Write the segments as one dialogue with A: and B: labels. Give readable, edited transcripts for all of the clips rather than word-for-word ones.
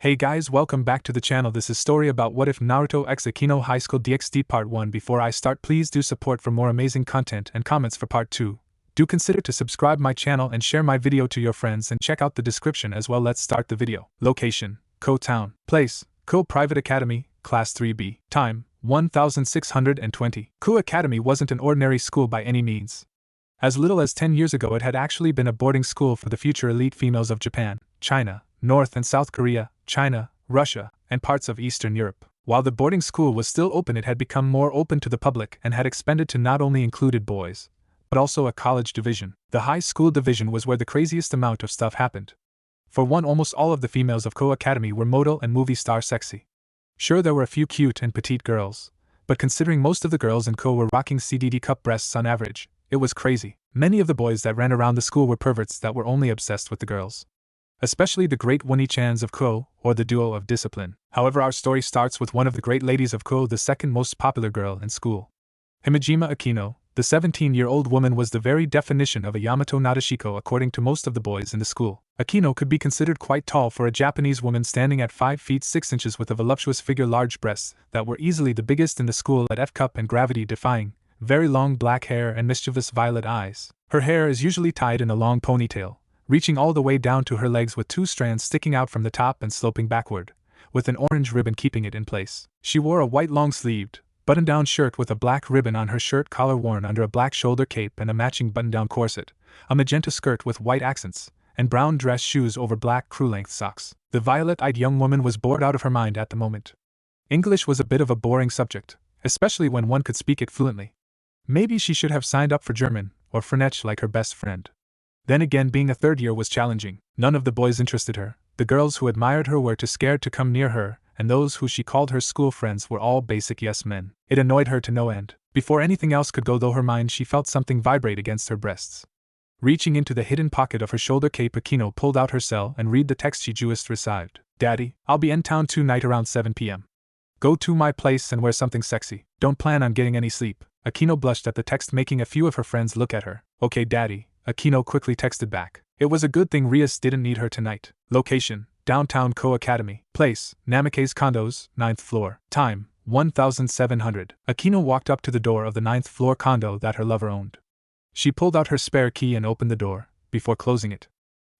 A: Hey guys, welcome back to the channel. This is story about what if Naruto x Akeno Highschool DxD Part 1. Before I start, please do support for more amazing content and comments for Part 2. Do consider to subscribe my channel and share my video to your friends and check out the description as well. Let's start the video. Location: Ko Town. Place: Ko Private Academy, Class 3B. Time: 1620. Ko Academy wasn't an ordinary school by any means. As little as 10 years ago, it had actually been a boarding school for the future elite females of Japan, China, North and South Korea, China, Russia, and parts of Eastern Europe. While the boarding school was still open, it had become more open to the public and had expanded to not only included boys, but also a college division. The high school division was where the craziest amount of stuff happened. For one, almost all of the females of Ko Academy were model and movie star sexy. Sure, there were a few cute and petite girls, but considering most of the girls in Ko were rocking CDD cup breasts on average, it was crazy. Many of the boys that ran around the school were perverts that were only obsessed with the girls. Especially the great Woni-chans of Ko, or the duo of discipline. However, our story starts with one of the great ladies of Ko, the second most popular girl in school. Himejima Akeno, the 17-year-old woman, was the very definition of a Yamato Nadeshiko according to most of the boys in the school. Akeno could be considered quite tall for a Japanese woman, standing at 5 feet 6 inches with a voluptuous figure, large breasts that were easily the biggest in the school at F-cup and gravity-defying, very long black hair and mischievous violet eyes. Her hair is usually tied in a long ponytail, reaching all the way down to her legs with 2 strands sticking out from the top and sloping backward, with an orange ribbon keeping it in place. She wore a white long-sleeved, button-down shirt with a black ribbon on her shirt collar worn under a black shoulder cape and a matching button-down corset, a magenta skirt with white accents, and brown dress shoes over black crew-length socks. The violet-eyed young woman was bored out of her mind at the moment. English was a bit of a boring subject, especially when one could speak it fluently. Maybe she should have signed up for German or French like her best friend. Then again, being a third year was challenging. None of the boys interested her. The girls who admired her were too scared to come near her, and those who she called her school friends were all basic yes men. It annoyed her to no end. Before anything else could go though her mind, she felt something vibrate against her breasts. Reaching into the hidden pocket of her shoulder cape, Akeno pulled out her cell and read the text she just received. Daddy, I'll be in town tonight around 7 p.m. Go to my place and wear something sexy. Don't plan on getting any sleep. Akeno blushed at the text, making a few of her friends look at her. Okay, Daddy, Akeno quickly texted back. It was a good thing Rias didn't need her tonight. Location: downtown Ko Academy. Place: Namikaze Condos, 9th floor. Time: 1700. Akeno walked up to the door of the 9th floor condo that her lover owned. She pulled out her spare key and opened the door, before closing it.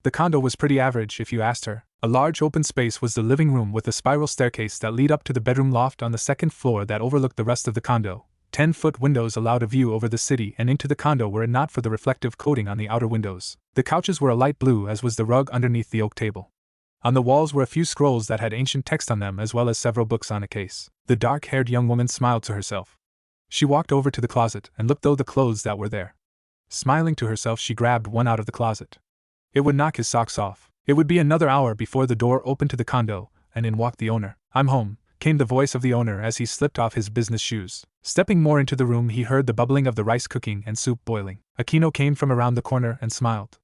A: The condo was pretty average if you asked her. A large open space was the living room with a spiral staircase that lead up to the bedroom loft on the 2nd floor that overlooked the rest of the condo. 10-foot windows allowed a view over the city and into the condo were it not for the reflective coating on the outer windows. The couches were a light blue, as was the rug underneath the oak table. On the walls were a few scrolls that had ancient text on them, as well as several books on a case. The dark-haired young woman smiled to herself. She walked over to the closet and looked through the clothes that were there. Smiling to herself, she grabbed one out of the closet. It would knock his socks off. It would be another hour before the door opened to the condo, and in walked the owner. "I'm home," came the voice of the owner as he slipped off his business shoes. Stepping more into the room, he heard the bubbling of the rice cooking and soup boiling. Akeno came from around the corner and smiled.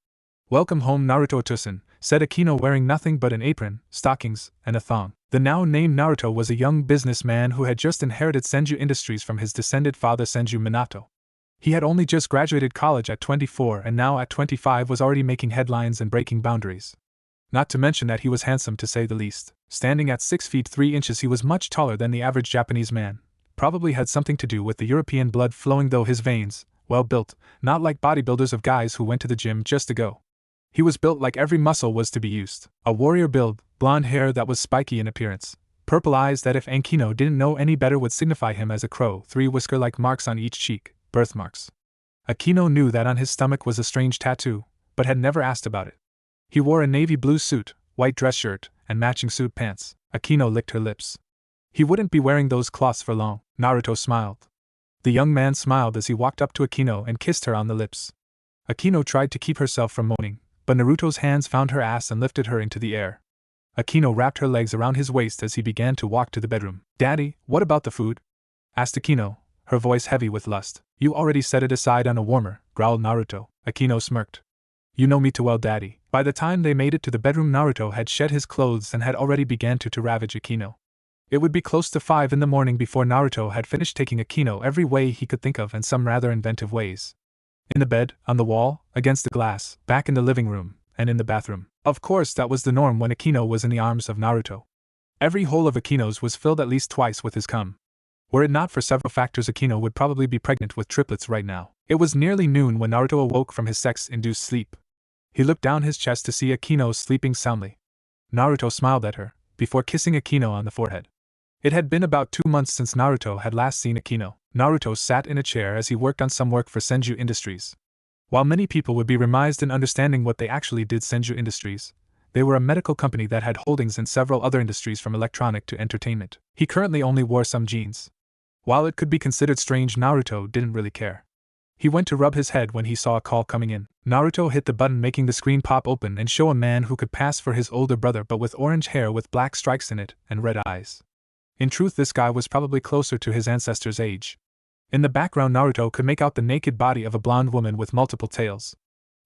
A: "Welcome home, Naruto-san," said Akeno, wearing nothing but an apron, stockings, and a thong. The now named Naruto was a young businessman who had just inherited Senju Industries from his descended father Senju Minato. He had only just graduated college at 24 and now at 25 was already making headlines and breaking boundaries. Not to mention that he was handsome, to say the least. Standing at 6 feet 3 inches, he was much taller than the average Japanese man. Probably had something to do with the European blood flowing, though his veins, well built, not like bodybuilders of guys who went to the gym just to go. He was built like every muscle was to be used. A warrior build, blonde hair that was spiky in appearance, purple eyes that if Akeno didn't know any better would signify him as a crow, 3 whisker-like marks on each cheek, birthmarks. Akeno knew that on his stomach was a strange tattoo, but had never asked about it. He wore a navy blue suit, white dress shirt, and matching suit pants. Akeno licked her lips. He wouldn't be wearing those cloths for long. Naruto smiled. The young man smiled as he walked up to Akeno and kissed her on the lips. Akeno tried to keep herself from moaning, but Naruto's hands found her ass and lifted her into the air. Akeno wrapped her legs around his waist as he began to walk to the bedroom. "Daddy, what about the food?" asked Akeno, her voice heavy with lust. "You already set it aside on a warmer," growled Naruto. Akeno smirked. "You know me too well, Daddy." By the time they made it to the bedroom, Naruto had shed his clothes and had already began to ravage Akeno. It would be close to 5 in the morning before Naruto had finished taking Akeno every way he could think of, and some rather inventive ways. In the bed, on the wall, against the glass, back in the living room, and in the bathroom. Of course, that was the norm when Akeno was in the arms of Naruto. Every hole of Akeno's was filled at least twice with his cum. Were it not for several factors, Akeno would probably be pregnant with triplets right now. It was nearly noon when Naruto awoke from his sex-induced sleep. He looked down his chest to see Akeno sleeping soundly. Naruto smiled at her, before kissing Akeno on the forehead. It had been about 2 months since Naruto had last seen Akeno. Naruto sat in a chair as he worked on some work for Senju Industries. While many people would be remised in understanding what they actually did, Senju Industries, they were a medical company that had holdings in several other industries from electronic to entertainment. He currently only wore some jeans. While it could be considered strange, Naruto didn't really care. He went to rub his head when he saw a call coming in. Naruto hit the button, making the screen pop open and show a man who could pass for his older brother but with orange hair with black stripes in it and red eyes. In truth, this guy was probably closer to his ancestor's age. In the background, Naruto could make out the naked body of a blonde woman with multiple tails.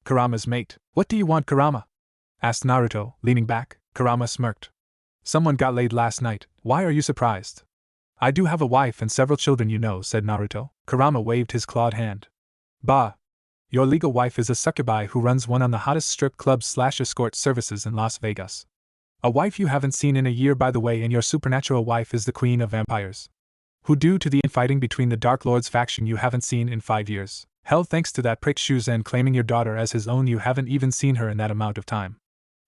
A: Kurama's mate. "What do you want, Kurama?" asked Naruto, leaning back. Kurama smirked. "Someone got laid last night. Why are you surprised?" "I do have a wife and several children, you know," said Naruto. Kurama waved his clawed hand. "Bah! Your legal wife is a succubi who runs one of the hottest strip clubs/escort services in Las Vegas. A wife you haven't seen in a year, by the way, and your supernatural wife is the queen of vampires. Who, due to the infighting between the Dark Lord's faction, you haven't seen in 5 years. Hell, thanks to that prick Shuzen claiming your daughter as his own, you haven't even seen her in that amount of time.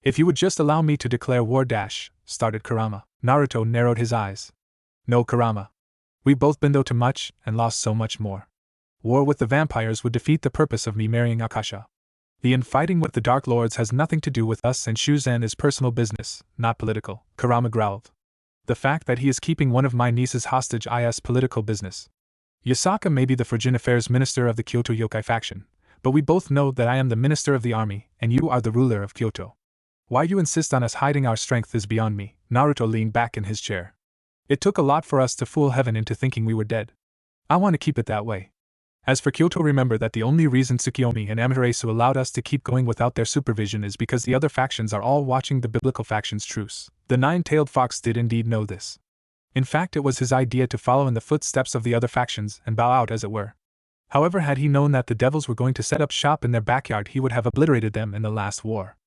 A: If you would just allow me to declare war started Kurama. Naruto narrowed his eyes. "No, Kurama. We've both been through too much and lost so much more. War with the vampires would defeat the purpose of me marrying Akasha. The infighting with the Dark Lords has nothing to do with us, and Shuzen is personal business, not political," Kurama growled. "The fact that he is keeping one of my nieces hostage is political business. Yasaka may be the Foreign Affairs Minister of the Kyoto Yokai faction, but we both know that I am the Minister of the Army, and you are the ruler of Kyoto. Why you insist on us hiding our strength is beyond me." Naruto leaned back in his chair. "It took a lot for us to fool heaven into thinking we were dead. I want to keep it that way. As for Kyoto, remember that the only reason Tsukiyomi and Amaterasu allowed us to keep going without their supervision is because the other factions are all watching the biblical faction's truce. The nine-tailed fox did indeed know this. In fact, it was his idea to follow in the footsteps of the other factions and bow out, as it were. However, had he known that the devils were going to set up shop in their backyard, he would have obliterated them in the last war.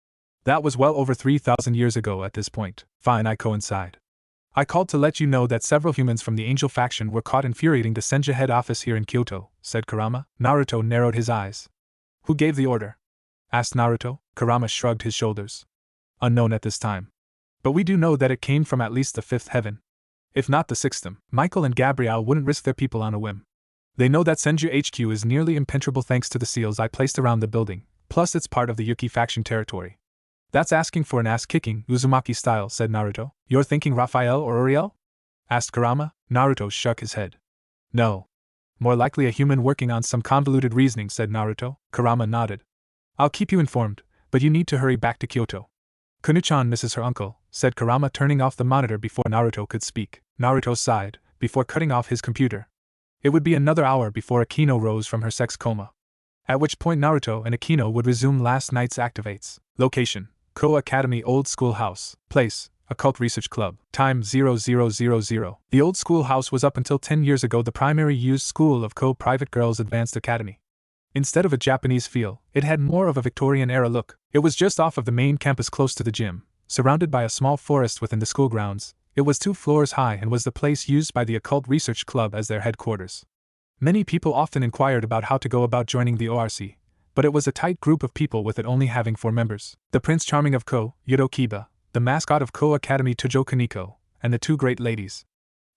A: That was well over 3,000 years ago at this point. Fine, I coincide. I called to let you know that several humans from the Angel faction were caught infuriating the Senju head office here in Kyoto," said Kurama. Naruto narrowed his eyes. "Who gave the order?" asked Naruto. Kurama shrugged his shoulders. "Unknown at this time. But we do know that it came from at least the fifth heaven. If not the sixth. Michael and Gabrielle wouldn't risk their people on a whim. They know that Senju HQ is nearly impenetrable thanks to the seals I placed around the building, plus it's part of the Yuki faction territory." "That's asking for an ass-kicking, Uzumaki style," said Naruto. "You're thinking Raphael or Uriel?" asked Kurama. Naruto shook his head. "No. More likely a human working on some convoluted reasoning," said Naruto. Kurama nodded. "I'll keep you informed, but you need to hurry back to Kyoto. Kunu-chan misses her uncle," said Kurama, turning off the monitor before Naruto could speak. Naruto sighed, before cutting off his computer. It would be another hour before Akeno rose from her sex coma. At which point Naruto and Akeno would resume last night's activates. Location: Ko Academy Old School House. Place: Occult Research Club. Time: 0000. The Old School House was up until 10 years ago the primary used school of Ko Private Girls Advanced Academy. Instead of a Japanese feel, it had more of a Victorian-era look. It was just off of the main campus close to the gym, surrounded by a small forest within the school grounds. It was 2 floors high and was the place used by the Occult Research Club as their headquarters. Many people often inquired about how to go about joining the ORC, but it was a tight group of people, with it only having 4 members. The Prince Charming of Ko, Yodo Kiba, the mascot of Ko Academy Tojo Kaneko, and the 2 great ladies,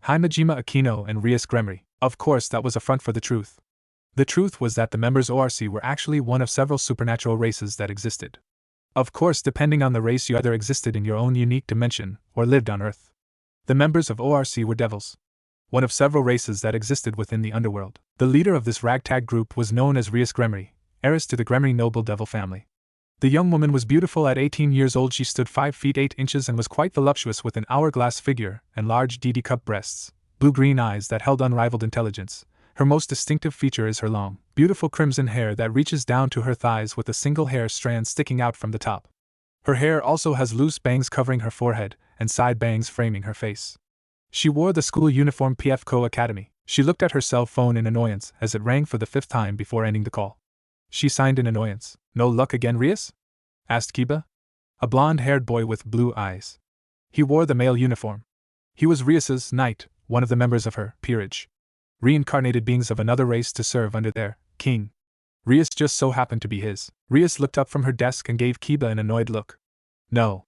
A: Himejima Akeno and Rias Gremory. Of course, that was a front for the truth. The truth was that the members ORC were actually one of several supernatural races that existed. Of course, depending on the race, you either existed in your own unique dimension or lived on Earth. The members of ORC were devils, one of several races that existed within the underworld. The leader of this ragtag group was known as Rias Gremory, heiress to the Gremory noble devil family. The young woman was beautiful. At 18 years old she stood 5 feet 8 inches and was quite voluptuous, with an hourglass figure and large DD cup breasts, blue-green eyes that held unrivaled intelligence. Her most distinctive feature is her long, beautiful crimson hair that reaches down to her thighs with a single hair strand sticking out from the top. Her hair also has loose bangs covering her forehead and side bangs framing her face. She wore the school uniform PF Co Academy. She looked at her cell phone in annoyance as it rang for the 5th time before ending the call. She signed in annoyance. "No luck again, Rias?" asked Kiba. A blonde-haired boy with blue eyes. He wore the male uniform. He was Rias's knight, one of the members of her peerage. Reincarnated beings of another race to serve under their king. Rias just so happened to be his. Rias looked up from her desk and gave Kiba an annoyed look. No.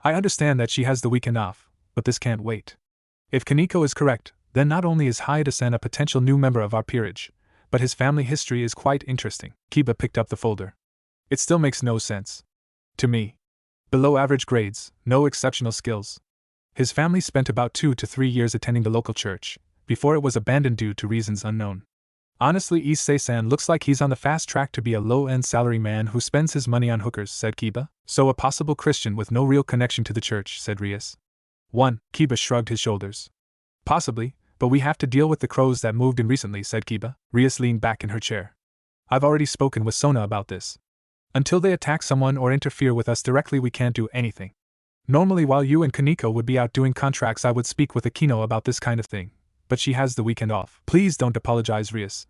A: I understand that she has the weekend off, but this can't wait. If Kaneko is correct, then not only is Haida-san a potential new member of our peerage, but his family history is quite interesting. Kiba picked up the folder. It still makes no sense. To me. Below average grades, no exceptional skills. His family spent about 2 to 3 years attending the local church, before it was abandoned due to reasons unknown. Honestly, Issei-san looks like he's on the fast track to be a low-end salary man who spends his money on hookers, said Kiba. So a possible Christian with no real connection to the church, said Rias. 1. Kiba shrugged his shoulders. Possibly, but we have to deal with the crows that moved in recently, said Kiba. Rias leaned back in her chair. I've already spoken with Sona about this. Until they attack someone or interfere with us directly, we can't do anything. Normally, while you and Kaneko would be out doing contracts, I would speak with Akeno about this kind of thing. But she has the weekend off. Please don't apologize, Rias.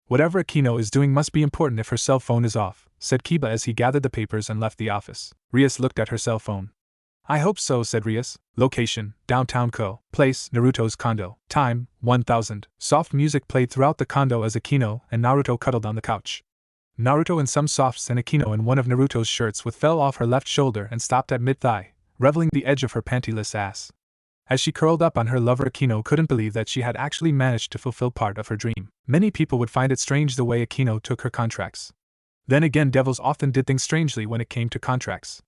A: Whatever Akeno is doing must be important if her cell phone is off, said Kiba as he gathered the papers and left the office. Rias looked at her cell phone. I hope so, said Rias. Location, downtown Ko. Place, Naruto's condo. Time, 1000. Soft music played throughout the condo as Akeno and Naruto cuddled on the couch. Naruto in some softs and Akeno in one of Naruto's shirts with fell off her left shoulder and stopped at mid-thigh, reveling the edge of her pantyless ass. As she curled up on her lover, Akeno couldn't believe that she had actually managed to fulfill part of her dream. Many people would find it strange the way Akeno took her contracts. Then again, devils often did things strangely when it came to contracts.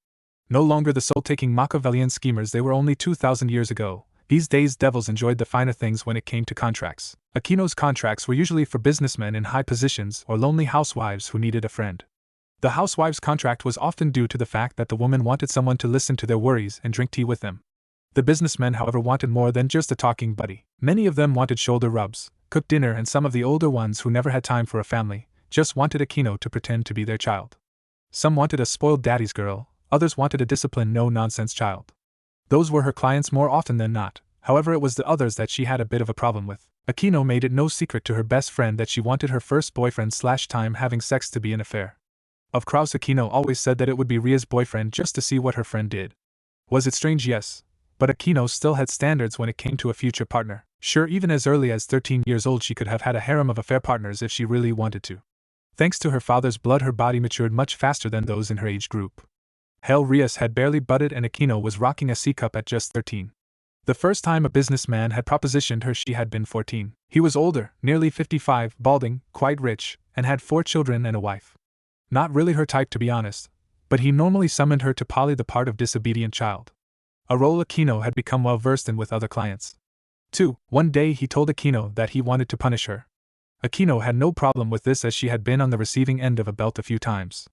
A: No longer the soul-taking Machiavellian schemers they were only 2,000 years ago. These days devils enjoyed the finer things when it came to contracts. Akeno's contracts were usually for businessmen in high positions or lonely housewives who needed a friend. The housewife's contract was often due to the fact that the woman wanted someone to listen to their worries and drink tea with them. The businessmen, however, wanted more than just a talking buddy. Many of them wanted shoulder rubs, cooked dinner, and some of the older ones who never had time for a family just wanted Akeno to pretend to be their child. Some wanted a spoiled daddy's girl, others wanted a disciplined, no-nonsense child. Those were her clients more often than not. However, it was the others that she had a bit of a problem with. Akeno made it no secret to her best friend that she wanted her first boyfriend/time having sex to be an affair. Of course, Akeno always said that it would be Ria's boyfriend just to see what her friend did. Was it strange? Yes. But Akeno still had standards when it came to a future partner. Sure, even as early as 13 years old she could have had a harem of affair partners if she really wanted to. Thanks to her father's blood, her body matured much faster than those in her age group. Hell, Rias had barely budded and Akeno was rocking a C-cup at just 13. The first time a businessman had propositioned her she had been 14. He was older, nearly 55, balding, quite rich, and had 4 children and a wife. Not really her type, to be honest, but he normally summoned her to poly the part of disobedient child. A role Akeno had become well versed in with other clients. 2. One day he told Akeno that he wanted to punish her. Akeno had no problem with this as she had been on the receiving end of a belt a few times.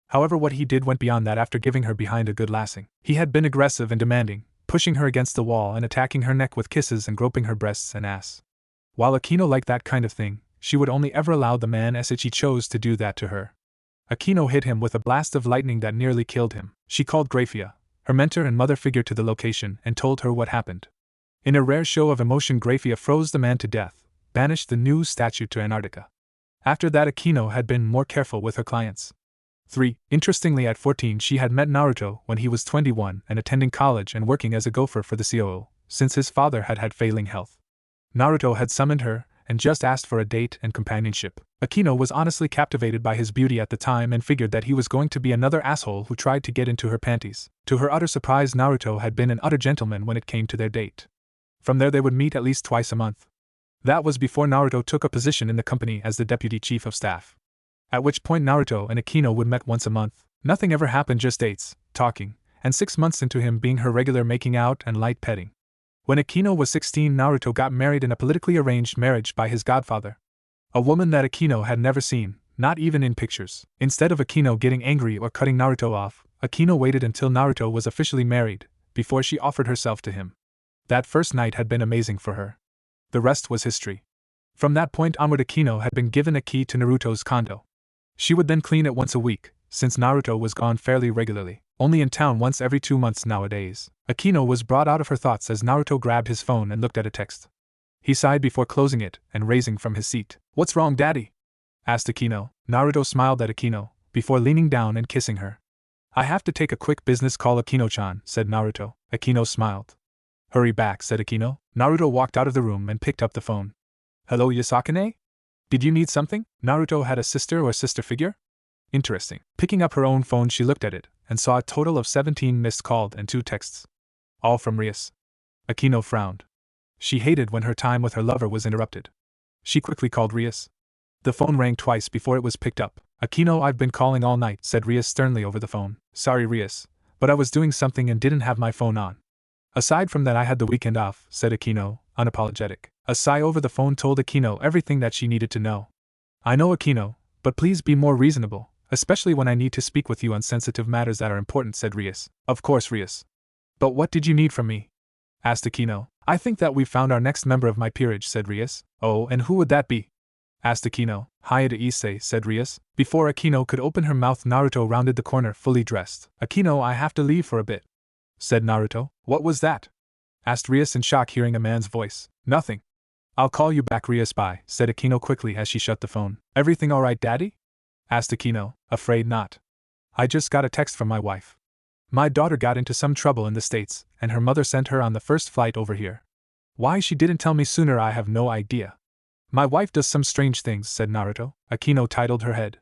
A: However, what he did went beyond that. After giving her behind a good lasting, he had been aggressive and demanding, pushing her against the wall and attacking her neck with kisses and groping her breasts and ass. While Akeno liked that kind of thing, she would only ever allow the man as he chose to do that to her. Akeno hit him with a blast of lightning that nearly killed him. She called Grafia, her mentor and mother figure, to the location and told her what happened. In a rare show of emotion, Grafia froze the man to death, banished the new statue to Antarctica. After that, Akeno had been more careful with her clients. 3. Interestingly, at 14 she had met Naruto when he was 21 and attending college and working as a gopher for the COO, since his father had had failing health. Naruto had summoned her and just asked for a date and companionship. Akeno was honestly captivated by his beauty at the time and figured that he was going to be another asshole who tried to get into her panties. To her utter surprise, Naruto had been an utter gentleman when it came to their date. From there they would meet at least twice a month. That was before Naruto took a position in the company as the deputy chief of staff. At which point Naruto and Akeno would meet once a month. Nothing ever happened, just dates, talking, and 6 months into him being her regular making out and light petting. When Akeno was 16, Naruto got married in a politically arranged marriage by his godfather. A woman that Akeno had never seen, not even in pictures. Instead of Akeno getting angry or cutting Naruto off, Akeno waited until Naruto was officially married, before she offered herself to him. That first night had been amazing for her. The rest was history. From that point onward, Akeno had been given a key to Naruto's condo. She would then clean it once a week, since Naruto was gone fairly regularly, only in town once every 2 months nowadays. Akeno was brought out of her thoughts as Naruto grabbed his phone and looked at a text. He sighed before closing it and raising from his seat. "What's wrong, Daddy?" asked Akeno. Naruto smiled at Akeno, before leaning down and kissing her. I have to take a quick business call, Akeno-chan, said Naruto. Akeno smiled. Hurry back, said Akeno. Naruto walked out of the room and picked up the phone. Hello, Yasakane? Did you need something? Naruto had a sister or sister figure? Interesting. Picking up her own phone, she looked at it and saw a total of 17 missed calls and 2 texts. All from Rias. Akeno frowned. She hated when her time with her lover was interrupted. She quickly called Rias. The phone rang twice before it was picked up. Akeno, I've been calling all night, said Rias sternly over the phone. Sorry, Rias, but I was doing something and didn't have my phone on. Aside from that, I had the weekend off, said Akeno, unapologetic. A sigh over the phone told Akeno everything that she needed to know. I know, Akeno, but please be more reasonable, especially when I need to speak with you on sensitive matters that are important, said Rias. Of course, Rias. But what did you need from me? Asked Akeno. I think that we've found our next member of my peerage, said Rias. Oh, and who would that be? Asked Akeno. Hayate Issei, said Rias. Before Akeno could open her mouth, Naruto rounded the corner, fully dressed. Akeno, I have to leave for a bit, said Naruto. What was that? Asked Rias in shock, hearing a man's voice. Nothing. I'll call you back, Rias. Bye, said Akeno quickly as she shut the phone. Everything all right, Daddy? Asked Akeno. Afraid not. I just got a text from my wife. My daughter got into some trouble in the States, and her mother sent her on the first flight over here. Why she didn't tell me sooner, I have no idea. My wife does some strange things, said Naruto. Akeno titled her head.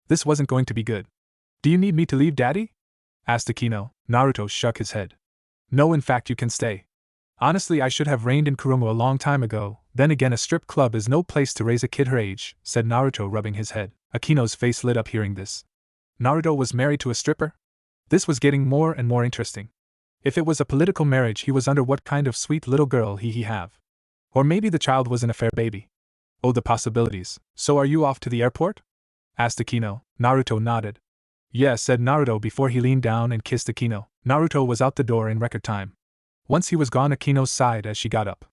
A: This wasn't going to be good. Do you need me to leave, Daddy? Asked Akeno. Naruto shook his head. No, in fact, you can stay. Honestly, I should have reigned in Kurumu a long time ago. Then again, a strip club is no place to raise a kid her age, said Naruto, rubbing his head. Akeno's face lit up hearing this. Naruto was married to a stripper? This was getting more and more interesting. If it was a political marriage he was under, what kind of sweet little girl he have? Or maybe the child was an affair baby. Oh, the possibilities. So are you off to the airport? Asked Akeno. Naruto nodded. Yes, said Naruto before he leaned down and kissed Akeno. Naruto was out the door in record time. Once he was gone, Akeno sighed as she got up.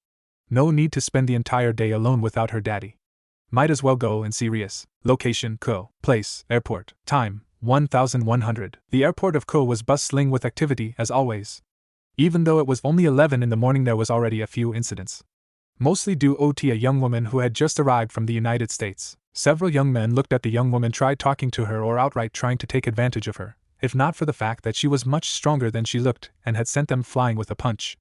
A: No need to spend the entire day alone without her daddy. Might as well go and see Rias. Location, Ko. Place, airport. Time, 1100. The airport of Ko was bustling with activity as always. Even though it was only 11 in the morning, there was already a few incidents. Mostly due to a young woman who had just arrived from the United States. Several young men looked at the young woman, tried talking to her, or outright trying to take advantage of her, if not for the fact that she was much stronger than she looked and had sent them flying with a punch.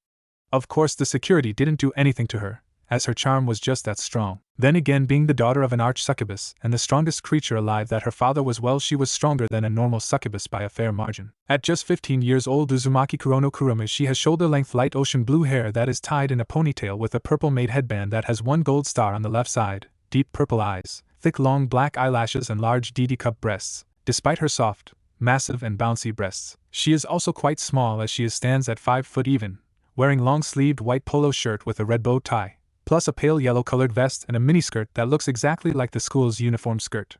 A: Of course, the security didn't do anything to her, as her charm was just that strong. Then again, being the daughter of an arch-succubus and the strongest creature alive that her father was, well, she was stronger than a normal succubus by a fair margin. At just 15 years old, Uzumaki Kurono Kuruma, she has shoulder-length light ocean blue hair that is tied in a ponytail with a purple-made headband that has one gold star on the left side, deep purple eyes, thick long black eyelashes, and large DD-cup breasts. Despite her soft, massive and bouncy breasts, she is also quite small, as she stands at 5 foot even, wearing long-sleeved white polo shirt with a red bow tie, plus a pale yellow-colored vest and a miniskirt that looks exactly like the school's uniform skirt.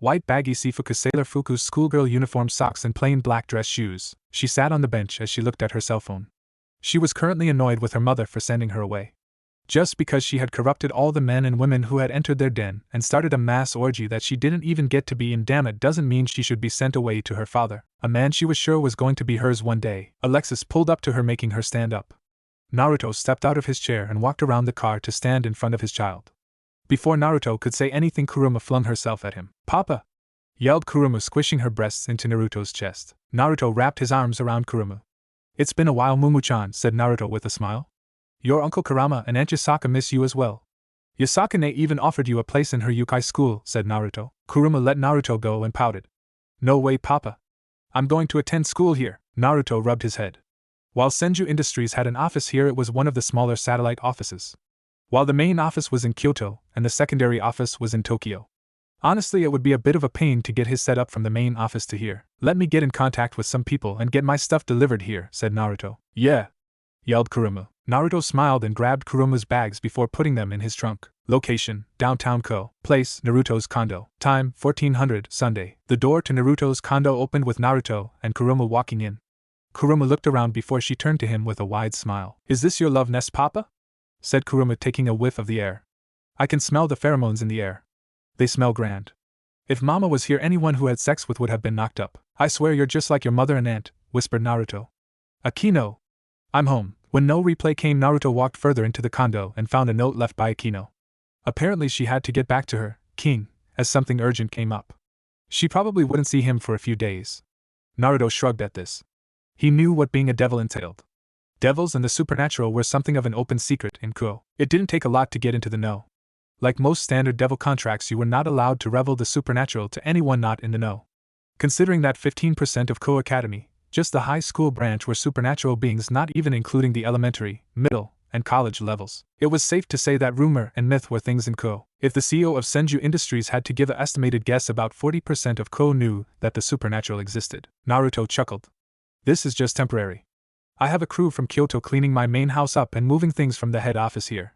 A: White baggy Sifuku Sailor Fuku's schoolgirl uniform socks and plain black dress shoes. She sat on the bench as she looked at her cell phone. She was currently annoyed with her mother for sending her away. Just because she had corrupted all the men and women who had entered their den and started a mass orgy that she didn't even get to be in, damn it, doesn't mean she should be sent away to her father, a man she was sure was going to be hers one day. Alexis pulled up to her, making her stand up. Naruto stepped out of his chair and walked around the car to stand in front of his child. Before Naruto could say anything, Kuruma flung herself at him. Papa! Yelled Kuruma, squishing her breasts into Naruto's chest. Naruto wrapped his arms around Kuruma. It's been a while, Mumu-chan, said Naruto with a smile. Your Uncle Kurama and Aunt Yasaka miss you as well. Yasakane even offered you a place in her yukai school, said Naruto. Kuruma let Naruto go and pouted. No way, Papa. I'm going to attend school here. Naruto rubbed his head. While Senju Industries had an office here, it was one of the smaller satellite offices. While the main office was in Kyoto, and the secondary office was in Tokyo. Honestly, it would be a bit of a pain to get his set up from the main office to here. Let me get in contact with some people and get my stuff delivered here, said Naruto. Yeah, yelled Kuruma. Naruto smiled and grabbed Kuruma's bags before putting them in his trunk. Location, downtown Ko. Place, Naruto's condo. Time, 1400, Sunday. The door to Naruto's condo opened with Naruto and Kuruma walking in. Kuruma looked around before she turned to him with a wide smile. Is this your love nest, Papa? Said Kuruma, taking a whiff of the air. I can smell the pheromones in the air. They smell grand. If Mama was here, anyone who had sex with would have been knocked up. I swear you're just like your mother and aunt, whispered Naruto. Akeno! I'm home. When no replay came, Naruto walked further into the condo and found a note left by Akeno. Apparently she had to get back to her king, as something urgent came up. She probably wouldn't see him for a few days. Naruto shrugged at this. He knew what being a devil entailed. Devils and the supernatural were something of an open secret in Kuo. It didn't take a lot to get into the know. Like most standard devil contracts, you were not allowed to reveal the supernatural to anyone not in the know. Considering that 15% of Kuo Academy, just the high school branch, were supernatural beings, not even including the elementary, middle, and college levels, it was safe to say that rumor and myth were things in Kuo. If the CEO of Senju Industries had to give an estimated guess, about 40% of Kuo knew that the supernatural existed. Naruto chuckled. This is just temporary. I have a crew from Kyoto cleaning my main house up and moving things from the head office here.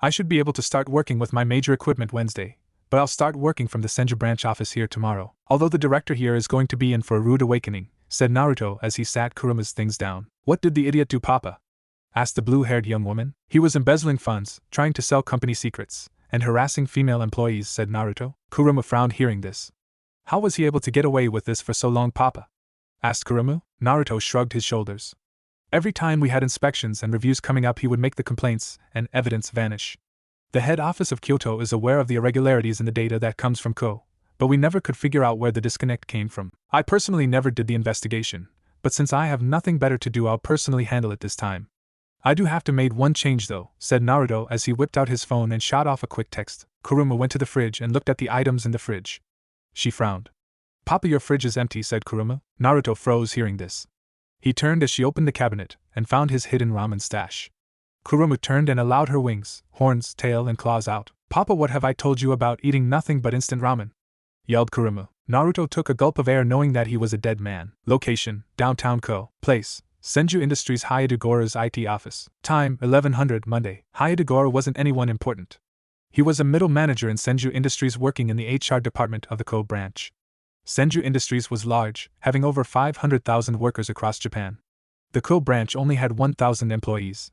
A: I should be able to start working with my major equipment Wednesday, but I'll start working from the Senju branch office here tomorrow. Although the director here is going to be in for a rude awakening, said Naruto as he sat Kuruma's things down. What did the idiot do, Papa? Asked the blue-haired young woman. He was embezzling funds, trying to sell company secrets, and harassing female employees, said Naruto. Kuruma frowned hearing this. How was he able to get away with this for so long, Papa? Asked Kuruma. Naruto shrugged his shoulders. Every time we had inspections and reviews coming up, he would make the complaints and evidence vanish. The head office of Kyoto is aware of the irregularities in the data that comes from Kuo, but we never could figure out where the disconnect came from. I personally never did the investigation, but since I have nothing better to do, I'll personally handle it this time. I do have to make one change though, said Naruto as he whipped out his phone and shot off a quick text. Kuruma went to the fridge and looked at the items in the fridge. She frowned. Papa, your fridge is empty, said Kuruma. Naruto froze hearing this. He turned as she opened the cabinet and found his hidden ramen stash. Kuruma turned and allowed her wings, horns, tail, and claws out. Papa, what have I told you about eating nothing but instant ramen? Yelled Kuruma. Naruto took a gulp of air, knowing that he was a dead man. Location: downtown Kuo. Place: Senju Industries, Hayadogora's IT office. Time: 1100 Monday. Hayadogora wasn't anyone important. He was a middle manager in Senju Industries working in the HR department of the Kuo branch. Senju Industries was large, having over 500,000 workers across Japan. The Kuo branch only had 1,000 employees.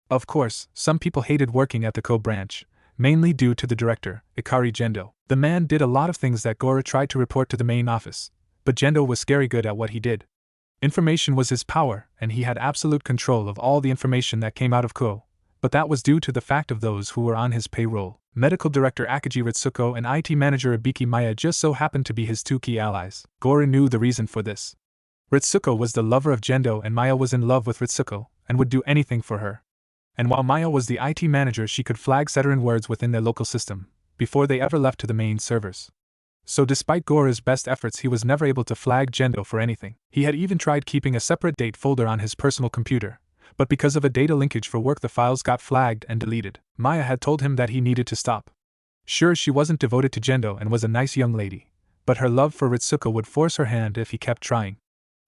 A: Of course, some people hated working at the Kuo branch, mainly due to the director, Ikari Gendo. The man did a lot of things that Gora tried to report to the main office, but Gendo was scary good at what he did. Information was his power, and he had absolute control of all the information that came out of Kuo, but that was due to the fact of those who were on his payroll. Medical Director Akiji Ritsuko and IT Manager Ibiki Maya just so happened to be his two key allies. Gora knew the reason for this. Ritsuko was the lover of Gendo and Maya was in love with Ritsuko, and would do anything for her. And while Maya was the IT manager, she could flag Seteran words within their local system, before they ever left to the main servers. So despite Gora's best efforts, he was never able to flag Gendo for anything. He had even tried keeping a separate date folder on his personal computer, but because of a data linkage for work, the files got flagged and deleted. Maya had told him that he needed to stop. Sure, she wasn't devoted to Gendo and was a nice young lady, but her love for Ritsuko would force her hand if he kept trying.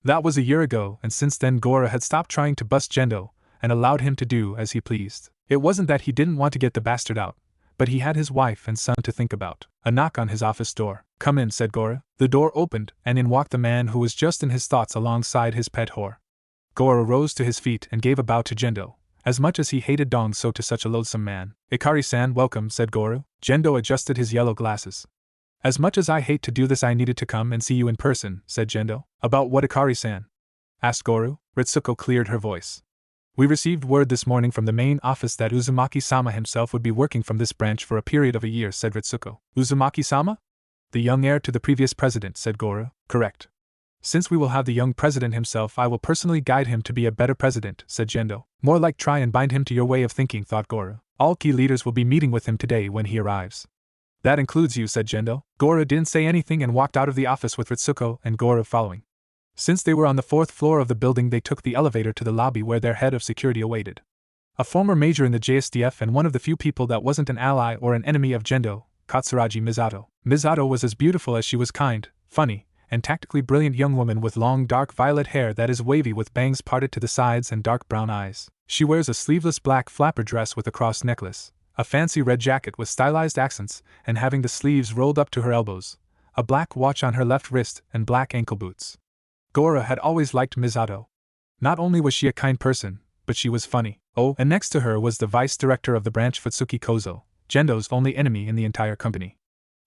A: That was a year ago, and since then Gora had stopped trying to bust Gendo and allowed him to do as he pleased. It wasn't that he didn't want to get the bastard out, but he had his wife and son to think about. A knock on his office door. Come in, said Gora. The door opened, and in walked the man who was just in his thoughts alongside his pet whore. Gora rose to his feet and gave a bow to Gendo. As much as he hated Dong, so to such a loathsome man. Ikari-san, welcome, said Gora. Gendo adjusted his yellow glasses. As much as I hate to do this, I needed to come and see you in person, said Gendo. About what, Ikari-san? Asked Goro. Ritsuko cleared her voice. We received word this morning from the main office that Uzumaki-sama himself would be working from this branch for a period of a year, said Ritsuko. Uzumaki-sama? The young heir to the previous president, said Goro. Correct. Since we will have the young president himself, I will personally guide him to be a better president, said Gendo. More like try and bind him to your way of thinking, thought Goro. All key leaders will be meeting with him today when he arrives. That includes you, said Gendo. Goro didn't say anything and walked out of the office with Ritsuko and Goro following. Since they were on the 4th floor of the building, they took the elevator to the lobby where their head of security awaited. A former major in the JSDF and one of the few people that wasn't an ally or an enemy of Gendo, Katsuragi Misato. Misato was as beautiful as she was kind, funny, and tactically brilliant young woman with long dark violet hair that is wavy with bangs parted to the sides and dark brown eyes. She wears a sleeveless black flapper dress with a cross necklace, a fancy red jacket with stylized accents and having the sleeves rolled up to her elbows, a black watch on her left wrist, and black ankle boots. Gora had always liked Misato. Not only was she a kind person, but she was funny. Oh, and next to her was the vice director of the branch, Futsuki Kozo, Gendo's only enemy in the entire company.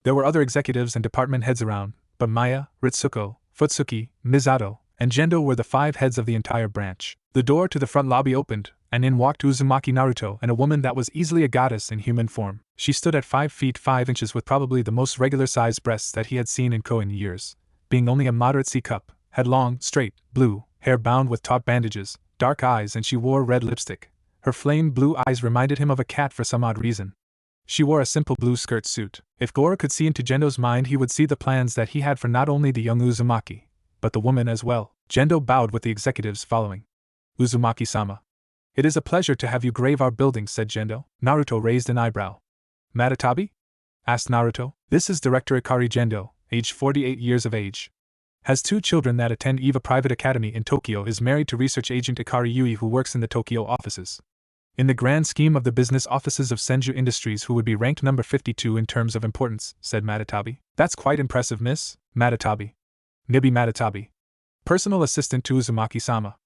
A: There were other executives and department heads around, but Maya, Ritsuko, Futsuki, Misato, and Gendo were the 5 heads of the entire branch. The door to the front lobby opened, and in walked Uzumaki Naruto and a woman that was easily a goddess in human form. She stood at 5 feet 5 inches with probably the most regular-sized breasts that he had seen in Ko in years, being only a moderate C cup, had long, straight, blue hair bound with taut bandages, dark eyes, and she wore red lipstick. Her flame blue eyes reminded him of a cat for some odd reason. She wore a simple blue skirt suit. If Goro could see into Gendo's mind, he would see the plans that he had for not only the young Uzumaki, but the woman as well. Gendo bowed with the executives following. Uzumaki-sama. It is a pleasure to have you grave our building, said Gendo. Naruto raised an eyebrow. Matatabi? Asked Naruto. This is Director Ikari Gendo, age 48 years of age. Has 2 children that attend EVA Private Academy in Tokyo, is married to research agent Ikari Yui who works in the Tokyo offices. In the grand scheme of the business offices of Senju Industries, who would be ranked number 52 in terms of importance, said Matatabi. That's quite impressive, Miss Matatabi. Nibi Matatabi. Personal assistant to Uzumaki-sama.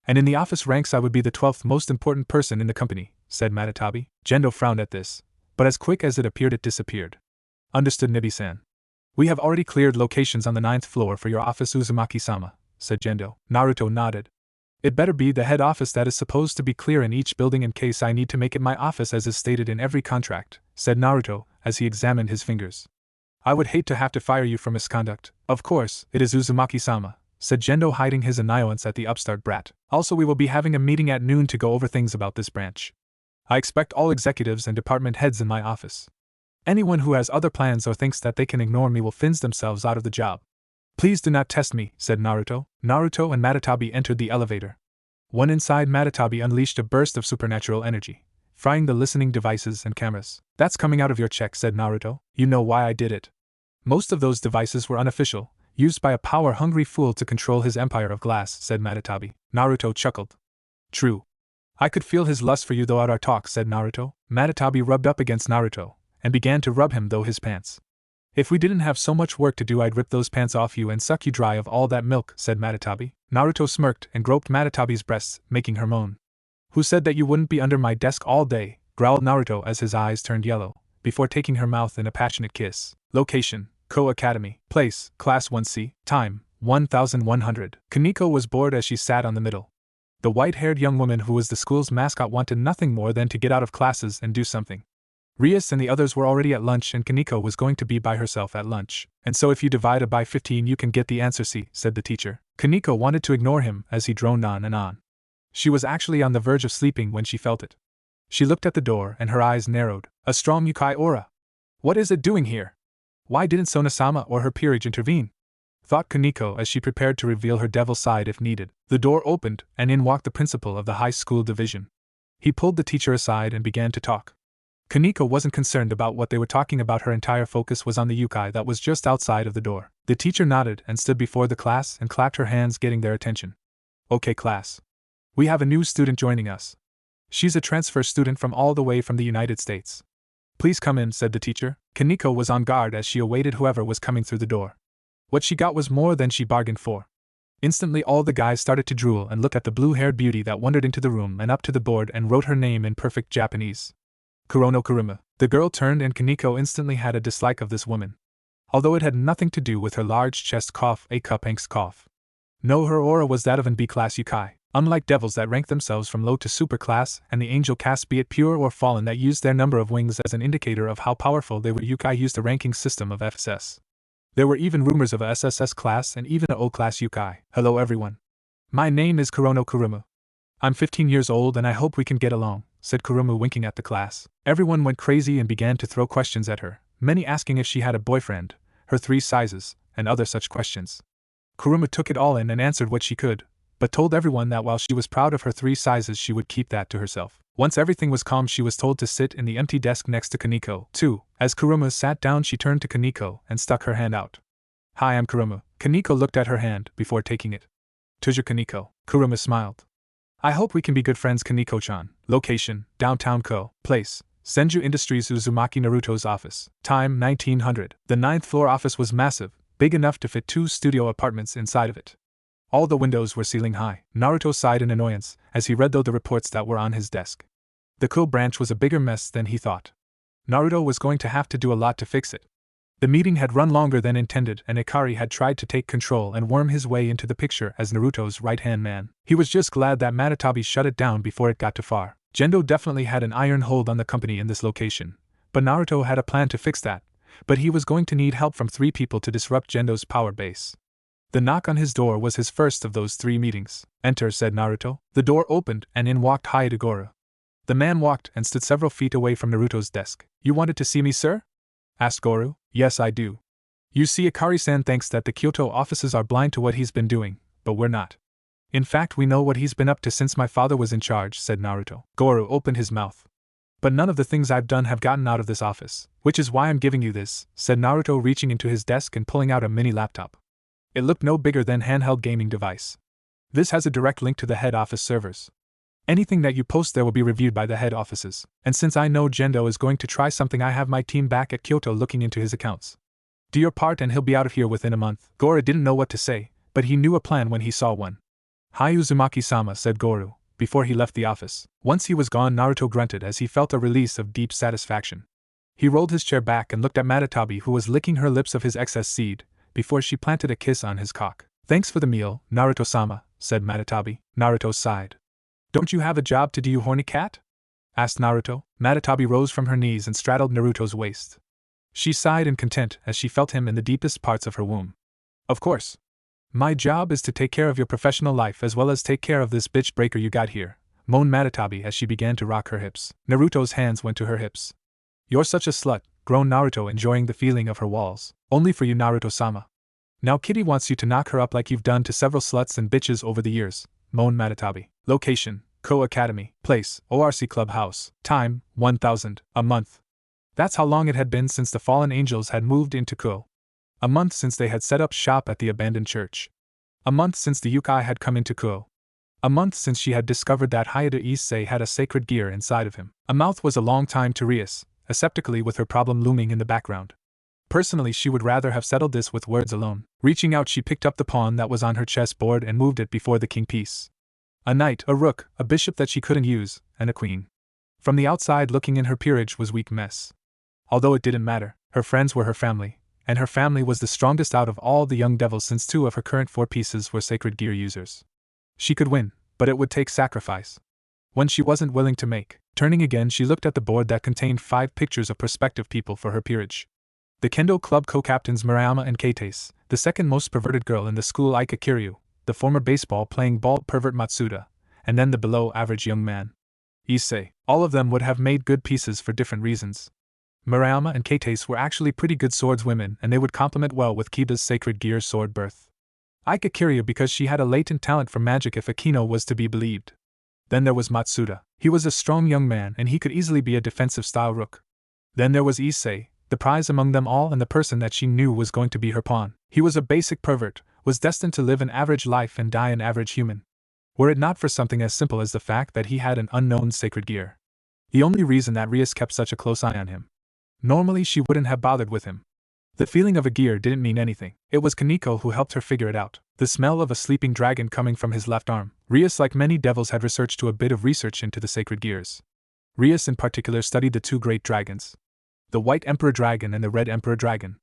A: And in the office ranks I would be the 12th most important person in the company, said Matatabi. Gendo frowned at this, but as quick as it appeared it disappeared. Understood, Nibi-san. We have already cleared locations on the 9th floor for your office, Uzumaki-sama, said Gendo. Naruto nodded. It better be the head office that is supposed to be clear in each building in case I need to make it my office as is stated in every contract, said Naruto, as he examined his fingers. I would hate to have to fire you for misconduct. Of course, it is Uzumaki-sama, said Gendo, hiding his annoyance at the upstart brat. Also, we will be having a meeting at noon to go over things about this branch. I expect all executives and department heads in my office. Anyone who has other plans or thinks that they can ignore me will finz themselves out of the job. Please do not test me, said Naruto. Naruto and Matatabi entered the elevator. One inside, Matatabi unleashed a burst of supernatural energy, frying the listening devices and cameras. That's coming out of your check, said Naruto. You know why I did it. Most of those devices were unofficial, used by a power-hungry fool to control his empire of glass, said Matatabi. Naruto chuckled. True. I could feel his lust for you throughout our talk, said Naruto. Matatabi rubbed up against Naruto, and began to rub him through his pants. If we didn't have so much work to do, I'd rip those pants off you and suck you dry of all that milk, said Matatabi. Naruto smirked and groped Matatabi's breasts, making her moan. Who said that you wouldn't be under my desk all day? Growled Naruto as his eyes turned yellow, before taking her mouth in a passionate kiss. Location: Ko Academy. Place: Class 1C. Time: 1100. Kaneko was bored as she sat on the middle. The white-haired young woman who was the school's mascot wanted nothing more than to get out of classes and do something. Rias and the others were already at lunch, and Kaneko was going to be by herself at lunch. And so if you divide it by 15 you can get the answer C, said the teacher. Kaneko wanted to ignore him as he droned on and on. She was actually on the verge of sleeping when she felt it. She looked at the door and her eyes narrowed. A strong Yukai aura. What is it doing here? Why didn't Sona-sama or her peerage intervene? Thought Kaneko as she prepared to reveal her devil side if needed. The door opened, and in walked the principal of the high school division. He pulled the teacher aside and began to talk. Kaneko wasn't concerned about what they were talking about. Her entire focus was on the Yukai that was just outside of the door. The teacher nodded and stood before the class and clapped her hands, getting their attention. Okay, class. We have a new student joining us. She's a transfer student from all the way from the United States. Please come in, said the teacher. Kaneko was on guard as she awaited whoever was coming through the door. What she got was more than she bargained for. Instantly all the guys started to drool and look at the blue-haired beauty that wandered into the room and up to the board and wrote her name in perfect Japanese. Kurono Kuruma. The girl turned and Kaneko instantly had a dislike of this woman. Although it had nothing to do with her large chest cough, a cup angst cough. No, her aura was that of an B-class Yukai. Unlike devils that rank themselves from low to super class, and the angel caste, be it pure or fallen, that used their number of wings as an indicator of how powerful they were, Yukai used a ranking system of FSS. There were even rumors of a SSS class and even a O-class Yukai. Hello everyone. My name is Kurono Kuruma. I'm 15 years old and I hope we can get along, said Kuruma, winking at the class. Everyone went crazy and began to throw questions at her, many asking if she had a boyfriend, her 3 sizes, and other such questions. Kuruma took it all in and answered what she could, but told everyone that while she was proud of her 3 sizes she would keep that to herself. Once everything was calm, she was told to sit in the empty desk next to Kaneko, too. As Kuruma sat down she turned to Kaneko and stuck her hand out. Hi, I'm Kuruma. Kaneko looked at her hand before taking it. Toujours Kaneko. Kuruma smiled. I hope we can be good friends, Kaneko-chan. Location: Downtown Ko. Place: Senju Industries, Uzumaki Naruto's office. Time: 1900. The 9th floor office was massive, big enough to fit 2 studio apartments inside of it. All the windows were ceiling high. Naruto sighed in annoyance as he read through the reports that were on his desk. The Ko branch was a bigger mess than he thought. Naruto was going to have to do a lot to fix it. The meeting had run longer than intended, and Ikari had tried to take control and worm his way into the picture as Naruto's right-hand man. He was just glad that Matatabi shut it down before it got too far. Gendo definitely had an iron hold on the company in this location, but Naruto had a plan to fix that, but he was going to need help from 3 people to disrupt Gendo's power base. The knock on his door was his first of those 3 meetings. "Enter," said Naruto. The door opened, and in walked Hayate Goru. The man walked and stood several feet away from Naruto's desk. "You wanted to see me, sir?" asked Goru. "Yes, I do. You see, Akari-san thinks that the Kyoto offices are blind to what he's been doing, but we're not. In fact, we know what he's been up to since my father was in charge," said Naruto. Goru opened his mouth. "But none of the things I've done have gotten out of this office, which is why I'm giving you this," said Naruto, reaching into his desk and pulling out a mini laptop. It looked no bigger than an handheld gaming device. "This has a direct link to the head office servers. Anything that you post there will be reviewed by the head offices, and since I know Gendo is going to try something, I have my team back at Kyoto looking into his accounts. Do your part and he'll be out of here within a month." Goru didn't know what to say, but he knew a plan when he saw one. "Hi Uzumaki-sama," said Goru, before he left the office. Once he was gone, Naruto grunted as he felt a release of deep satisfaction. He rolled his chair back and looked at Matatabi, who was licking her lips of his excess seed, before she planted a kiss on his cock. "Thanks for the meal, Naruto-sama," said Matatabi. Naruto sighed. "Don't you have a job to do, you horny cat?" asked Naruto. Matatabi rose from her knees and straddled Naruto's waist. She sighed in content as she felt him in the deepest parts of her womb. "Of course. My job is to take care of your professional life as well as take care of this bitch breaker you got here," moaned Matatabi as she began to rock her hips. Naruto's hands went to her hips. "You're such a slut," groaned Naruto, enjoying the feeling of her walls. "Only for you, Naruto-sama. Now Kitty wants you to knock her up like you've done to several sluts and bitches over the years," moaned Matatabi. Location: Ko Academy. Place: ORC Clubhouse. Time: 1000. A month. That's how long it had been since the fallen angels had moved into Ko. A month since they had set up shop at the abandoned church. A month since the Yukai had come into Ko. A month since she had discovered that Hayate Issei had a sacred gear inside of him. A month was a long time to Rias, aseptically with her problem looming in the background. Personally, she would rather have settled this with words alone. Reaching out, she picked up the pawn that was on her chessboard and moved it before the king piece. A knight, a rook, a bishop that she couldn't use, and a queen. From the outside looking in, her peerage was weak mess. Although it didn't matter, her friends were her family, and her family was the strongest out of all the young devils since 2 of her current 4 pieces were sacred gear users. She could win, but it would take sacrifice. One she wasn't willing to make. Turning again, she looked at the board that contained 5 pictures of prospective people for her peerage. The Kendo Club co-captains Murayama and Keitase, the second most perverted girl in the school Ika Kiryu, the former baseball-playing bald pervert Matsuda, and then the below-average young man Issei. All of them would have made good pieces for different reasons. Murayama and Keitase were actually pretty good swordswomen, and they would complement well with Kiba's sacred gear sword birth. Ika Kiryu because she had a latent talent for magic if Akeno was to be believed. Then there was Matsuda. He was a strong young man and he could easily be a defensive-style rook. Then there was Issei, the prize among them all and the person that she knew was going to be her pawn. He was a basic pervert, was destined to live an average life and die an average human. Were it not for something as simple as the fact that he had an unknown sacred gear. The only reason that Rias kept such a close eye on him. Normally she wouldn't have bothered with him. The feeling of a gear didn't mean anything. It was Kaneko who helped her figure it out. The smell of a sleeping dragon coming from his left arm. Rias, like many devils, had researched to a bit of research into the sacred gears. Rias in particular studied the 2 great dragons. The White Emperor Dragon and the Red Emperor Dragon.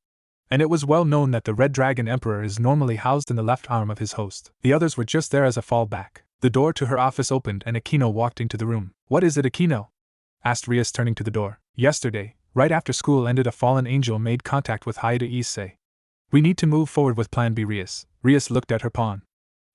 A: And it was well known that the Red Dragon Emperor is normally housed in the left arm of his host. The others were just there as a fallback. The door to her office opened and Akeno walked into the room. "What is it, Akeno?" asked Rias, turning to the door. "Yesterday, right after school ended, a fallen angel made contact with Hayate Issei. We need to move forward with Plan B, Rias." Rias looked at her pawn.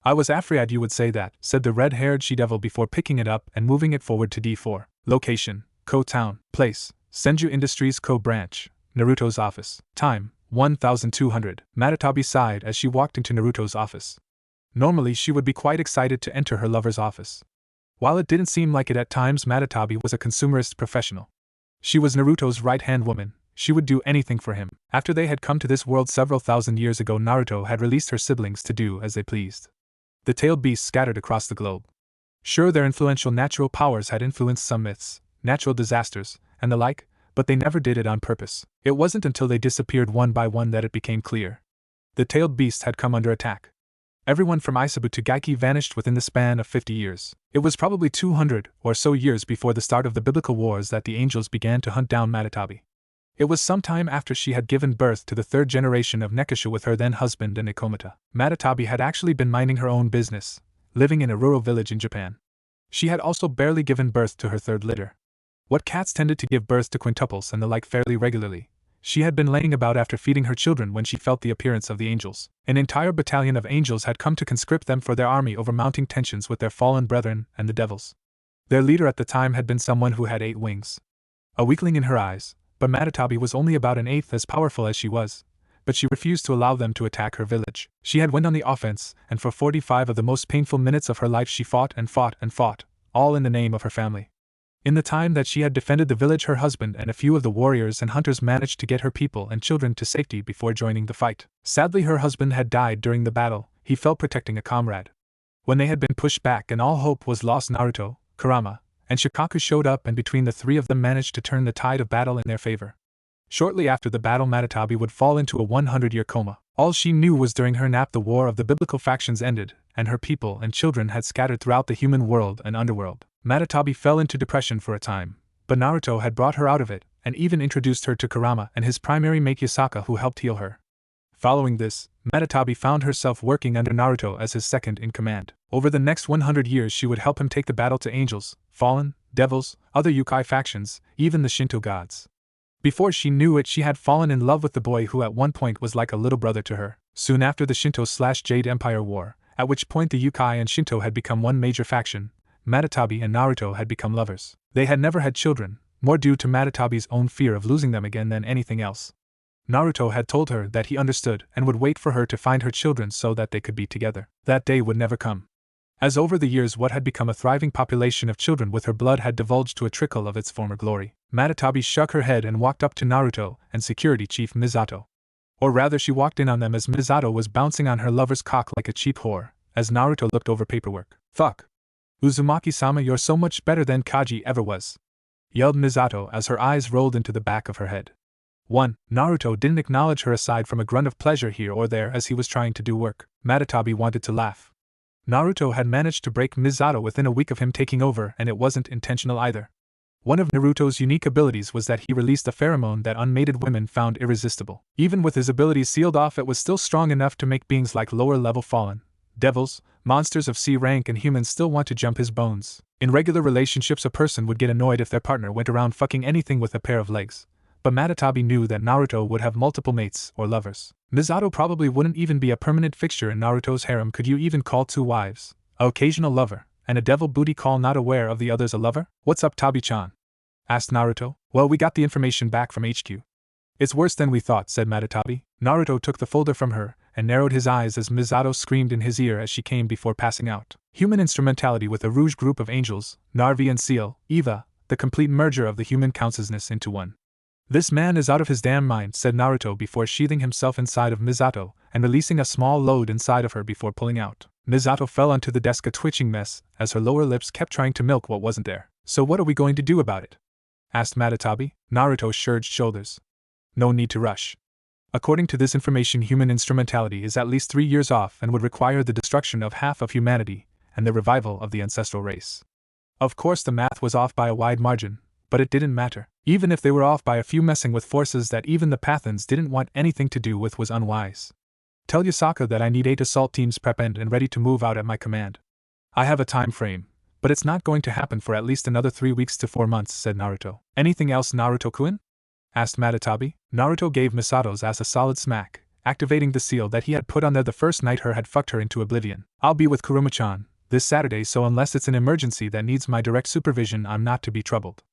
A: "I was afraid you would say that," said the red-haired she-devil before picking it up and moving it forward to D4. Location: Ko Town. Place: Senju Industries Ko Branch. Naruto's office. Time: 1200. Matatabi sighed as she walked into Naruto's office. Normally she would be quite excited to enter her lover's office. While it didn't seem like it at times, Matatabi was a consumerist professional. She was Naruto's right-hand woman. She would do anything for him. After they had come to this world several thousand years ago, Naruto had released her siblings to do as they pleased. The tailed beasts scattered across the globe. Sure, their influential natural powers had influenced some myths, natural disasters, and the like, but they never did it on purpose. It wasn't until they disappeared one by one that it became clear. The tailed beasts had come under attack. Everyone from Isabu to Gaiki vanished within the span of 50 years. It was probably 200 or so years before the start of the biblical wars that the angels began to hunt down Matatabi. It was some time after she had given birth to the 3rd generation of Nekashu with her then husband and Ikomata. Matatabi had actually been minding her own business, living in a rural village in Japan. She had also barely given birth to her 3rd litter. What cats tended to give birth to quintuples and the like fairly regularly, She had been laying about after feeding her children when she felt the appearance of the angels. An entire battalion of angels had come to conscript them for their army over mounting tensions with their fallen brethren and the devils. Their leader at the time had been someone who had 8 wings. A weakling in her eyes, but Matatabi was only about an eighth as powerful as she was, but she refused to allow them to attack her village. She had went on the offense, and for 45 of the most painful minutes of her life she fought and fought and fought, all in the name of her family. In the time that she had defended the village, her husband and a few of the warriors and hunters managed to get her people and children to safety before joining the fight. Sadly, her husband had died during the battle. He fell protecting a comrade. When they had been pushed back and all hope was lost, Naruto, Kurama, and Shikaku showed up, and between the 3 of them managed to turn the tide of battle in their favor. Shortly after the battle, Matatabi would fall into a 100-year coma. All she knew was during her nap the war of the biblical factions ended, and her people and children had scattered throughout the human world and underworld. Matatabi fell into depression for a time, but Naruto had brought her out of it, and even introduced her to Kurama and his primary mate Yasaka, who helped heal her. Following this, Matatabi found herself working under Naruto as his second in command. Over the next 100 years she would help him take the battle to angels, fallen, devils, other yokai factions, even the Shinto gods. Before she knew it, she had fallen in love with the boy who at one point was like a little brother to her. Soon after the Shinto/Jade Empire War, at which point the yokai and Shinto had become one major faction, Matatabi and Naruto had become lovers. They had never had children, more due to Matatabi's own fear of losing them again than anything else. Naruto had told her that he understood and would wait for her to find her children so that they could be together. That day would never come. As over the years what had become a thriving population of children with her blood had divulged to a trickle of its former glory, Matatabi shook her head and walked up to Naruto and Security Chief Misato. Or rather, she walked in on them as Misato was bouncing on her lover's cock like a cheap whore, as Naruto looked over paperwork. "Fuck! Uzumaki-sama, you're so much better than Kaji ever was," yelled Misato as her eyes rolled into the back of her head. Naruto didn't acknowledge her aside from a grunt of pleasure here or there as he was trying to do work. Matatabi wanted to laugh. Naruto had managed to break Misato within a week of him taking over, and it wasn't intentional either. One of Naruto's unique abilities was that he released a pheromone that unmated women found irresistible. Even with his abilities sealed off, it was still strong enough to make beings like lower-level fallen, devils, monsters of C rank and humans still want to jump his bones. In regular relationships, a person would get annoyed if their partner went around fucking anything with a pair of legs, but Matatabi knew that Naruto would have multiple mates or lovers. Misato probably wouldn't even be a permanent fixture in Naruto's harem. Could you even call 2 wives, a occasional lover, and a devil booty call not aware of the others a lover? "What's up, Tabi-chan?" asked Naruto. "Well, we got the information back from HQ. It's worse than we thought," said Matatabi. Naruto took the folder from her and narrowed his eyes as Misato screamed in his ear as she came before passing out. Human instrumentality with a rouge group of angels, Narvi and Seal, Eva, the complete merger of the human consciousness into one. "This man is out of his damn mind," said Naruto before sheathing himself inside of Misato and releasing a small load inside of her before pulling out. Misato fell onto the desk, a twitching mess, as her lower lips kept trying to milk what wasn't there. "So what are we going to do about it?" asked Matatabi. Naruto shrugged shoulders. "No need to rush. According to this information, human instrumentality is at least 3 years off and would require the destruction of half of humanity and the revival of the ancestral race." Of course the math was off by a wide margin, but it didn't matter. Even if they were off by a few, messing with forces that even the Pathans didn't want anything to do with was unwise. "Tell Yasaka that I need 8 assault teams prepped and ready to move out at my command. I have a time frame, but it's not going to happen for at least another 3 weeks to 4 months, said Naruto. "Anything else, Naruto-kun?" asked Matatabi. Naruto gave Misato's ass a solid smack, activating the seal that he had put on there the first night her had fucked her into oblivion. "I'll be with Kuruma-chan this Saturday, so unless it's an emergency that needs my direct supervision, I'm not to be troubled.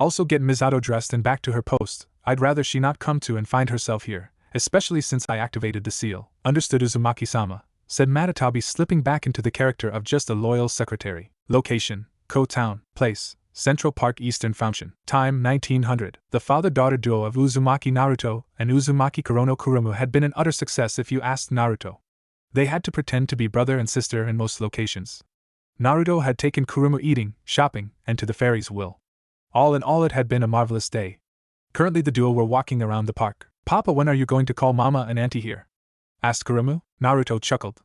A: Also get Misato dressed and back to her post. I'd rather she not come to and find herself here, especially since I activated the seal." "Understood, Uzumaki-sama," said Matatabi, slipping back into the character of just a loyal secretary. Location: Ko Town. Place: Central Park Eastern Fountain. Time: 1900. The father-daughter duo of Uzumaki Naruto and Uzumaki Kurono Kurumu had been an utter success if you asked Naruto. They had to pretend to be brother and sister in most locations. Naruto had taken Kurumu eating, shopping, and to the fairies' will. All in all, it had been a marvelous day. Currently the duo were walking around the park. "Papa, when are you going to call Mama and Auntie here?" asked Kurumu. Naruto chuckled.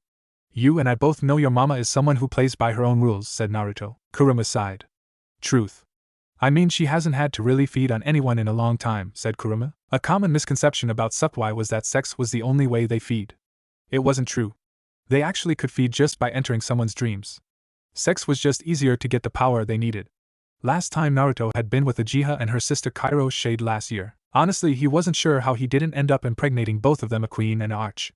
A: "You and I both know your mama is someone who plays by her own rules," said Naruto. Kurumu sighed. "Truth. I mean, she hasn't had to really feed on anyone in a long time," said Kurumu. A common misconception about Supply was that sex was the only way they feed. It wasn't true. They actually could feed just by entering someone's dreams. Sex was just easier to get the power they needed. Last time Naruto had been with Uchiha and her sister Kairo Shade last year. Honestly, he wasn't sure how he didn't end up impregnating both of them, a queen and an arch.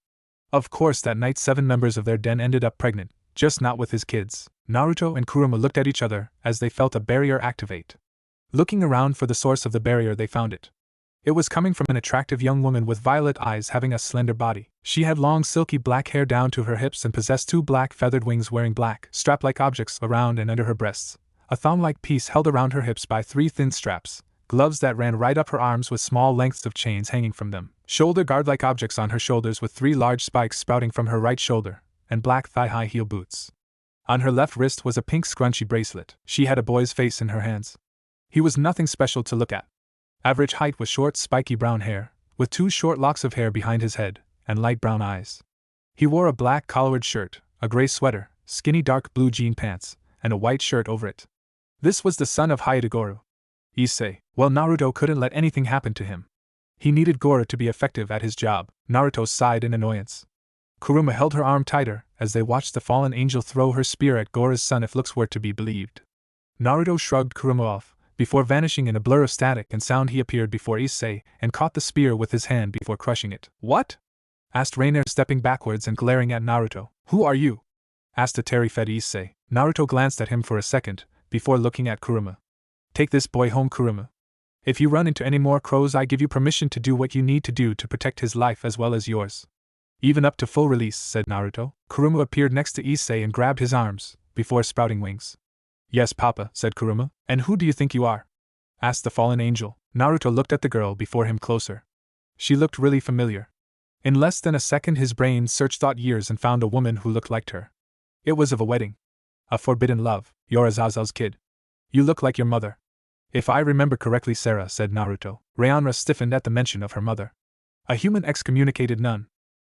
A: Of course, that night 7 members of their den ended up pregnant, just not with his kids. Naruto and Kuruma looked at each other as they felt a barrier activate. Looking around for the source of the barrier, they found it. It was coming from an attractive young woman with violet eyes having a slender body. She had long silky black hair down to her hips and possessed 2 black feathered wings, wearing black, strap-like objects around and under her breasts. A thong-like piece held around her hips by 3 thin straps. Gloves that ran right up her arms with small lengths of chains hanging from them. Shoulder guard-like objects on her shoulders with 3 large spikes sprouting from her right shoulder, and black thigh-high heel boots. On her left wrist was a pink scrunchy bracelet. She had a boy's face in her hands. He was nothing special to look at. Average height with short, spiky brown hair, with 2 short locks of hair behind his head, and light brown eyes. He wore a black collared shirt, a gray sweater, skinny dark blue jean pants, and a white shirt over it. This was the son of Hyde. Issei. Well, Naruto couldn't let anything happen to him. He needed Goro to be effective at his job. Naruto sighed in annoyance. Kuruma held her arm tighter as they watched the fallen angel throw her spear at Goro's son, if looks were to be believed. Naruto shrugged Kuruma off. Before vanishing in a blur of static and sound, he appeared before Issei and caught the spear with his hand before crushing it. What? Asked Reiner, stepping backwards and glaring at Naruto. Who are you? Asked a terry-fed Issei. Naruto glanced at him for a second, before looking at Kuruma. Take this boy home, Kuruma. If you run into any more crows, I give you permission to do what you need to do to protect his life as well as yours. Even up to full release, said Naruto. Kuruma appeared next to Issei and grabbed his arms, before sprouting wings. Yes, Papa, said Kuruma. And who do you think you are? Asked the fallen angel. Naruto looked at the girl before him closer. She looked really familiar. In less than a second his brain searched thought years and found a woman who looked like her. It was of a wedding. A forbidden love. You're Azazel's kid. You look like your mother. If I remember correctly, Sarah, said Naruto. Rayonra stiffened at the mention of her mother. A human excommunicated nun.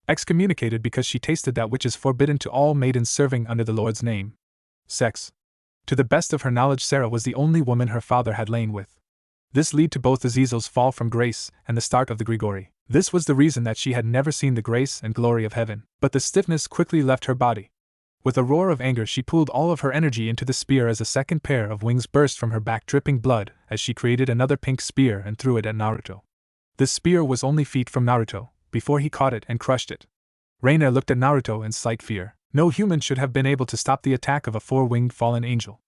A: Excommunicated because she tasted that which is forbidden to all maidens serving under the Lord's name. Sex. To the best of her knowledge, Sarah was the only woman her father had lain with. This led to both Azazel's fall from grace and the start of the Grigori. This was the reason that she had never seen the grace and glory of heaven. But the stiffness quickly left her body. With a roar of anger, she pulled all of her energy into the spear as a second pair of wings burst from her back, dripping blood, as she created another pink spear and threw it at Naruto. The spear was only feet from Naruto, before he caught it and crushed it. Reiner looked at Naruto in slight fear. No human should have been able to stop the attack of a 4-winged fallen angel.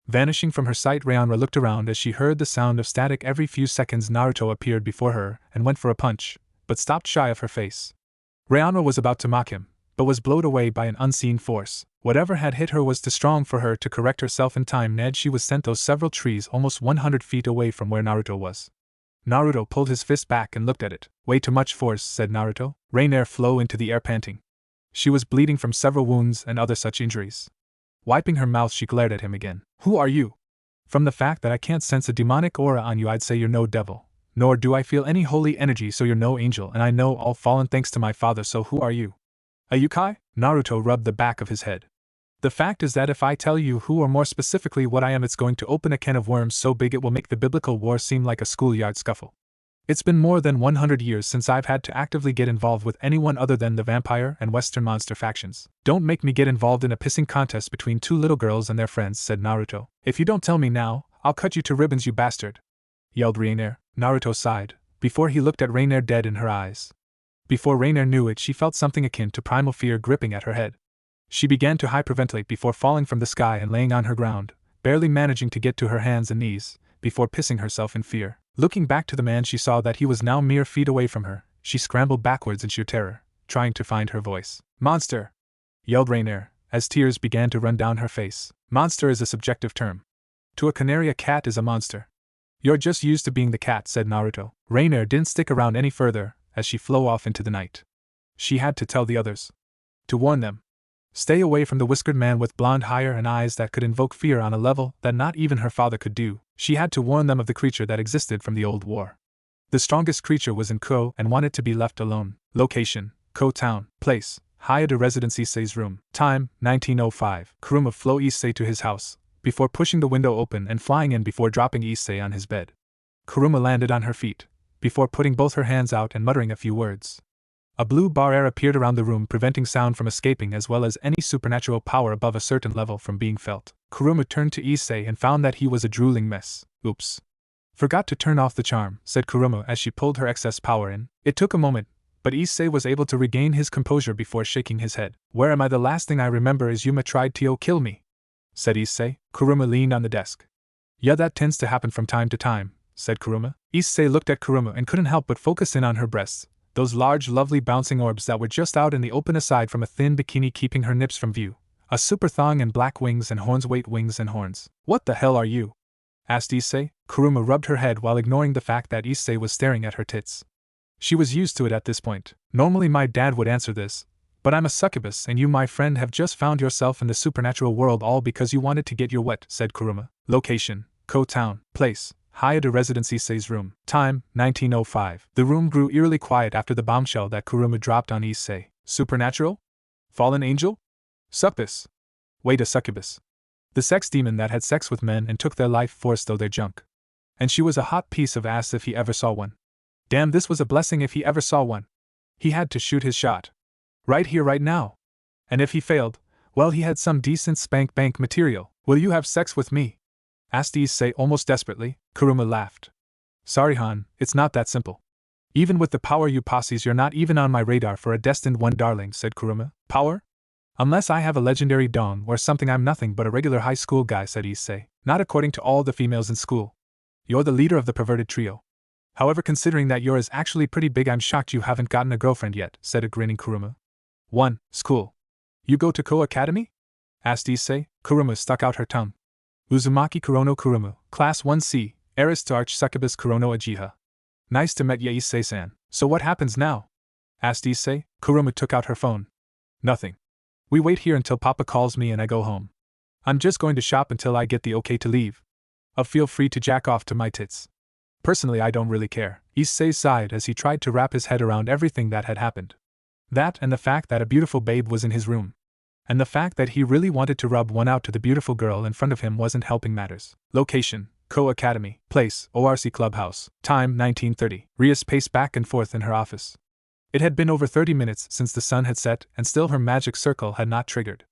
A: Vanishing from her sight, Rayonra looked around as she heard the sound of static every few seconds. Naruto appeared before her and went for a punch, but stopped shy of her face. Rayonra was about to mock him, but was blown away by an unseen force. Whatever had hit her was too strong for her to correct herself in time. She was sent those several trees almost 100 feet away from where Naruto was. Naruto pulled his fist back and looked at it. Way too much force, said Naruto. Reiner flew into the air panting. She was bleeding from several wounds and other such injuries. Wiping her mouth, she glared at him again. Who are you? From the fact that I can't sense a demonic aura on you, I'd say you're no devil. Nor do I feel any holy energy, so you're no angel, and I know all fallen thanks to my father, so who are you? A yokai? Naruto rubbed the back of his head. The fact is that if I tell you who, or more specifically what I am, it's going to open a can of worms so big it will make the biblical war seem like a schoolyard scuffle. It's been more than 100 years since I've had to actively get involved with anyone other than the vampire and western monster factions. Don't make me get involved in a pissing contest between 2 little girls and their friends, said Naruto. If you don't tell me now, I'll cut you to ribbons, you bastard, yelled Reiner. Naruto sighed, before he looked at Reiner dead in her eyes. Before Reiner knew it, she felt something akin to primal fear gripping at her head. She began to hyperventilate before falling from the sky and laying on her ground, barely managing to get to her hands and knees, before pissing herself in fear. Looking back to the man, she saw that he was now mere feet away from her. She scrambled backwards in sheer terror, trying to find her voice. Monster! Yelled Reiner, as tears began to run down her face. Monster is a subjective term. To a canary, a cat is a monster. You're just used to being the cat, said Naruto. Reiner didn't stick around any further, as she flew off into the night. She had to tell the others. To warn them. Stay away from the whiskered man with blonde hair and eyes that could invoke fear on a level that not even her father could do. She had to warn them of the creature that existed from the old war. The strongest creature was in Ko and wanted to be left alone. Location: Ko Town. Place: Hyde Residence. Issei's room. Time: 1905. Kuruma flew Issei to his house, before pushing the window open and flying in before dropping Issei on his bed. Kuruma landed on her feet, before putting both her hands out and muttering a few words. A blue barrier appeared around the room, preventing sound from escaping as well as any supernatural power above a certain level from being felt. Kuruma turned to Issei and found that he was a drooling mess. Oops. Forgot to turn off the charm, said Kuruma as she pulled her excess power in. It took a moment, but Issei was able to regain his composure before shaking his head. Where am I? The last thing I remember is Yuma tried to kill me, said Issei. Kuruma leaned on the desk. Yeah, that tends to happen from time to time, said Kuruma. Issei looked at Kuruma and couldn't help but focus in on her breasts, those large lovely bouncing orbs that were just out in the open aside from a thin bikini keeping her nips from view. A super thong and black wings and horns. Wait, wings and horns. What the hell are you? Asked Issei. Kuruma rubbed her head while ignoring the fact that Issei was staring at her tits. She was used to it at this point. Normally my dad would answer this, but I'm a succubus and you, my friend, have just found yourself in the supernatural world all because you wanted to get your wet, said Kuruma. Location, Ko Town. Place, Hayada Residence. Issei's room. Time, 1905. The room grew eerily quiet after the bombshell that Kuruma dropped on Issei. Supernatural? Fallen angel? Succubus. Wait, a succubus. The sex demon that had sex with men and took their life force though their junk. And she was a hot piece of ass if he ever saw one. Damn, this was a blessing if he ever saw one. He had to shoot his shot. Right here, right now. And if he failed, well, he had some decent spank bank material. Will you have sex with me? Asked Issei almost desperately. Kuruma laughed. Sorry, Han, it's not that simple. Even with the power you possess, you're not even on my radar for a destined one, darling, said Kuruma. Power? Unless I have a legendary dong or something, I'm nothing but a regular high school guy, said Issei. Not according to all the females in school. You're the leader of the perverted trio. However, considering that yours is actually pretty big, I'm shocked you haven't gotten a girlfriend yet, said a grinning Kuruma. 1. School. You go to Ko Academy? Asked Issei. Kuruma stuck out her tongue. Uzumaki Kurono Kuruma, Class 1C, heiress to Arch-Succubus Kurono Ajiha. Nice to meet ya, Issei-san. So what happens now? Asked Issei. Kuruma took out her phone. Nothing. We wait here until Papa calls me and I go home. I'm just going to shop until I get the okay to leave. Feel free to jack off to my tits. Personally, I don't really care. Issei sighed as he tried to wrap his head around everything that had happened. That and the fact that a beautiful babe was in his room. And the fact that he really wanted to rub one out to the beautiful girl in front of him wasn't helping matters. Location, Ko Academy. Place, ORC Clubhouse. Time, 1930. Rias paced back and forth in her office. It had been over 30 minutes since the sun had set and still her magic circle had not triggered.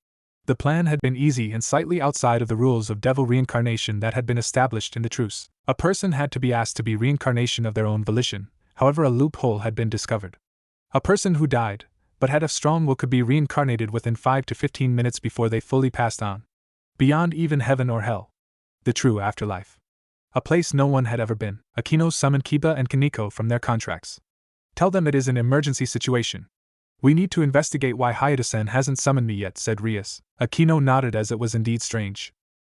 A: The plan had been easy and slightly outside of the rules of devil reincarnation that had been established in the truce. A person had to be asked to be reincarnation of their own volition, however a loophole had been discovered. A person who died, but had a strong will, could be reincarnated within 5 to 15 minutes before they fully passed on. Beyond even heaven or hell. The true afterlife. A place no one had ever been. Akeno summoned Kiba and Kaneko from their contracts. Tell them it is an emergency situation. We need to investigate why Hayada-san hasn't summoned me yet, said Rias. Akeno nodded as it was indeed strange.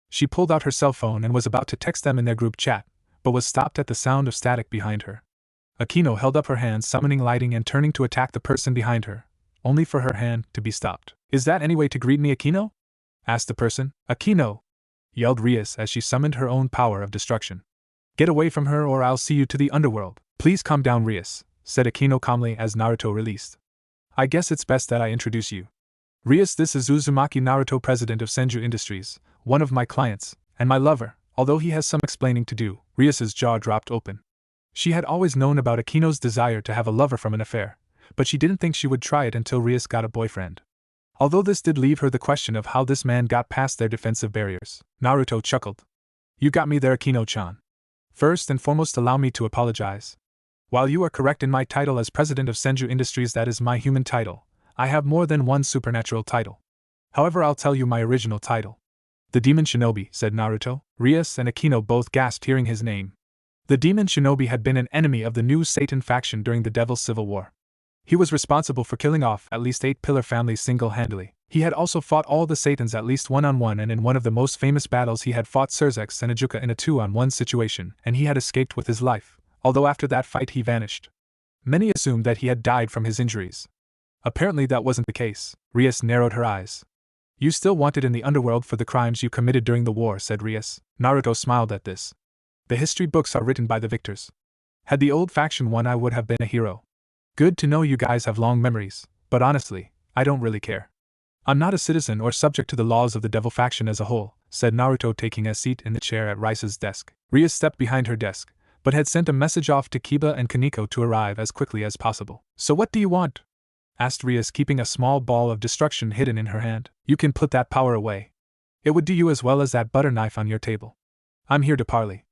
A: She pulled out her cell phone and was about to text them in their group chat, but was stopped at the sound of static behind her. Akeno held up her hand, summoning lighting and turning to attack the person behind her, only for her hand to be stopped. Is that any way to greet me, Akeno? Asked the person. Akeno! Yelled Rias as she summoned her own power of destruction. Get away from her or I'll see you to the underworld. Please calm down, Rias, said Akeno calmly as Naruto released. I guess it's best that I introduce you. Rias, this is Uzumaki Naruto, president of Senju Industries, one of my clients, and my lover. Although he has some explaining to do, Rias's jaw dropped open. She had always known about Akeno's desire to have a lover from an affair, but she didn't think she would try it until Rias got a boyfriend. Although this did leave her the question of how this man got past their defensive barriers. Naruto chuckled. You got me there, Akeno-chan. First and foremost, allow me to apologize. While you are correct in my title as president of Senju Industries, that is my human title, I have more than one supernatural title. However, I'll tell you my original title. The Demon Shinobi, said Naruto. Rias and Akeno both gasped hearing his name. The Demon Shinobi had been an enemy of the new Satan faction during the Devil's Civil War. He was responsible for killing off at least 8 pillar families single-handedly. He had also fought all the Satans at least one-on-one, and in one of the most famous battles he had fought Surzex Senejuka in a 2-on-1 situation, and he had escaped with his life, although after that fight he vanished. Many assumed that he had died from his injuries. Apparently that wasn't the case. Rias narrowed her eyes. You still wanted in the underworld for the crimes you committed during the war, said Rias. Naruto smiled at this. The history books are written by the victors. Had the old faction won, I would have been a hero. Good to know you guys have long memories, but honestly, I don't really care. I'm not a citizen or subject to the laws of the devil faction as a whole, said Naruto, taking a seat in the chair at Rice's desk. Rias stepped behind her desk, but had sent a message off to Kiba and Kaneko to arrive as quickly as possible. So what do you want? Asked Rias, keeping a small ball of destruction hidden in her hand. You can put that power away. It would do you as well as that butter knife on your table. I'm here to parley.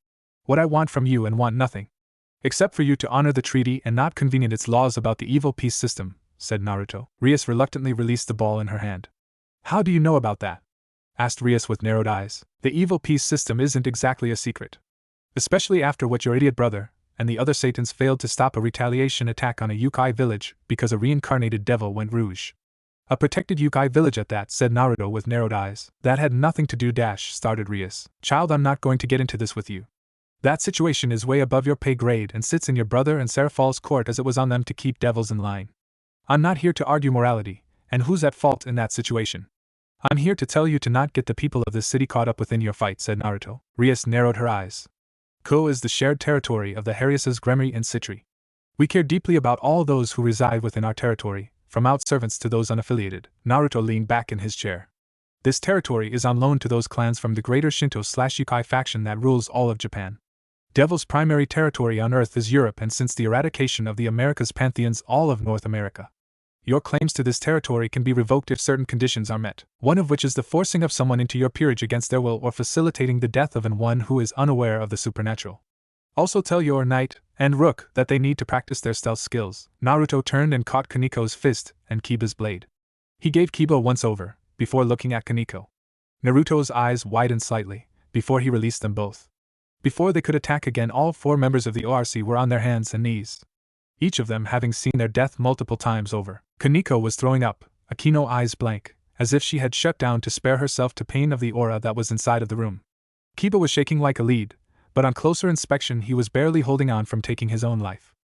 A: What I want from you and want nothing. Except for you to honor the treaty and not convenience its laws about the evil peace system, said Naruto. Rias reluctantly released the ball in her hand. How do you know about that? Asked Rias with narrowed eyes. The evil peace system isn't exactly a secret. Especially after what your idiot brother and the other Satans failed to stop a retaliation attack on a Yukai village because a reincarnated devil went rouge. A protected Yukai village at that, said Naruto with narrowed eyes. That had nothing to do started Rias. Child, I'm not going to get into this with you. That situation is way above your pay grade and sits in your brother and Seraph's court as it was on them to keep devils in line. I'm not here to argue morality, and who's at fault in that situation. I'm here to tell you to not get the people of this city caught up within your fight, said Naruto. Rias narrowed her eyes. Ko is the shared territory of the Hariases Gremry and Citri. We care deeply about all those who reside within our territory, from out servants to those unaffiliated. Naruto leaned back in his chair. This territory is on loan to those clans from the greater Shinto/Yukai faction that rules all of Japan. Devil's primary territory on Earth is Europe, and since the eradication of the Americas pantheons, all of North America. Your claims to this territory can be revoked if certain conditions are met, one of which is the forcing of someone into your peerage against their will or facilitating the death of one who is unaware of the supernatural. Also tell your knight and rook that they need to practice their stealth skills. Naruto turned and caught Kaniko's fist and Kiba's blade. He gave Kiba once over, before looking at Kaniko. Naruto's eyes widened slightly, before he released them both. Before they could attack again, all 4 members of the ORC were on their hands and knees, each of them having seen their death multiple times over. Kaniko was throwing up, Akeno eyes blank, as if she had shut down to spare herself to pain of the aura that was inside of the room. Kiba was shaking like a lead, but on closer inspection he was barely holding on from taking his own life.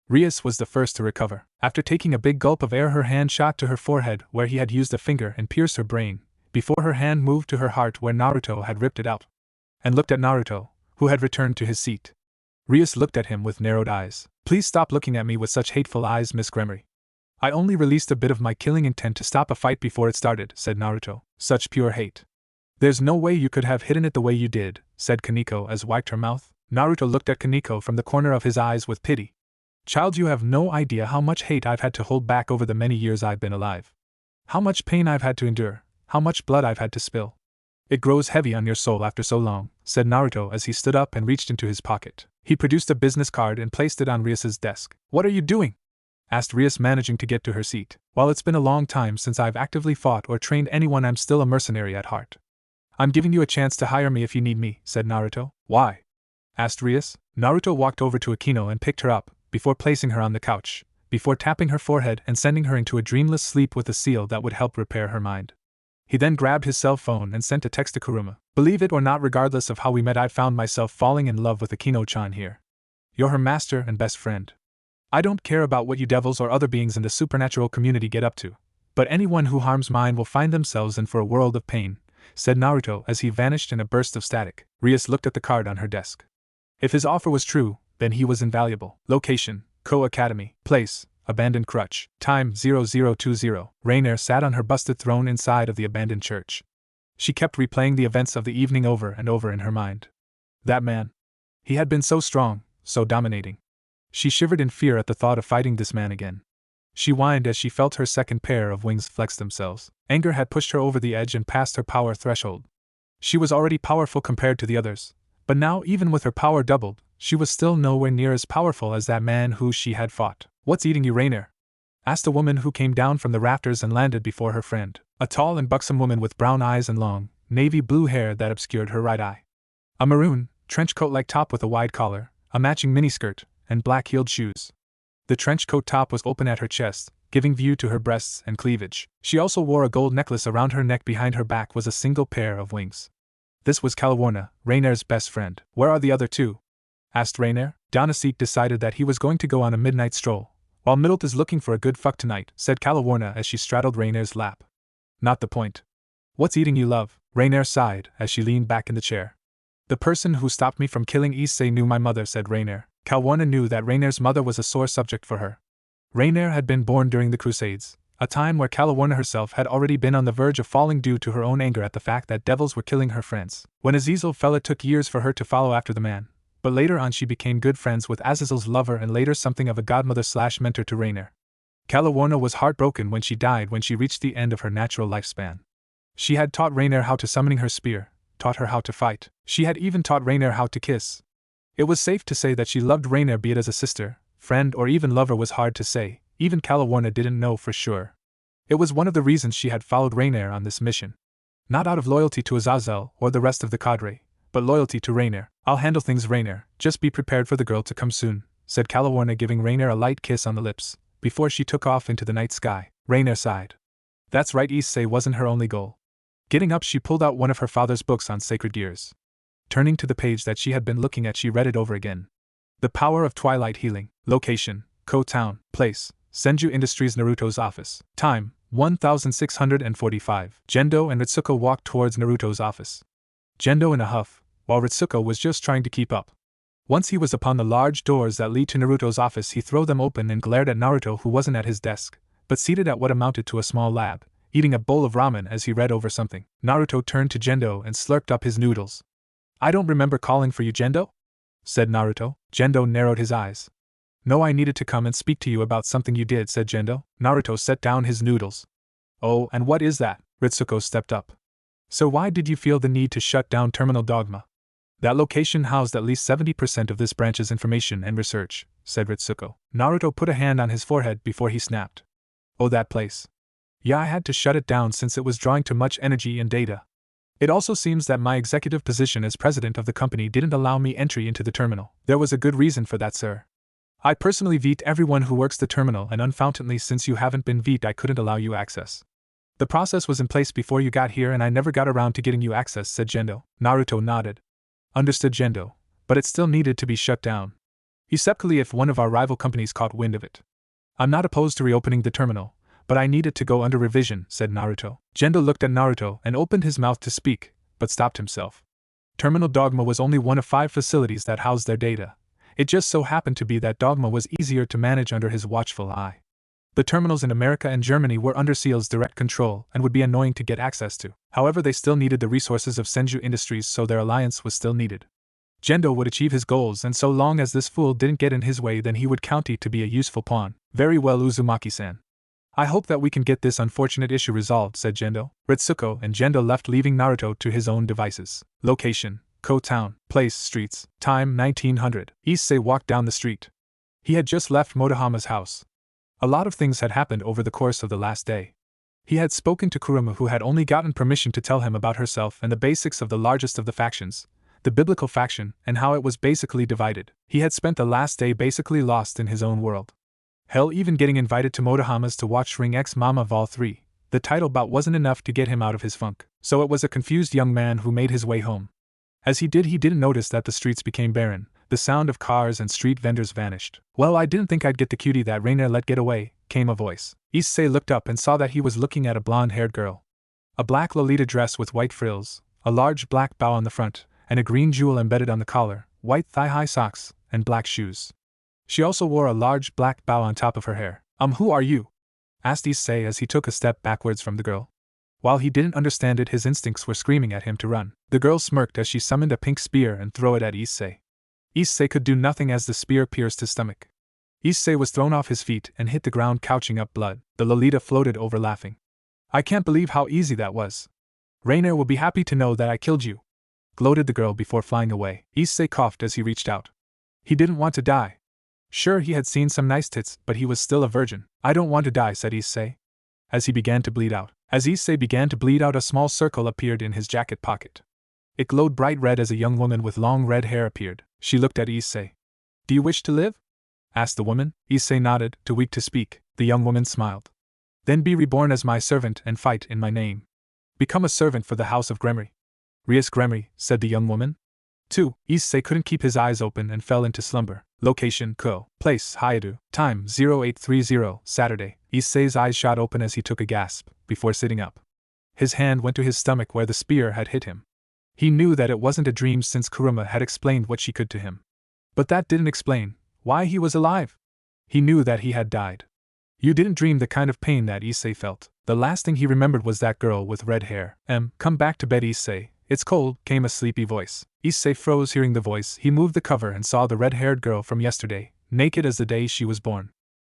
A: Rias was the first to recover. After taking a big gulp of air, her hand shot to her forehead where he had used a finger and pierced her brain, before her hand moved to her heart where Naruto had ripped it out, and looked at Naruto, who had returned to his seat. Rias looked at him with narrowed eyes. Please stop looking at me with such hateful eyes, Miss Gremry. I only released a bit of my killing intent to stop a fight before it started, said Naruto. Such pure hate. There's no way you could have hidden it the way you did, said Kaniko as wiped her mouth. Naruto looked at Kaniko from the corner of his eyes with pity. Child, you have no idea how much hate I've had to hold back over the many years I've been alive. How much pain I've had to endure, how much blood I've had to spill. It grows heavy on your soul after so long, said Naruto as he stood up and reached into his pocket. He produced a business card and placed it on Rias's desk. What are you doing? Asked Rias, managing to get to her seat. While it's been a long time since I've actively fought or trained anyone, I'm still a mercenary at heart. I'm giving you a chance to hire me if you need me, said Naruto. Why? Asked Rias. Naruto walked over to Akeno and picked her up, before placing her on the couch, before tapping her forehead and sending her into a dreamless sleep with a seal that would help repair her mind. He then grabbed his cell phone and sent a text to Kuruma. Believe it or not, regardless of how we met, I've found myself falling in love with Akeno-chan here. You're her master and best friend. I don't care about what you devils or other beings in the supernatural community get up to, but anyone who harms mine will find themselves in for a world of pain, said Naruto as he vanished in a burst of static. Rias looked at the card on her desk. If his offer was true, then he was invaluable. Location, Ko Academy. Place, abandoned crutch. Time, 0020. Rainier sat on her busted throne inside of the abandoned church. She kept replaying the events of the evening over and over in her mind. That man. He had been so strong, so dominating. She shivered in fear at the thought of fighting this man again. She whined as she felt her second pair of wings flex themselves. Anger had pushed her over the edge and past her power threshold. She was already powerful compared to the others, but now, even with her power doubled, she was still nowhere near as powerful as that man who she had fought. What's eating you, Rainier? Asked a woman who came down from the rafters and landed before her friend. A tall and buxom woman with brown eyes and long, navy blue hair that obscured her right eye. A maroon, trench coat-like top with a wide collar, a matching miniskirt, and black-heeled shoes. The trench coat top was open at her chest, giving view to her breasts and cleavage. She also wore a gold necklace around her neck. Behind her back was a single pair of wings. This was Calawarna, Rainier's best friend. Where are the other two? Asked Rainier. Donasek decided that he was going to go on a midnight stroll, while Middlet is looking for a good fuck tonight, said Calawarna as she straddled Rainier's lap. Not the point. What's eating you, love? Rainier sighed as she leaned back in the chair. The person who stopped me from killing Issei knew my mother, said Rainier. Calawarna knew that Rainier's mother was a sore subject for her. Rainier had been born during the Crusades, a time where Calawarna herself had already been on the verge of falling due to her own anger at the fact that devils were killing her friends. When Azazel fell, it took years for her to follow after the man, but later on she became good friends with Azazel's lover and later something of a godmother/mentor to Rainier. Calawarna was heartbroken when she died when she reached the end of her natural lifespan. She had taught Rainier how to summoning her spear, taught her how to fight. She had even taught Rainier how to kiss. It was safe to say that she loved Rainier, be it as a sister, friend, or even lover was hard to say. Even Calawarna didn't know for sure. It was one of the reasons she had followed Rainier on this mission. Not out of loyalty to Azazel or the rest of the cadre, but loyalty to Rainier. "I'll handle things, Rainier. Just be prepared for the girl to come soon," said Calawarna, giving Rainier a light kiss on the lips, before she took off into the night sky. Rainier sighed. That's right, Issei wasn't her only goal. Getting up, she pulled out one of her father's books on sacred gears. Turning to the page that she had been looking at, she read it over again. The Power of Twilight Healing. Location: Ko Town. Place: Senju Industries, Naruto's office. Time: 1645. Gendo and Ritsuko walked towards Naruto's office. Gendo in a huff, while Ritsuko was just trying to keep up. Once he was upon the large doors that lead to Naruto's office, he threw them open and glared at Naruto, who wasn't at his desk, but seated at what amounted to a small lab, eating a bowl of ramen as he read over something. Naruto turned to Gendo and slurped up his noodles. "I don't remember calling for you, Gendo?" said Naruto. Gendo narrowed his eyes. "No, I needed to come and speak to you about something you did," said Gendo. Naruto set down his noodles. "Oh, and what is that?" Ritsuko stepped up. "So why did you feel the need to shut down Terminal Dogma?" "That location housed at least 70% of this branch's information and research," said Ritsuko. Naruto put a hand on his forehead before he snapped. "Oh, that place. Yeah, I had to shut it down since it was drawing too much energy and data. It also seems that my executive position as president of the company didn't allow me entry into the terminal. There was a good reason for that, sir. I personally veto everyone who works the terminal, and unfortunately, since you haven't been vetoed, I couldn't allow you access. The process was in place before you got here and I never got around to getting you access," said Gendo. Naruto nodded. "Understood, Gendo, but it still needed to be shut down. Exceptly if one of our rival companies caught wind of it. I'm not opposed to reopening the terminal, but I need it to go under revision," said Naruto. Gendo looked at Naruto and opened his mouth to speak, but stopped himself. Terminal Dogma was only one of 5 facilities that housed their data. It just so happened to be that Dogma was easier to manage under his watchful eye. The terminals in America and Germany were under Seal's direct control and would be annoying to get access to. However, they still needed the resources of Senju Industries, so their alliance was still needed. Gendo would achieve his goals, and so long as this fool didn't get in his way, then he would count it to be a useful pawn. "Very well, Uzumaki-san. I hope that we can get this unfortunate issue resolved," said Gendo. Ritsuko and Gendo left, leaving Naruto to his own devices. Location: Ko Town. Place: Streets. Time: 1900. Issei walked down the street. He had just left Motohama's house. A lot of things had happened over the course of the last day. He had spoken to Kuruma, who had only gotten permission to tell him about herself and the basics of the largest of the factions, the biblical faction, and how it was basically divided. He had spent the last day basically lost in his own world. Hell, even getting invited to Motohama's to watch Ring X Mama Vol 3, the title bout, wasn't enough to get him out of his funk. So it was a confused young man who made his way home. As he didn't notice that the streets became barren, the sound of cars and street vendors vanished. "Well, I didn't think I'd get the cutie that Rainier let get away," came a voice. Issei looked up and saw that he was looking at a blonde-haired girl. A black Lolita dress with white frills, a large black bow on the front, and a green jewel embedded on the collar, white thigh-high socks, and black shoes. She also wore a large black bow on top of her hair. Who are you?" asked Issei as he took a step backwards from the girl. While he didn't understand it, his instincts were screaming at him to run. The girl smirked as she summoned a pink spear and threw it at Issei. Issei could do nothing as the spear pierced his stomach. Issei was thrown off his feet and hit the ground, couching up blood. The Lolita floated over, laughing. "I can't believe how easy that was. Rainier will be happy to know that I killed you," gloated the girl before flying away. Issei coughed as he reached out. He didn't want to die. Sure, he had seen some nice tits, but he was still a virgin. "I don't want to die," said Issei, as he began to bleed out. As Issei began to bleed out, a small circle appeared in his jacket pocket. It glowed bright red as a young woman with long red hair appeared. She looked at Issei. "Do you wish to live?" asked the woman. Issei nodded, too weak to speak. The young woman smiled. "Then be reborn as my servant and fight in my name. Become a servant for the House of Gremory." "Rias Gremory," said the young woman. 2. Issei couldn't keep his eyes open and fell into slumber. Location: Ko. Place: Hyadu. Time: 0830, Saturday. Issei's eyes shot open as he took a gasp, before sitting up. His hand went to his stomach where the spear had hit him. He knew that it wasn't a dream since Kuruma had explained what she could to him. But that didn't explain why he was alive. He knew that he had died. You didn't dream the kind of pain that Issei felt. The last thing he remembered was that girl with red hair. Come back to bed, Issei. It's cold," came a sleepy voice. Issei froze hearing the voice. He moved the cover and saw the red-haired girl from yesterday, naked as the day she was born.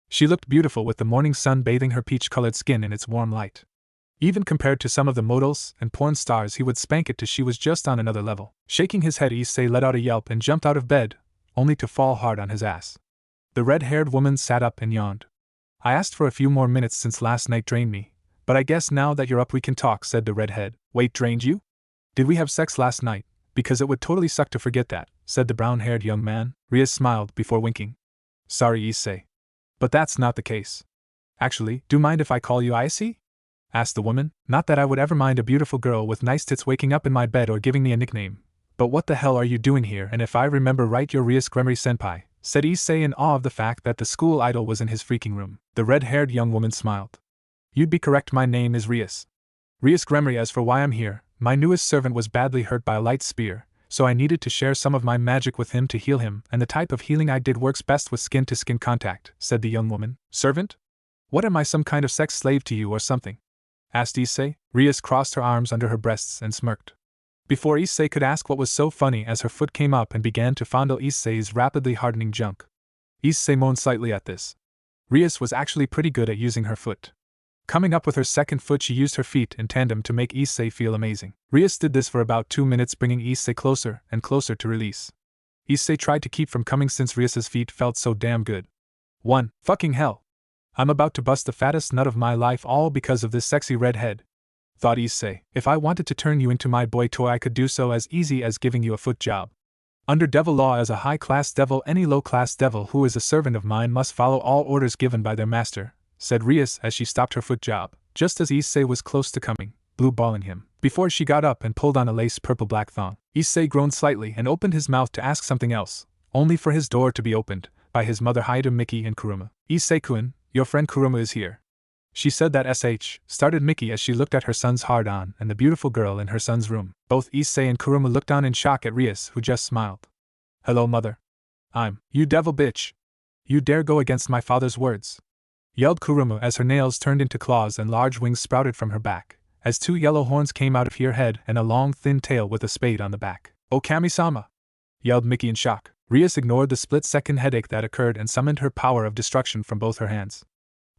A: She looked beautiful with the morning sun bathing her peach-colored skin in its warm light. Even compared to some of the models and porn stars, he would spank it to she was just on another level. Shaking his head, Issei let out a yelp and jumped out of bed, only to fall hard on his ass. The red-haired woman sat up and yawned. I asked for a few more minutes since last night drained me, but I guess now that you're up we can talk, said the redhead. Wait, drained you? Did we have sex last night? Because it would totally suck to forget that, said the brown-haired young man. Rias smiled before winking. Sorry, Issei. But that's not the case. Actually, do mind if I call you Issei? Asked the woman. Not that I would ever mind a beautiful girl with nice tits waking up in my bed or giving me a nickname. But what the hell are you doing here? And if I remember right, you're Rias Gremory-senpai, said Issei in awe of the fact that the school idol was in his freaking room. The red-haired young woman smiled. You'd be correct, my name is Rias. Rias Gremory. As for why I'm here, my newest servant was badly hurt by a light spear, so I needed to share some of my magic with him to heal him, and the type of healing I did works best with skin-to-skin contact, said the young woman. Servant? What am I, some kind of sex slave to you or something? Asked Issei. Rias crossed her arms under her breasts and smirked. Before Issei could ask what was so funny, as her foot came up and began to fondle Issei's rapidly hardening junk. Issei moaned slightly at this. Rias was actually pretty good at using her foot. Coming up with her second foot, she used her feet in tandem to make Issei feel amazing. Rias did this for about 2 minutes, bringing Issei closer and closer to release. Issei tried to keep from coming since Rias's feet felt so damn good. Fucking hell. I'm about to bust the fattest nut of my life all because of this sexy redhead, thought Issei. If I wanted to turn you into my boy toy, I could do so as easy as giving you a foot job. Under devil law, as a high-class devil, any low-class devil who is a servant of mine must follow all orders given by their master, said Rias as she stopped her foot job, just as Issei was close to coming, blue balling him, before she got up and pulled on a lace purple-black thong. Issei groaned slightly and opened his mouth to ask something else, only for his door to be opened by his mother Haida, Miki, and Kuruma. Issei-kun, your friend Kuruma is here. She said that started Miki as she looked at her son's hard-on and the beautiful girl in her son's room. Both Issei and Kuruma looked down in shock at Rias, who just smiled. Hello, mother. You devil bitch. You dare go against my father's words, yelled Kuruma as her nails turned into claws and large wings sprouted from her back, as 2 yellow horns came out of her head and a long thin tail with a spade on the back. Oh, Kami-sama! Yelled Miki in shock. Rias ignored the split-second headache that occurred and summoned her power of destruction from both her hands.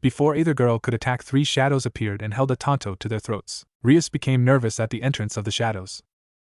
A: Before either girl could attack, 3 shadows appeared and held a tanto to their throats. Rias became nervous at the entrance of the shadows.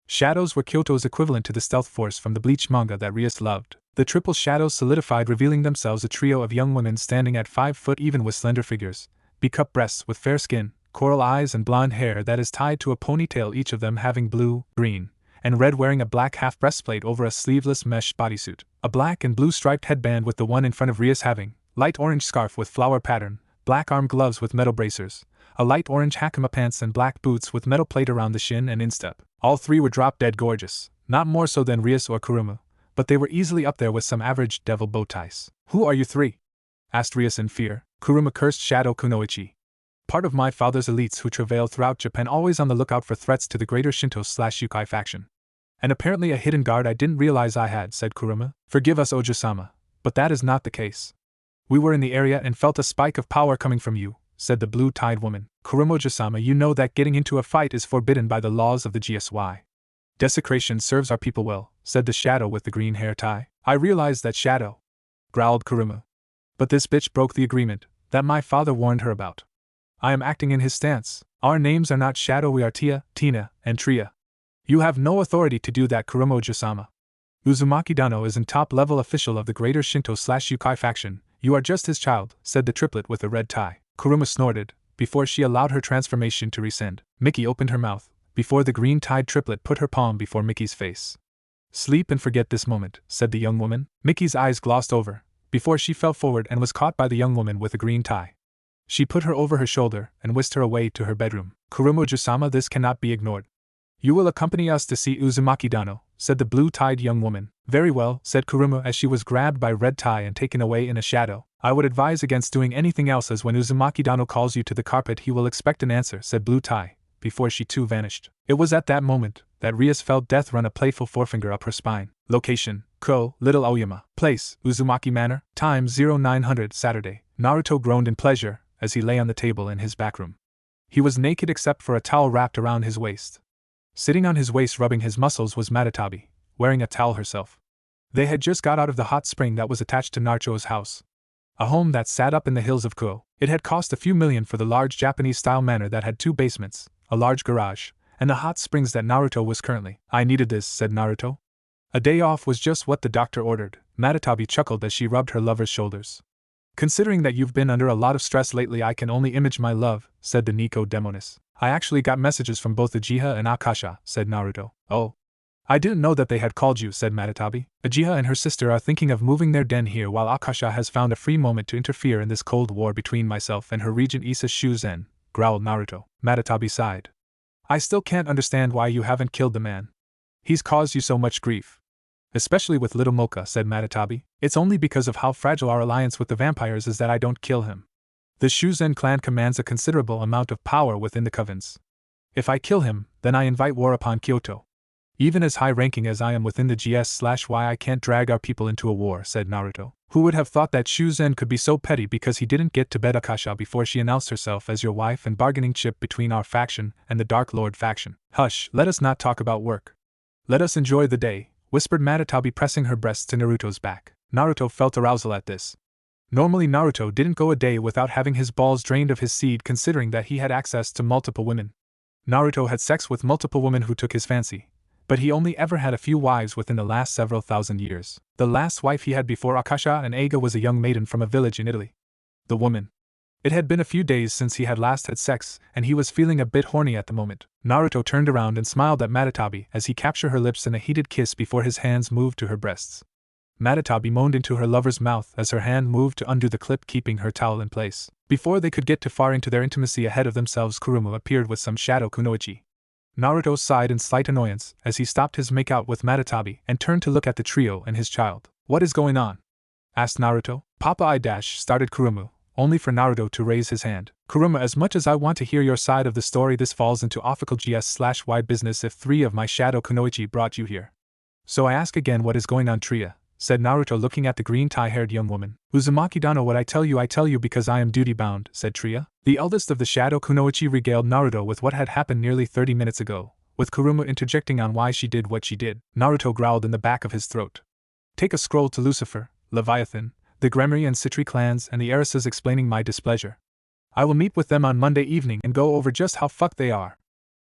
A: Shadows were Kyoto's equivalent to the stealth force from the Bleach manga that Rias loved. The triple shadows solidified, revealing themselves a trio of young women standing at 5 foot even, with slender figures, B-cup breasts with fair skin, coral eyes and blonde hair that is tied to a ponytail, each of them having blue, green, and red, wearing a black half breastplate over a sleeveless mesh bodysuit, a black and blue striped headband with the one in front of Rias having light orange scarf with flower pattern, black arm gloves with metal bracers, a light orange hakama pants and black boots with metal plate around the shin and instep. All 3 were drop-dead gorgeous, not more so than Rias or Kuruma, but they were easily up there with some average devil bow ties. Who are you 3? Asked Rias in fear. Kuruma cursed Shadow Kunoichi. Part of my father's elites who travail throughout Japan, always on the lookout for threats to the greater Shinto/Yukai faction. And apparently a hidden guard I didn't realize I had, said Kuruma. Forgive us, Ojo-sama, but that is not the case. We were in the area and felt a spike of power coming from you, said the blue-tied woman. Kuruma Ojo-sama, you know that getting into a fight is forbidden by the laws of the GSY. Desecration serves our people well, said the shadow with the green hair tie. I realized that, Shadow, growled Kuruma. But this bitch broke the agreement that my father warned her about. I am acting in his stance. Our names are not Shadow, we are Tia, Tina, and Tria. You have no authority to do that, Kuruma Ojo-sama. Uzumaki Dano is an top-level official of the greater Shinto/Yukai faction. You are just his child, said the triplet with the red tie. Kuruma snorted, before she allowed her transformation to rescind. Miki opened her mouth, before the green-tied triplet put her palm before Miki's face. Sleep and forget this moment, said the young woman. Miki's eyes glossed over, before she fell forward and was caught by the young woman with the green tie. She put her over her shoulder and whisked her away to her bedroom. Kuruma Ojo-sama, this cannot be ignored. You will accompany us to see Uzumaki Dano, said the blue-tied young woman. Very well, said Kuruma as she was grabbed by Red Tie and taken away in a shadow. I would advise against doing anything else, as when Uzumaki Dano calls you to the carpet he will expect an answer, said Blue Tie, before she too vanished. It was at that moment that Rias felt death run a playful forefinger up her spine. Location: Ko, Little Aoyama. Place: Uzumaki Manor. Time: 0900 Saturday. Naruto groaned in pleasure as he lay on the table in his back room. He was naked except for a towel wrapped around his waist. Sitting on his waist rubbing his muscles was Matatabi, wearing a towel herself. They had just got out of the hot spring that was attached to Naruto's house, a home that sat up in the hills of Kuo. It had cost a few million for the large Japanese-style manor that had 2 basements, a large garage, and the hot springs that Naruto was currently. I needed this, said Naruto. A day off was just what the doctor ordered. Matatabi chuckled as she rubbed her lover's shoulders. Considering that you've been under a lot of stress lately, I can only image my love, said the Nico Demoness. I actually got messages from both Uchiha and Akasha, said Naruto. Oh. I didn't know that they had called you, said Matatabi. Uchiha and her sister are thinking of moving their den here, while Akasha has found a free moment to interfere in this cold war between myself and her regent Issa Shuzen, growled Naruto. Matatabi sighed. I still can't understand why you haven't killed the man. He's caused you so much grief. Especially with little Mocha, said Matatabi. It's only because of how fragile our alliance with the vampires is that I don't kill him. The Shuzen clan commands a considerable amount of power within the covens. If I kill him, then I invite war upon Kyoto. Even as high-ranking as I am within the GS/Y, I can't drag our people into a war, said Naruto. Who would have thought that Shuzen could be so petty because he didn't get to bed Akasha before she announced herself as your wife and bargaining chip between our faction and the Dark Lord faction? Hush, let us not talk about work. Let us enjoy the day, whispered Matatabi, pressing her breasts to Naruto's back. Naruto felt arousal at this. Normally Naruto didn't go a day without having his balls drained of his seed, considering that he had access to multiple women. Naruto had sex with multiple women who took his fancy, but he only ever had a few wives within the last several thousand years. The last wife he had before Akasha and Eiga was a young maiden from a village in Italy. The woman. It had been a few days since he had last had sex, and he was feeling a bit horny at the moment. Naruto turned around and smiled at Matatabi as he captured her lips in a heated kiss before his hands moved to her breasts. Matatabi moaned into her lover's mouth as her hand moved to undo the clip keeping her towel in place. Before they could get too far into their intimacy ahead of themselves, Kurumu appeared with some shadow kunoichi. Naruto sighed in slight annoyance as he stopped his makeout with Matatabi and turned to look at the trio and his child. What is going on? Asked Naruto. Papa started Kurumu, only for Naruto to raise his hand. Kuruma, as much as I want to hear your side of the story, this falls into official GS/Y business if 3 of my shadow kunoichi brought you here. So I ask again, what is going on, Tria? Said Naruto, looking at the green tie-haired young woman. Uzumaki-dano, what I tell you because I am duty-bound, said Tria. The eldest of the shadow kunoichi regaled Naruto with what had happened nearly 30 minutes ago, with Kuruma interjecting on why she did what she did. Naruto growled in the back of his throat. Take a scroll to Lucifer, Leviathan, the Gremory and Citri clans and the heiresses, explaining my displeasure. I will meet with them on Monday evening and go over just how fucked they are,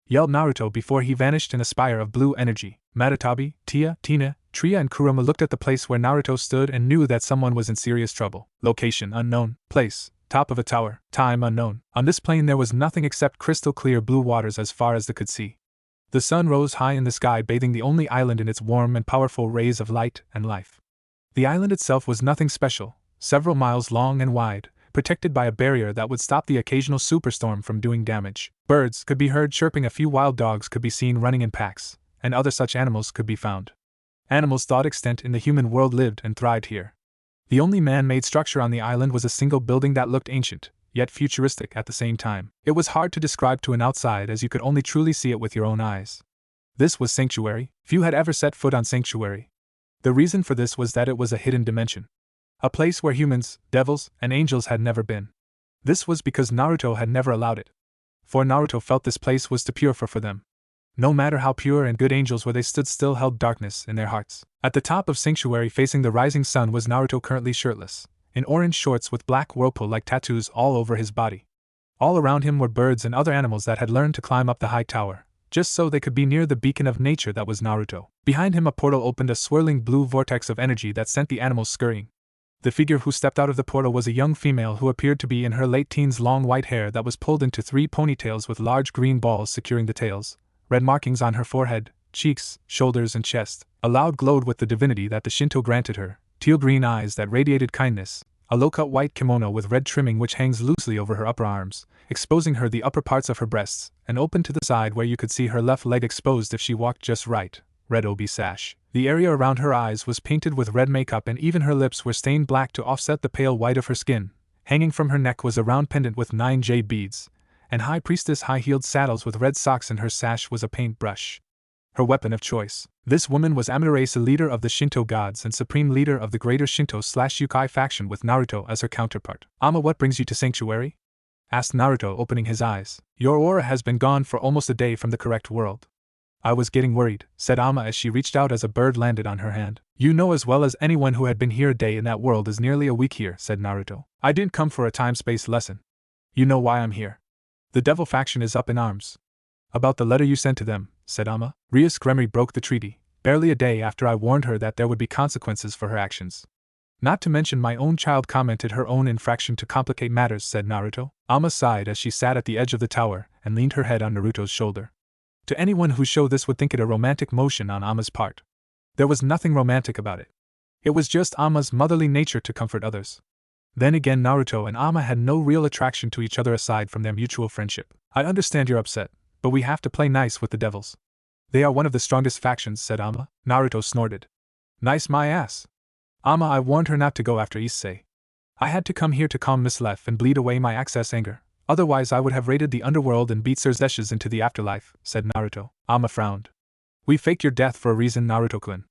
A: yelled Naruto before he vanished in a spire of blue energy. Matatabi, Tina, Tria and Kuruma looked at the place where Naruto stood and knew that someone was in serious trouble. Location unknown, place, top of a tower, time unknown. On this plain there was nothing except crystal clear blue waters as far as the could see. The sun rose high in the sky, bathing the only island in its warm and powerful rays of light and life. The island itself was nothing special, several miles long and wide, protected by a barrier that would stop the occasional superstorm from doing damage. Birds could be heard chirping, a few wild dogs could be seen running in packs, and other such animals could be found. Animals thought extant in the human world lived and thrived here. The only man-made structure on the island was a single building that looked ancient, yet futuristic at the same time. It was hard to describe to an outside, as you could only truly see it with your own eyes. This was Sanctuary. Few had ever set foot on Sanctuary. The reason for this was that it was a hidden dimension. A place where humans, devils, and angels had never been. This was because Naruto had never allowed it. For Naruto felt this place was too pure for them. No matter how pure and good angels were, they stood still, held darkness in their hearts. At the top of Sanctuary, facing the rising sun, was Naruto, currently shirtless, in orange shorts with black whirlpool-like tattoos all over his body. All around him were birds and other animals that had learned to climb up the high tower, just so they could be near the beacon of nature that was Naruto. Behind him a portal opened, a swirling blue vortex of energy that sent the animals scurrying. The figure who stepped out of the portal was a young female who appeared to be in her late teens, long white hair that was pulled into 3 ponytails with large green balls securing the tails, red markings on her forehead, cheeks, shoulders and chest. A loud glowed with the divinity that the Shinto granted her, teal green eyes that radiated kindness, a low-cut white kimono with red trimming which hangs loosely over her upper arms, exposing her the upper parts of her breasts, and open to the side where you could see her left leg exposed if she walked just right, red obi sash. The area around her eyes was painted with red makeup and even her lips were stained black to offset the pale white of her skin. Hanging from her neck was a round pendant with 9 jade beads, and High Priestess high-heeled sandals with red socks, and her sash was a paintbrush. Her weapon of choice. This woman was Amaterasu, leader of the Shinto gods and supreme leader of the greater Shinto/Yukai faction, with Naruto as her counterpart. Ama, what brings you to Sanctuary? Asked Naruto, opening his eyes. Your aura has been gone for almost a day from the correct world. I was getting worried, said Ama as she reached out as a bird landed on her hand. You know as well as anyone who had been here a day in that world is nearly a week here, said Naruto. I didn't come for a time-space lesson. You know why I'm here. The devil faction is up in arms. About the letter you sent to them, said Ama. Rias Gremory broke the treaty, barely a day after I warned her that there would be consequences for her actions. Not to mention my own child commented her own infraction to complicate matters, said Naruto. Amma sighed as she sat at the edge of the tower and leaned her head on Naruto's shoulder. To anyone who showed this would think it a romantic motion on Amma's part. There was nothing romantic about it. It was just Amma's motherly nature to comfort others. Then again, Naruto and Amma had no real attraction to each other aside from their mutual friendship. I understand you're upset, but we have to play nice with the devils. They are one of the strongest factions, said Amma. Naruto snorted. Nice my ass. Amma, I warned her not to go after Issei. I had to come here to calm Miss Lef and bleed away my excess anger. Otherwise I would have raided the underworld and beat Cerzeshes into the afterlife, said Naruto. Amma frowned. We faked your death for a reason, Naruto-kun.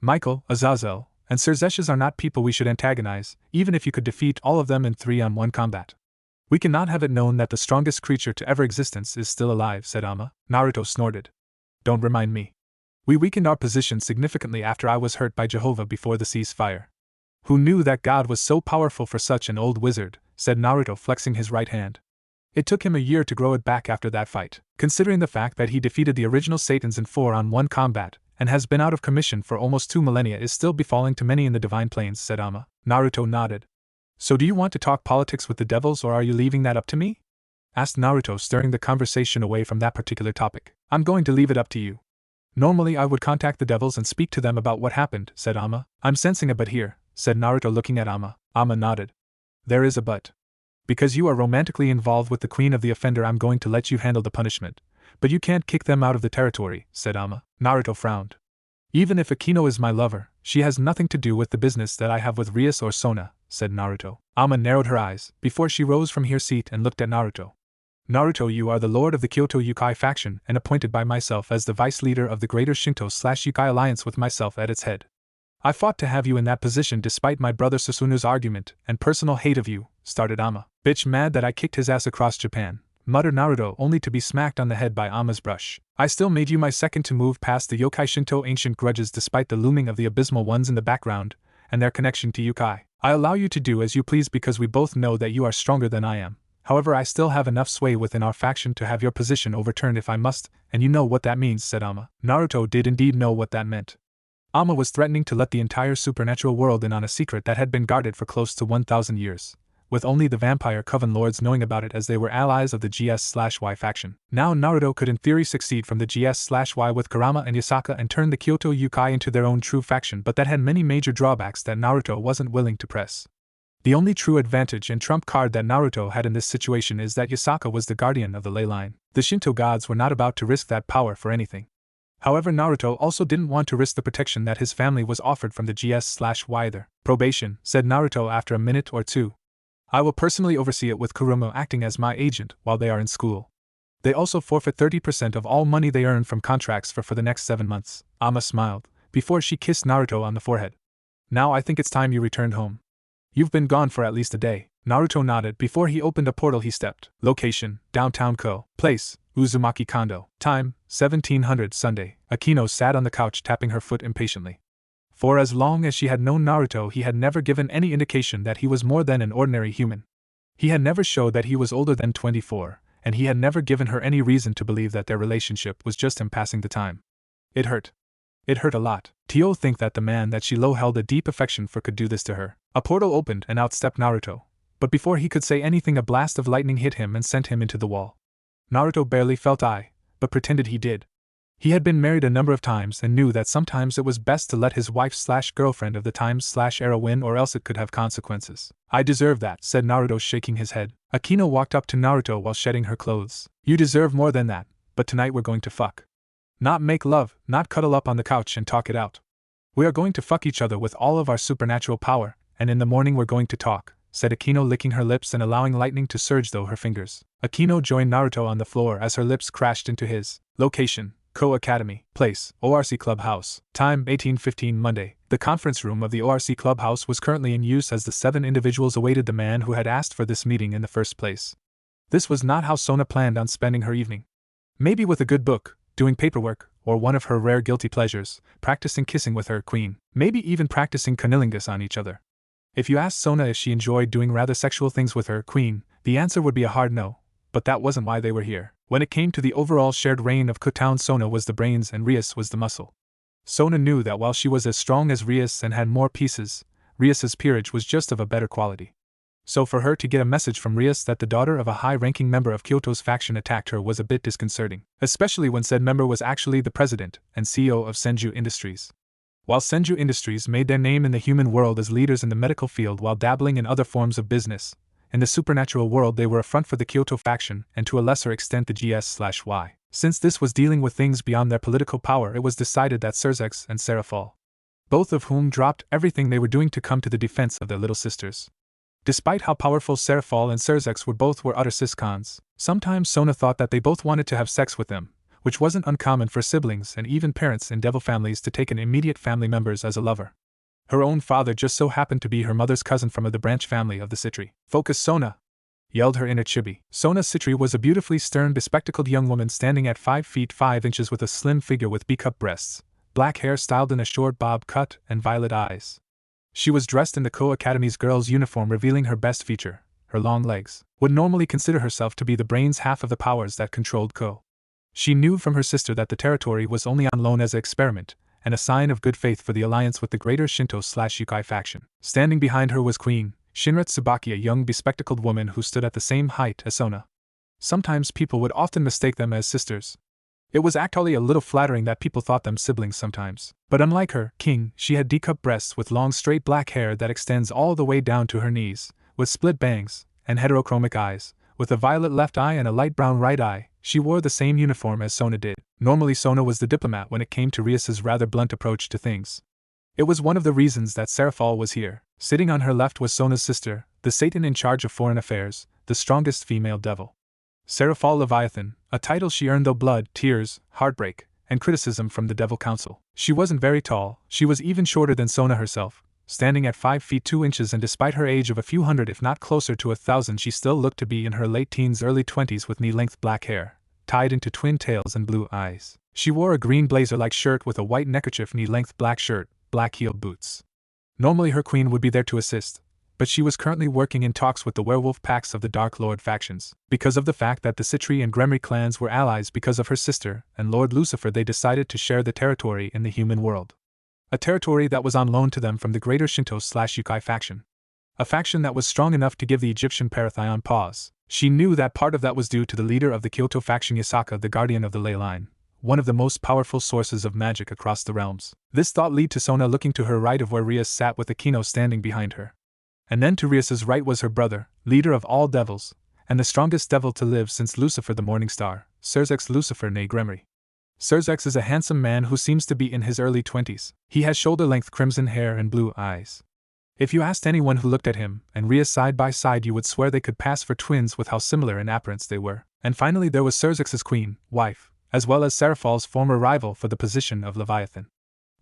A: Michael, Azazel, and Cerzeshes are not people we should antagonize, even if you could defeat all of them in 3-on-1 combat. We cannot have it known that the strongest creature to ever existence is still alive, said Amma. Naruto snorted. Don't remind me. We weakened our position significantly after I was hurt by Jehovah before the ceasefire. Who knew that God was so powerful for such an old wizard, said Naruto, flexing his right hand. It took him a year to grow it back after that fight, considering the fact that he defeated the original Satans in 4-on-1 combat, and has been out of commission for almost 2 millennia is still befalling to many in the Divine Plains, said Amma. Naruto nodded. So do you want to talk politics with the devils or are you leaving that up to me? Asked Naruto, steering the conversation away from that particular topic. I'm going to leave it up to you. Normally I would contact the devils and speak to them about what happened, said Amma. I'm sensing a but here, said Naruto, looking at Amma. Amma nodded. There is a but. Because you are romantically involved with the queen of the offender, I'm going to let you handle the punishment. But you can't kick them out of the territory, said Amma. Naruto frowned. Even if Akeno is my lover, she has nothing to do with the business that I have with Rias or Sona, said Naruto. Amma narrowed her eyes before she rose from her seat and looked at Naruto. Naruto, you are the lord of the Kyoto Yukai faction and appointed by myself as the vice leader of the greater Shinto/Yukai alliance with myself at its head. I fought to have you in that position despite my brother Susunu's argument and personal hate of you, started Amma. Bitch mad that I kicked his ass across Japan, muttered Naruto, only to be smacked on the head by Amma's brush. I still made you my second to move past the Yokai Shinto ancient grudges despite the looming of the abysmal ones in the background, and their connection to Yukai. I allow you to do as you please because we both know that you are stronger than I am. However, I still have enough sway within our faction to have your position overturned if I must, and you know what that means, said Amma. Naruto did indeed know what that meant. Amma was threatening to let the entire supernatural world in on a secret that had been guarded for close to 1,000 years, with only the vampire coven lords knowing about it as they were allies of the GS/Y faction. Now Naruto could in theory succeed from the GS/Y with Kurama and Yasaka and turn the Kyoto Yukai into their own true faction, but that had many major drawbacks that Naruto wasn't willing to press. The only true advantage and trump card that Naruto had in this situation is that Yasaka was the guardian of the ley line. The Shinto gods were not about to risk that power for anything. However, Naruto also didn't want to risk the protection that his family was offered from the GS/Y either. Probation, said Naruto after a minute or two. I will personally oversee it with Kurama acting as my agent while they are in school. They also forfeit 30% of all money they earn from contracts for the next 7 months. Amma smiled, before she kissed Naruto on the forehead. Now I think it's time you returned home. You've been gone for at least a day. Naruto nodded before he opened a portal. He stepped. Location, downtown Ko. Place, Uzumaki Kondo. Time, 1700 Sunday. Akeno sat on the couch tapping her foot impatiently. For as long as she had known Naruto, he had never given any indication that he was more than an ordinary human. He had never showed that he was older than 24, and he had never given her any reason to believe that their relationship was just him passing the time. It hurt. It hurt a lot. To think that the man that she held a deep affection for could do this to her. A portal opened and out stepped Naruto, but before he could say anything a blast of lightning hit him and sent him into the wall. Naruto barely felt but pretended he did. He had been married a number of times and knew that sometimes it was best to let his wife/girlfriend of the times/era win or else it could have consequences. I deserve that, said Naruto, shaking his head. Akeno walked up to Naruto while shedding her clothes. You deserve more than that, but tonight we're going to fuck. Not make love, not cuddle up on the couch and talk it out. We are going to fuck each other with all of our supernatural power, and in the morning we're going to talk, said Akeno, licking her lips and allowing lightning to surge through her fingers. Akeno joined Naruto on the floor as her lips crashed into his. Location, Ko Academy. Place, ORC Clubhouse. Time, 18:15 Monday. The conference room of the ORC Clubhouse was currently in use as the 7 individuals awaited the man who had asked for this meeting in the first place. This was not how Sona planned on spending her evening. Maybe with a good book, doing paperwork, or one of her rare guilty pleasures, practicing kissing with her queen, maybe even practicing cunnilingus on each other. If you asked Sona if she enjoyed doing rather sexual things with her queen, the answer would be a hard no, but that wasn't why they were here. When it came to the overall shared reign of Kotown, Sona was the brains and Rias was the muscle. Sona knew that while she was as strong as Rias and had more pieces, Rias's peerage was just of a better quality. So for her to get a message from Rias that the daughter of a high-ranking member of Kyoto's faction attacked her was a bit disconcerting, especially when said member was actually the president and CEO of Senju Industries. While Senju Industries made their name in the human world as leaders in the medical field while dabbling in other forms of business, in the supernatural world they were a front for the Kyoto faction and to a lesser extent the GS/Y. Since this was dealing with things beyond their political power, it was decided that Surzex and Serafal, both of whom dropped everything they were doing to come to the defense of their little sisters. Despite how powerful Serafal and Surzex were utter ciscons, sometimes Sona thought that they both wanted to have sex with them, which wasn't uncommon for siblings and even parents in devil families to take an immediate family members as a lover. Her own father just so happened to be her mother's cousin from the branch family of the Citri. "Focus, Sona!" yelled her inner chibi. Sona Citri was a beautifully stern, bespectacled young woman standing at 5 feet 5 inches with a slim figure with B-cup breasts, black hair styled in a short bob cut, and violet eyes. She was dressed in the Ko Academy's girls' uniform, revealing her best feature, her long legs. Would normally consider herself to be the brains half of the powers that controlled Ko. She knew from her sister that the territory was only on loan as an experiment, and a sign of good faith for the alliance with the greater Shinto/Yukai faction. Standing behind her was Queen Shinra Tsubaki, a young bespectacled woman who stood at the same height as Sona. Sometimes people would often mistake them as sisters. It was actually a little flattering that people thought them siblings sometimes. But unlike her, King, she had D-cup breasts with long straight black hair that extends all the way down to her knees, with split bangs, and heterochromic eyes, with a violet left eye and a light brown right eye. She wore the same uniform as Sona did. Normally Sona was the diplomat when it came to Rias's rather blunt approach to things. It was one of the reasons that Serafal was here. Sitting on her left was Sona's sister, the Satan in charge of foreign affairs, the strongest female devil. Serafal Leviathan, a title she earned through blood, tears, heartbreak, and criticism from the Devil Council. She wasn't very tall, she was even shorter than Sona herself, standing at 5 feet 2 inches, and despite her age of a few hundred if not closer to 1,000, she still looked to be in her late teens early 20s with knee-length black hair, tied into twin tails and blue eyes. She wore a green blazer-like shirt with a white neckerchief, knee-length black shirt, black-heeled boots. Normally her queen would be there to assist, but she was currently working in talks with the werewolf packs of the Dark Lord factions. Because of the fact that the Citri and Gremry clans were allies because of her sister and Lord Lucifer, they decided to share the territory in the human world. A territory that was on loan to them from the greater Shinto/Yukai faction. A faction that was strong enough to give the Egyptian Parathion pause. She knew that part of that was due to the leader of the Kyoto faction, Yasaka, the guardian of the ley line, one of the most powerful sources of magic across the realms. This thought led to Sona looking to her right of where Rias sat with Akeno standing behind her. And then to Rias's right was her brother, leader of all devils, and the strongest devil to live since Lucifer the Morning Star, Surzex Lucifer ne Gremry. Surzex is a handsome man who seems to be in his early 20s. He has shoulder-length crimson hair and blue eyes. If you asked anyone who looked at him and Rias side by side, you would swear they could pass for twins with how similar in appearance they were. And finally there was Surzex's queen, wife, as well as Serafal's former rival for the position of Leviathan,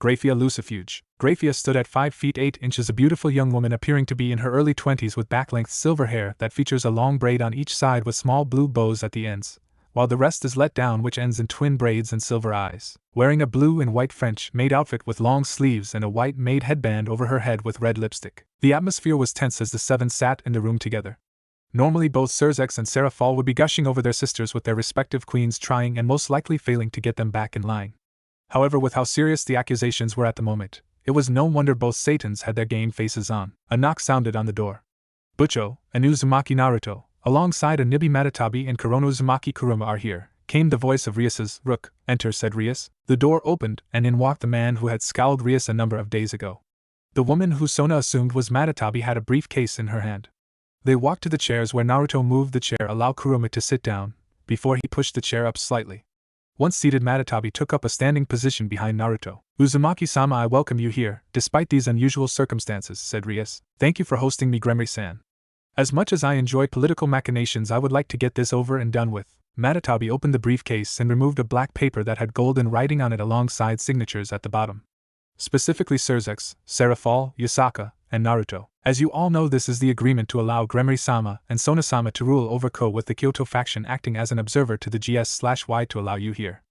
A: Graphia Lucifuge. Graphia stood at 5 feet 8 inches, a beautiful young woman appearing to be in her early 20s with back-length silver hair that features a long braid on each side with small blue bows at the ends, while the rest is let down, which ends in twin braids and silver eyes. Wearing a blue and white French-made outfit with long sleeves and a white-made headband over her head with red lipstick. The atmosphere was tense as the seven sat in the room together. Normally both Surzex and Serafal would be gushing over their sisters with their respective queens trying and most likely failing to get them back in line. However, with how serious the accusations were at the moment, it was no wonder both Satans had their game faces on. A knock sounded on the door. Bucho, and Uzumaki Naruto, alongside a Nibi Matatabi and Korono Uzumaki Kuruma are here, came the voice of Rias's Rook. "Enter," said Rias. The door opened, and in walked the man who had scowled Rias a number of days ago. The woman who Sona assumed was Matatabi had a briefcase in her hand. They walked to the chairs where Naruto moved the chair, allowed Kuruma to sit down, before he pushed the chair up slightly. Once seated, Matatabi took up a standing position behind Naruto. "Uzumaki-sama, I welcome you here, despite these unusual circumstances," said Rias. "Thank you for hosting me, Gremry-san. As much as I enjoy political machinations, I would like to get this over and done with." Matatabi opened the briefcase and removed a black paper that had golden writing on it alongside signatures at the bottom. Specifically Surzex, Serafal, Yasaka, and Naruto. "As you all know, this is the agreement to allow Gremry-sama and Sona-sama to rule over Ko, with the Kyoto faction acting as an observer to the GS/Y to allow you here.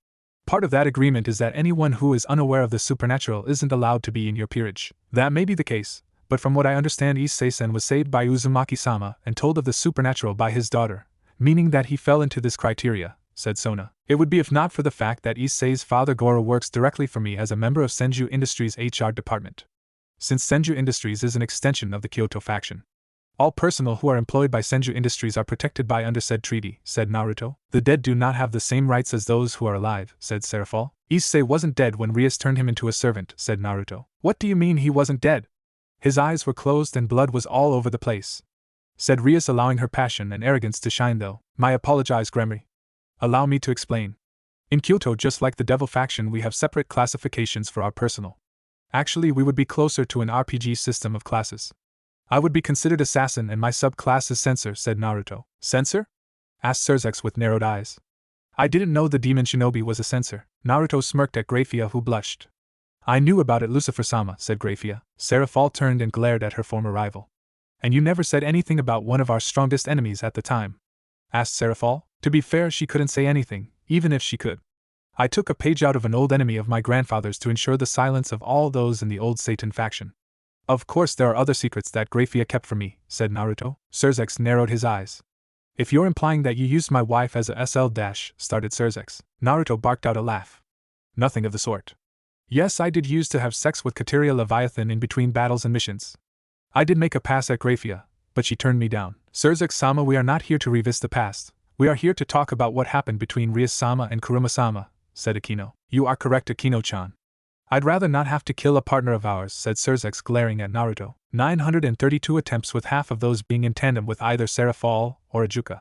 A: Part of that agreement is that anyone who is unaware of the supernatural isn't allowed to be in your peerage. That may be the case, but from what I understand, Issei-sen was saved by Uzumaki-sama and told of the supernatural by his daughter, meaning that he fell into this criteria, said Sona. It would be if not for the fact that Issei's father Goro works directly for me as a member of Senju Industries' HR department. Since Senju Industries is an extension of the Kyoto faction, all personnel who are employed by Senju Industries are protected by under said treaty, said Naruto. The dead do not have the same rights as those who are alive, said Serafall. Issei wasn't dead when Rias turned him into a servant, said Naruto. What do you mean he wasn't dead? His eyes were closed and blood was all over the place, said Rias, allowing her passion and arrogance to shine though. I apologize, Gremory. Allow me to explain. In Kyoto, just like the Devil faction, we have separate classifications for our personnel. Actually, we would be closer to an RPG system of classes. I would be considered assassin and my subclass is censor, said Naruto. Censor? Asked Surzex with narrowed eyes. I didn't know the demon shinobi was a censor. Naruto smirked at Grafia, who blushed. I knew about it, Lucifer-sama, said Grafia. Serafall turned and glared at her former rival. And you never said anything about one of our strongest enemies at the time? Asked Serafall. To be fair, she couldn't say anything, even if she could. I took a page out of an old enemy of my grandfather's to ensure the silence of all those in the old Satan faction. Of course there are other secrets that Grafia kept from me, said Naruto. Surzex narrowed his eyes. If you're implying that you used my wife as a SL-, started Surzex. Naruto barked out a laugh. Nothing of the sort. Yes, I did use to have sex with Kateria Leviathan in between battles and missions. I did make a pass at Grafia, but she turned me down. Surzex-sama, we are not here to revisit the past. We are here to talk about what happened between Rias-sama and Kuruma-sama, said Akeno. You are correct, Akeno-chan. I'd rather not have to kill a partner of ours, said Surzex, glaring at Naruto. 932 attempts, with half of those being in tandem with either Serafall or Ajuka.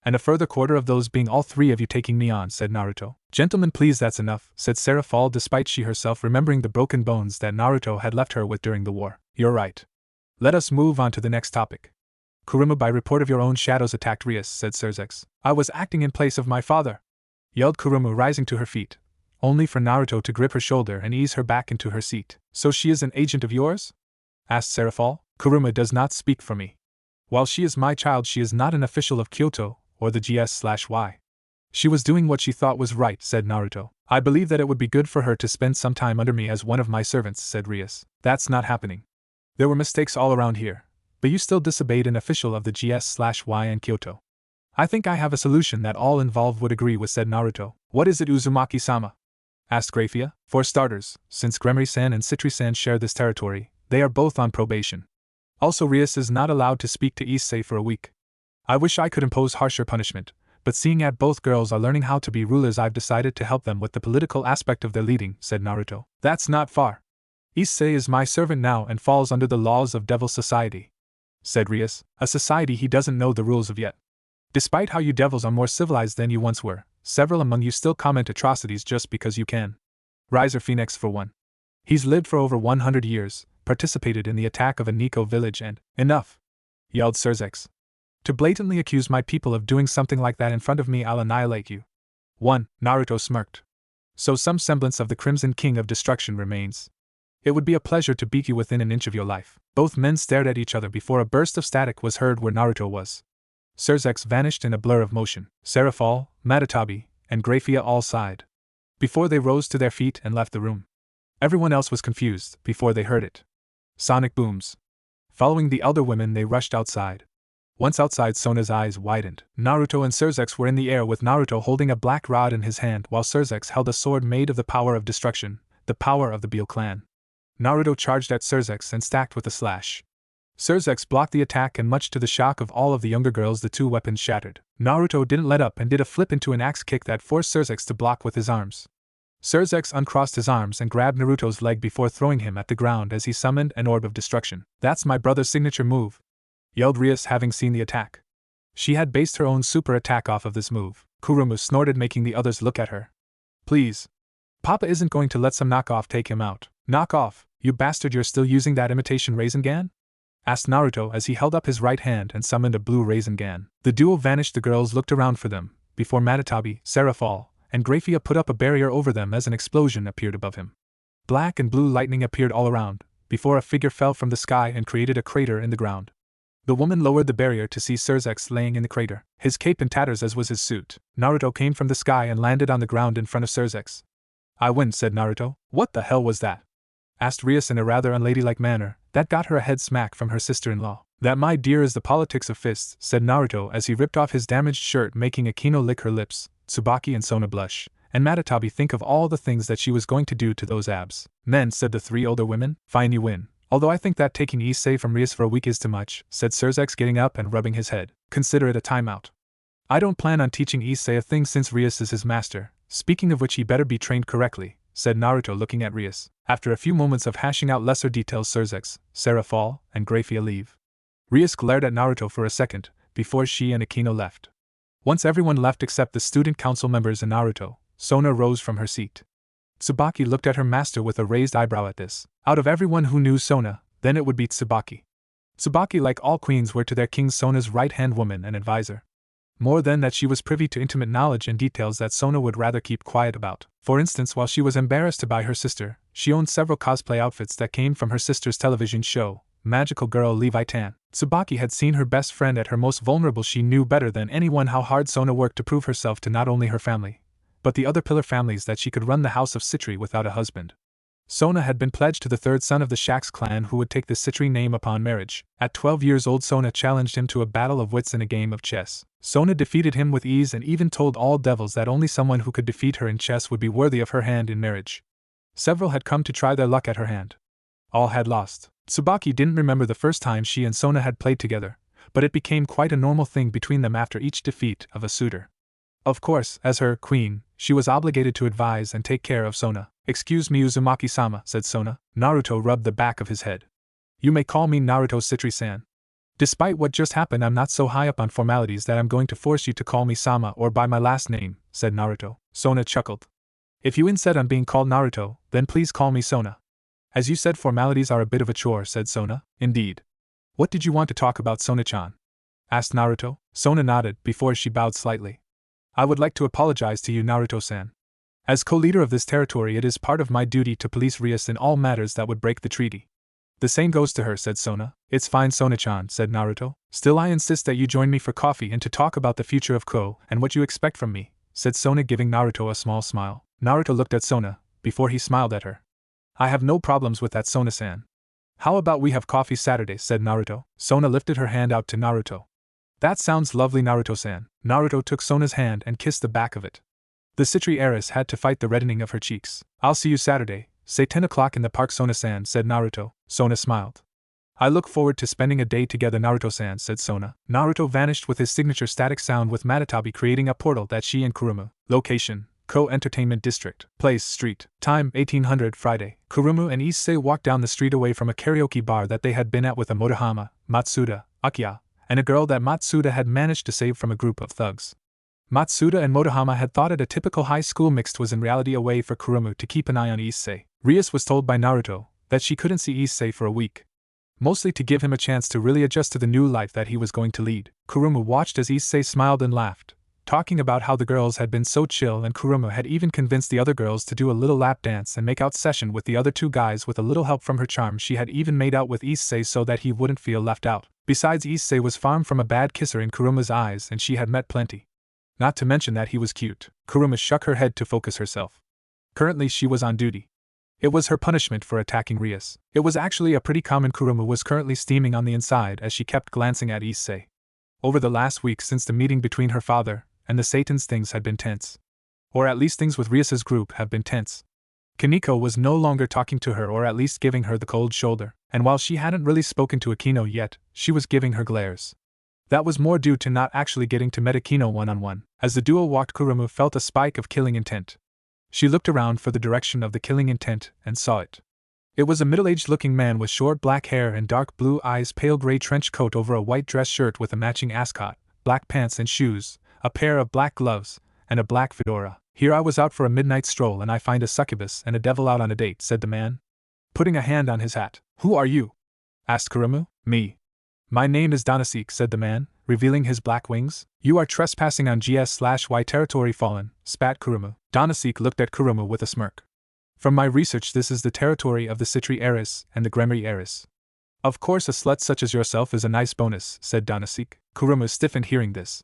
A: And a further quarter of those being all three of you taking me on, said Naruto. Gentlemen, please, that's enough, said Serafall, despite she herself remembering the broken bones that Naruto had left her with during the war. You're right. Let us move on to the next topic. Kuruma, by report of your own shadows attacked Rias, said Surzex. I was acting in place of my father, yelled Kuruma, rising to her feet, only for Naruto to grip her shoulder and ease her back into her seat. So she is an agent of yours? Asked Serafall. Kuruma does not speak for me. While she is my child, she is not an official of Kyoto or the GS/Y. She was doing what she thought was right, said Naruto. I believe that it would be good for her to spend some time under me as one of my servants, said Rias. That's not happening. There were mistakes all around here, but you still disobeyed an official of the GS/Y and Kyoto. I think I have a solution that all involved would agree with, said Naruto. What is it, Uzumaki-sama? Asked Grafia. For starters, since Gremory-san and Citri-san share this territory, they are both on probation. Also, Rias is not allowed to speak to Issei for a week. I wish I could impose harsher punishment, but seeing that both girls are learning how to be rulers, I've decided to help them with the political aspect of their leading, said Naruto. That's not far. Issei is my servant now and falls under the laws of Devil Society, said Rias, a society he doesn't know the rules of yet. Despite how you devils are more civilized than you once were, several among you still comment atrocities just because you can. Riser Phoenix, for one. He's lived for over 100 years, participated in the attack of a Nico village and— Enough! Yelled Surzex. To blatantly accuse my people of doing something like that in front of me, I'll annihilate you. 1. Naruto smirked. So some semblance of the Crimson King of Destruction remains. It would be a pleasure to beat you within an inch of your life. Both men stared at each other before a burst of static was heard where Naruto was. Surzex vanished in a blur of motion. Serafall, Matatabi, and Grafia all sighed before they rose to their feet and left the room. Everyone else was confused before they heard it. Sonic booms. Following the elder women, they rushed outside. Once outside, Sona's eyes widened. Naruto and Surzex were in the air, with Naruto holding a black rod in his hand while Surzex held a sword made of the power of destruction, the power of the Beal clan. Naruto charged at Surzex and stacked with a slash. Surzex blocked the attack, and much to the shock of all of the younger girls, the two weapons shattered. Naruto didn't let up and did a flip into an axe kick that forced Surzex to block with his arms. Surzex uncrossed his arms and grabbed Naruto's leg before throwing him at the ground as he summoned an orb of destruction. That's my brother's signature move, yelled Rias, having seen the attack. She had based her own super attack off of this move. Kuruma snorted, making the others look at her. Please. Papa isn't going to let some knockoff take him out. Knock off, you bastard, you're still using that imitation Rasengan? Asked Naruto as he held up his right hand and summoned a blue Rasengan. The duo vanished. The girls looked around for them, before Matatabi, Serafall, and Grafia put up a barrier over them as an explosion appeared above him. Black and blue lightning appeared all around, before a figure fell from the sky and created a crater in the ground. The woman lowered the barrier to see Surzex laying in the crater, his cape in tatters as was his suit. Naruto came from the sky and landed on the ground in front of Surzex. I win, said Naruto. What the hell was that? Asked Rias in a rather unladylike manner that got her a head smack from her sister-in-law. That, my dear, is the politics of fists, said Naruto as he ripped off his damaged shirt, making Akeno lick her lips, Tsubaki and Sona blush, and Matatabi think of all the things that she was going to do to those abs. Men, said the three older women. Fine, you win. Although I think that taking Issei from Rias for a week is too much, said Surzex, getting up and rubbing his head. Consider it a timeout. I don't plan on teaching Issei a thing since Rias is his master. Speaking of which, he better be trained correctly, said Naruto, looking at Rias. After a few moments of hashing out lesser details, Surzex, Sarah Fall, and Grafia leave. Rias glared at Naruto for a second, before she and Akeno left. Once everyone left except the student council members and Naruto, Sona rose from her seat. Tsubaki looked at her master with a raised eyebrow at this. Out of everyone who knew Sona, then it would be Tsubaki. Tsubaki, like all queens, were to their king Sona's right-hand woman and advisor. More than that, she was privy to intimate knowledge and details that Sona would rather keep quiet about. For instance, while she was embarrassed to buy her sister, she owned several cosplay outfits that came from her sister's television show, Magical Girl Levi Tan. Tsubaki had seen her best friend at her most vulnerable. She knew better than anyone how hard Sona worked to prove herself to not only her family, but the other pillar families, that she could run the house of Citri without a husband. Sona had been pledged to the third son of the Shax clan, who would take the Citri name upon marriage. At 12 years old, Sona challenged him to a battle of wits in a game of chess. Sona defeated him with ease and even told all devils that only someone who could defeat her in chess would be worthy of her hand in marriage. Several had come to try their luck at her hand. All had lost. Tsubaki didn't remember the first time she and Sona had played together, but it became quite a normal thing between them after each defeat of a suitor. Of course, as her queen, she was obligated to advise and take care of Sona. Excuse me, Uzumaki-sama, said Sona. Naruto rubbed the back of his head. You may call me Naruto Citri-san. Despite what just happened, I'm not so high up on formalities that I'm going to force you to call me Sama or by my last name, said Naruto. Sona chuckled. If you insist on being called Naruto, then please call me Sona. As you said, formalities are a bit of a chore, said Sona. Indeed. What did you want to talk about, Sona-chan? Asked Naruto. Sona nodded, before she bowed slightly. I would like to apologize to you, Naruto-san. As co-leader of this territory, it is part of my duty to police Rias in all matters that would break the treaty. The same goes to her, said Sona. It's fine, Sona-chan, said Naruto. Still, I insist that you join me for coffee and to talk about the future of Ko and what you expect from me, said Sona, giving Naruto a small smile. Naruto looked at Sona, before he smiled at her. I have no problems with that, Sona-san. How about we have coffee Saturday, said Naruto. Sona lifted her hand out to Naruto. That sounds lovely, Naruto-san. Naruto took Sona's hand and kissed the back of it. The Citri heiress had to fight the reddening of her cheeks. I'll see you Saturday, say 10 o'clock in the park, Sona-san, said Naruto. Sona smiled. I look forward to spending a day together, Naruto-san, said Sona. Naruto vanished with his signature static sound, with Matatabi creating a portal that she and Kurumu. Location: Ko Entertainment District. Place: Street. Time: 1800 Friday. Kurumu and Issei walked down the street away from a karaoke bar that they had been at with a Motohama, Matsuda, Akiya, and a girl that Matsuda had managed to save from a group of thugs. Matsuda and Motohama had thought it a typical high school mixed, was in reality a way for Kurumu to keep an eye on Issei. Rias was told by Naruto that she couldn't see Issei for a week, mostly to give him a chance to really adjust to the new life that he was going to lead. Kurumu watched as Issei smiled and laughed, talking about how the girls had been so chill, and Kurumu had even convinced the other girls to do a little lap dance and make out session with the other two guys. With a little help from her charm, she had even made out with Issei so that he wouldn't feel left out. Besides, Issei was far from a bad kisser in Kurumu's eyes, and she had met plenty. Not to mention that he was cute. Kurumu shook her head to focus herself. Currently she was on duty. It was her punishment for attacking Rias. It was actually a pretty common. Kurumu was currently steaming on the inside as she kept glancing at Issei. Over the last week since the meeting between her father and the Satans, things had been tense. Or at least things with Rias's group have been tense. Kaneko was no longer talking to her, or at least giving her the cold shoulder, and while she hadn't really spoken to Akeno yet, she was giving her glares. That was more due to not actually getting to meet Akeno one-on-one. As the duo walked, Kurumu felt a spike of killing intent. She looked around for the direction of the killing intent and saw it. It was a middle-aged looking man with short black hair and dark blue eyes, pale gray trench coat over a white dress shirt with a matching ascot, black pants and shoes, a pair of black gloves, and a black fedora. Here I was out for a midnight stroll and I find a succubus and a devil out on a date, said the man, putting a hand on his hat. Who are you? Asked Kurumu. Me. My name is Danasik, said the man, revealing his black wings. You are trespassing on GS/Y territory, fallen, spat Kurumu. Danasik looked at Kurumu with a smirk. From my research, this is the territory of the Citri heiress and the Gremri heiress. Of course, a slut such as yourself is a nice bonus, said Danasik. Kurumu stiffened hearing this.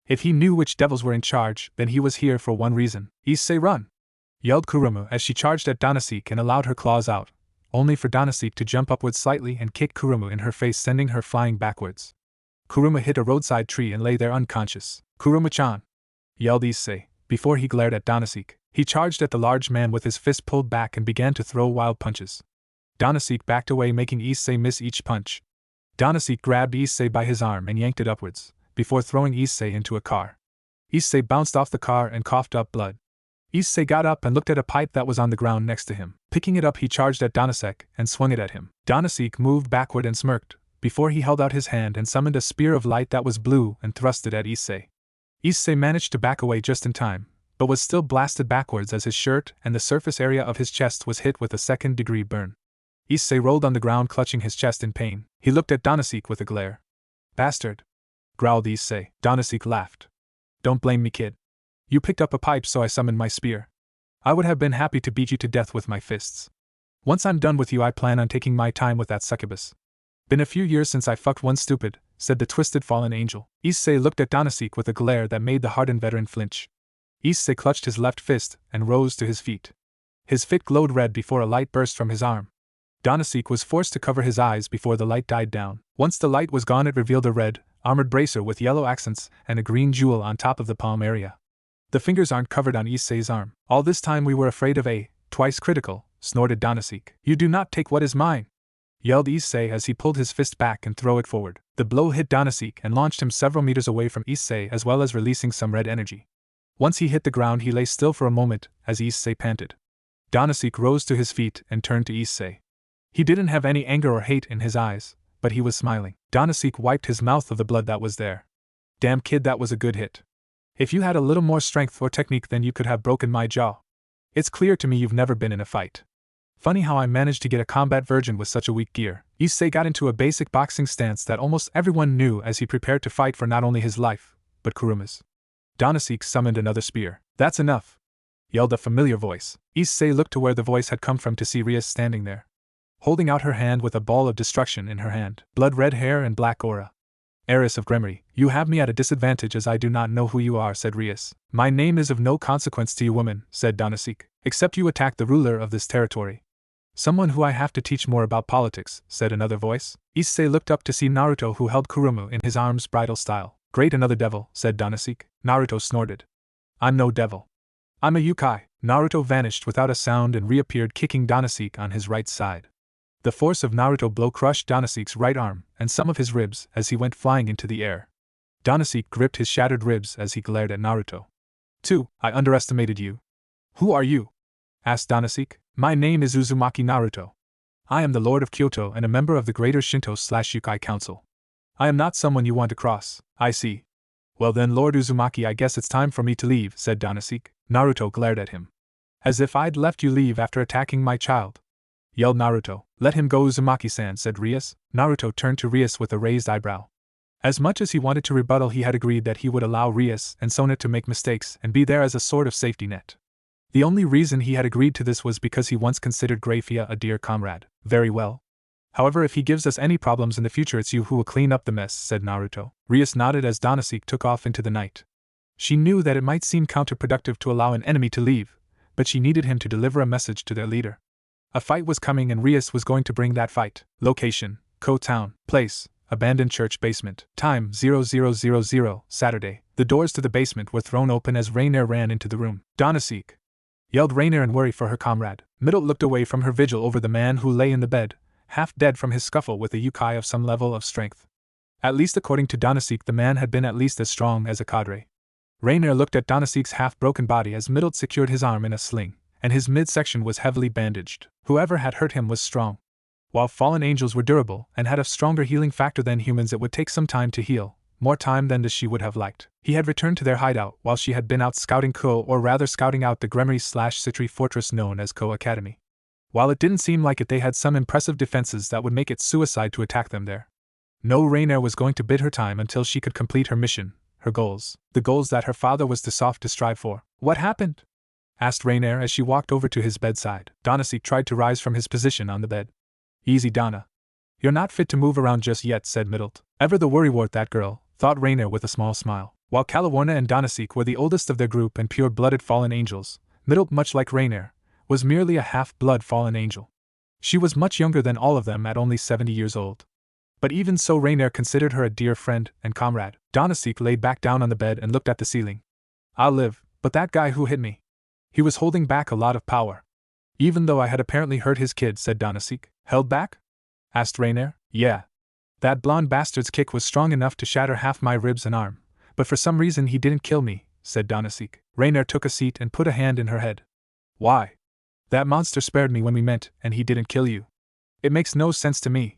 A: If he knew which devils were in charge, then he was here for one reason. Issei, run! Yelled Kurumu as she charged at Danasik and allowed her claws out, only for Danasik to jump upwards slightly and kick Kurumu in her face, sending her flying backwards. Kurumu hit a roadside tree and lay there unconscious. Kurumu-chan! Yelled Issei, before he glared at Donaseek. He charged at the large man with his fist pulled back and began to throw wild punches. Donaseek backed away, making Issei miss each punch. Donaseek grabbed Issei by his arm and yanked it upwards, before throwing Issei into a car. Issei bounced off the car and coughed up blood. Issei got up and looked at a pipe that was on the ground next to him. Picking it up, he charged at Donaseek and swung it at him. Donaseek moved backward and smirked, before he held out his hand and summoned a spear of light that was blue and thrust it at Issei. Issei managed to back away just in time, but was still blasted backwards as his shirt and the surface area of his chest was hit with a second-degree burn. Issei rolled on the ground, clutching his chest in pain. He looked at Donaseek with a glare. "Bastard," growled Issei. Donaseek laughed. "Don't blame me, kid. You picked up a pipe, so I summoned my spear. I would have been happy to beat you to death with my fists. Once I'm done with you, I plan on taking my time with that succubus." "Been a few years since I fucked one, stupid," said the twisted fallen angel. Issei looked at Donaseek with a glare that made the hardened veteran flinch. Issei clutched his left fist and rose to his feet. His fit glowed red before a light burst from his arm. Donaseek was forced to cover his eyes before the light died down. Once the light was gone, it revealed a red, armored bracer with yellow accents and a green jewel on top of the palm area. "The fingers aren't covered on Issei's arm. All this time we were afraid of a, twice critical," snorted Donaseek. "You do not take what is mine," yelled Issei as he pulled his fist back and threw it forward. The blow hit Donaseek and launched him several meters away from Issei, as well as releasing some red energy. Once he hit the ground, he lay still for a moment as Issei panted. Donaseek rose to his feet and turned to Issei. He didn't have any anger or hate in his eyes, but he was smiling. Donaseek wiped his mouth of the blood that was there. "Damn, kid, that was a good hit. If you had a little more strength or technique, then you could have broken my jaw. It's clear to me you've never been in a fight. Funny how I managed to get a combat virgin with such a weak gear." Issei got into a basic boxing stance that almost everyone knew as he prepared to fight for not only his life, but Kuruma's. Donaseek summoned another spear. "That's enough," yelled a familiar voice. Issei looked to where the voice had come from to see Rias standing there, holding out her hand with a ball of destruction in her hand. Blood-red hair and black aura. "Heiress of Gremory, you have me at a disadvantage as I do not know who you are," said Rias. "My name is of no consequence to you, woman," said Donaseek, "except you attacked the ruler of this territory." "Someone who I have to teach more about politics," said another voice. Issei looked up to see Naruto, who held Kurumu in his arms bridal style. "Great, another devil," said Donaseek. Naruto snorted. "I'm no devil. I'm a yokai." Naruto vanished without a sound and reappeared, kicking Donaseek on his right side. The force of Naruto's blow crushed Donaseek's right arm and some of his ribs as he went flying into the air. Donaseek gripped his shattered ribs as he glared at Naruto. "2. I underestimated you." "Who are you?" asked Donaseek. "My name is Uzumaki Naruto. I am the Lord of Kyoto and a member of the Greater Shinto/Yukai Council. I am not someone you want to cross." "I see. Well then, Lord Uzumaki, I guess it's time for me to leave," said Donaseek. Naruto glared at him. "As if I'd let you leave after attacking my child," yelled Naruto. "Let him go, Uzumaki-san," said Rias. Naruto turned to Rias with a raised eyebrow. As much as he wanted to rebuttal, he had agreed that he would allow Rias and Sona to make mistakes and be there as a sort of safety net. The only reason he had agreed to this was because he once considered Grafia a dear comrade. "Very well. However, if he gives us any problems in the future, it's you who will clean up the mess," said Naruto. Rias nodded as Donaseek took off into the night. She knew that it might seem counterproductive to allow an enemy to leave, but she needed him to deliver a message to their leader. A fight was coming and Rias was going to bring that fight. Location: Ko Town. Place: abandoned church basement. Time: 0000 Saturday. The doors to the basement were thrown open as Rainier ran into the room. "Donaseek!" yelled Rainier in worry for her comrade. Middle looked away from her vigil over the man who lay in the bed, half dead from his scuffle with a yokai of some level of strength. At least according to Donaseek, the man had been at least as strong as a cadre. Rainier looked at Donaseek's half-broken body as Middle secured his arm in a sling, and his midsection was heavily bandaged. Whoever had hurt him was strong. While fallen angels were durable and had a stronger healing factor than humans, it would take some time to heal, more time than she would have liked. He had returned to their hideout while she had been out scouting Ko, or rather scouting out the Gremory/Citri fortress known as Ko Academy. While it didn't seem like it, they had some impressive defenses that would make it suicide to attack them there. No, Rainier was going to bid her time until she could complete her mission, her goals, the goals that her father was too soft to strive for. "What happened?" asked Rainier as she walked over to his bedside. Donaseek tried to rise from his position on the bed. "Easy, Donna. You're not fit to move around just yet," said Middle. Ever the worrywart, that girl, thought Rainier with a small smile. While Calawarna and Donaseek were the oldest of their group and pure-blooded fallen angels, Middle, much like Rainier, was merely a half-blood fallen angel. She was much younger than all of them at only 70 years old. But even so, Rainier considered her a dear friend and comrade. Donaseek laid back down on the bed and looked at the ceiling. "I'll live," But that guy who hit me. He was holding back a lot of power. Even though I had apparently hurt his kid, said Donasik. Held back? Asked Rainier. Yeah. That blonde bastard's kick was strong enough to shatter half my ribs and arm. But for some reason he didn't kill me, said Donasik. Rainier took a seat and put a hand in her head. Why? That monster spared me when we met, and he didn't kill you. It makes no sense to me.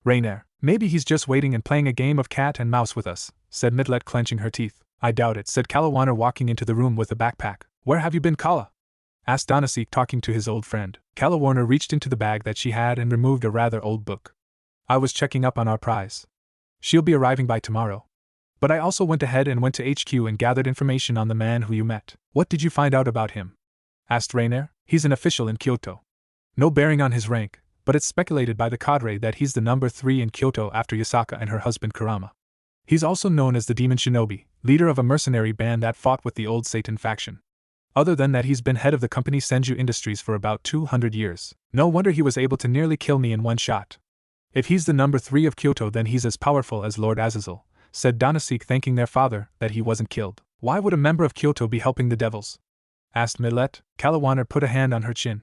A: Rainier. Maybe he's just waiting and playing a game of cat and mouse with us, said Midlet, clenching her teeth. I doubt it, said Kalawaner, walking into the room with a backpack. Where have you been, Kala? Asked Donasik, talking to his old friend. Kalawaner reached into the bag that she had and removed a rather old book. I was checking up on our prize. She'll be arriving by tomorrow. But I also went ahead and went to HQ and gathered information on the man who you met. What did you find out about him? Asked Rainier. He's an official in Kyoto. No bearing on his rank, but it's speculated by the cadre that he's the number 3 in Kyoto after Yasaka and her husband Kurama. He's also known as the Demon Shinobi, leader of a mercenary band that fought with the old Satan faction. Other than that, he's been head of the company Senju Industries for about 200 years. No wonder he was able to nearly kill me in one shot. If he's the number 3 of Kyoto, then he's as powerful as Lord Azazel, said Donasik, thanking their father that he wasn't killed. Why would a member of Kyoto be helping the devils? Asked Millet. Kalawaner put a hand on her chin.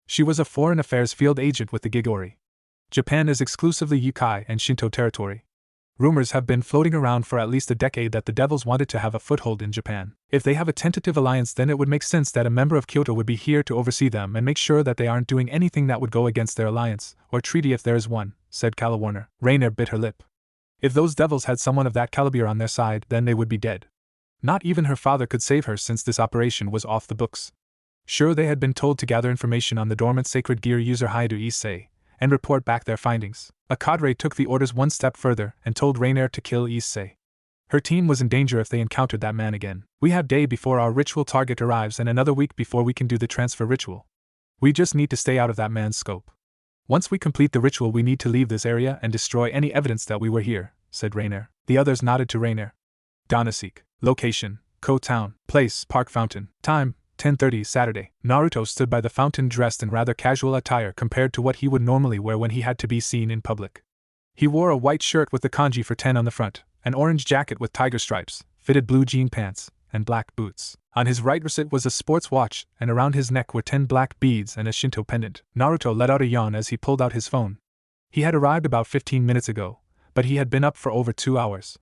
A: She was a foreign affairs field agent with the Gigori. Japan is exclusively Yukai and Shinto territory. Rumors have been floating around for at least a decade that the devils wanted to have a foothold in Japan. If they have a tentative alliance, then it would make sense that a member of Kyoto would be here to oversee them and make sure that they aren't doing anything that would go against their alliance, or treaty if there is one, said Kalawaner. Rainier bit her lip. If those devils had someone of that caliber on their side, then they would be dead. Not even her father could save her since this operation was off the books. Sure, they had been told to gather information on the dormant sacred gear user Haidu Issei, and report back their findings. A cadre took the orders one step further and told Rainier to kill Issei. Her team was in danger if they encountered that man again. We have day before our ritual target arrives and another week before we can do the transfer ritual. We just need to stay out of that man's scope. Once we complete the ritual, we need to leave this area and destroy any evidence that we were here, said Rainier. The others nodded to Rainier. Donasik. Location: Ko Town. Place: Park Fountain. Time: 10:30 Saturday. Naruto stood by the fountain dressed in rather casual attire compared to what he would normally wear when he had to be seen in public. He wore a white shirt with the kanji for 10 on the front, an orange jacket with tiger stripes, fitted blue jean pants, and black boots. On his right wrist was a sports watch, and around his neck were 10 black beads and a Shinto pendant. Naruto let out a yawn as he pulled out his phone. He had arrived about 15 minutes ago, but he had been up for over 2 hours.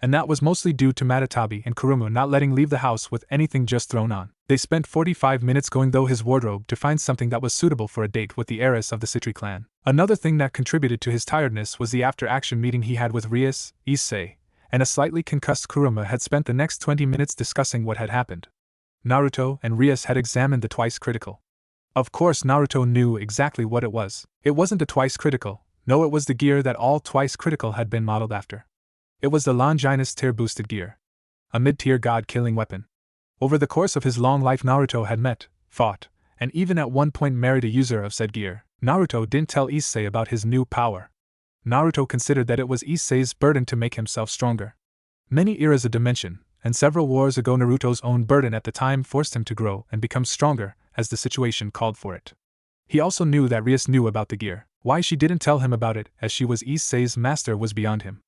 A: And that was mostly due to Matatabi and Kurumu not letting leave the house with anything just thrown on. They spent 45 minutes going through his wardrobe to find something that was suitable for a date with the heiress of the Citri clan. Another thing that contributed to his tiredness was the after-action meeting he had with Rias, Issei, and a slightly concussed Kuruma had spent the next 20 minutes discussing what had happened. Naruto and Rias had examined the twice critical. Of course, Naruto knew exactly what it was. It wasn't a twice critical, no, it was the gear that all twice critical had been modeled after. It was the Longinus Tear boosted gear. A mid-tier god-killing weapon. Over the course of his long life, Naruto had met, fought, and even at one point married a user of said gear. Naruto didn't tell Issei about his new power. Naruto considered that it was Issei's burden to make himself stronger. Many eras of dimension, and several wars ago, Naruto's own burden at the time forced him to grow and become stronger, as the situation called for it. He also knew that Rias knew about the gear. Why she didn't tell him about it, as she was Issei's master, was beyond him.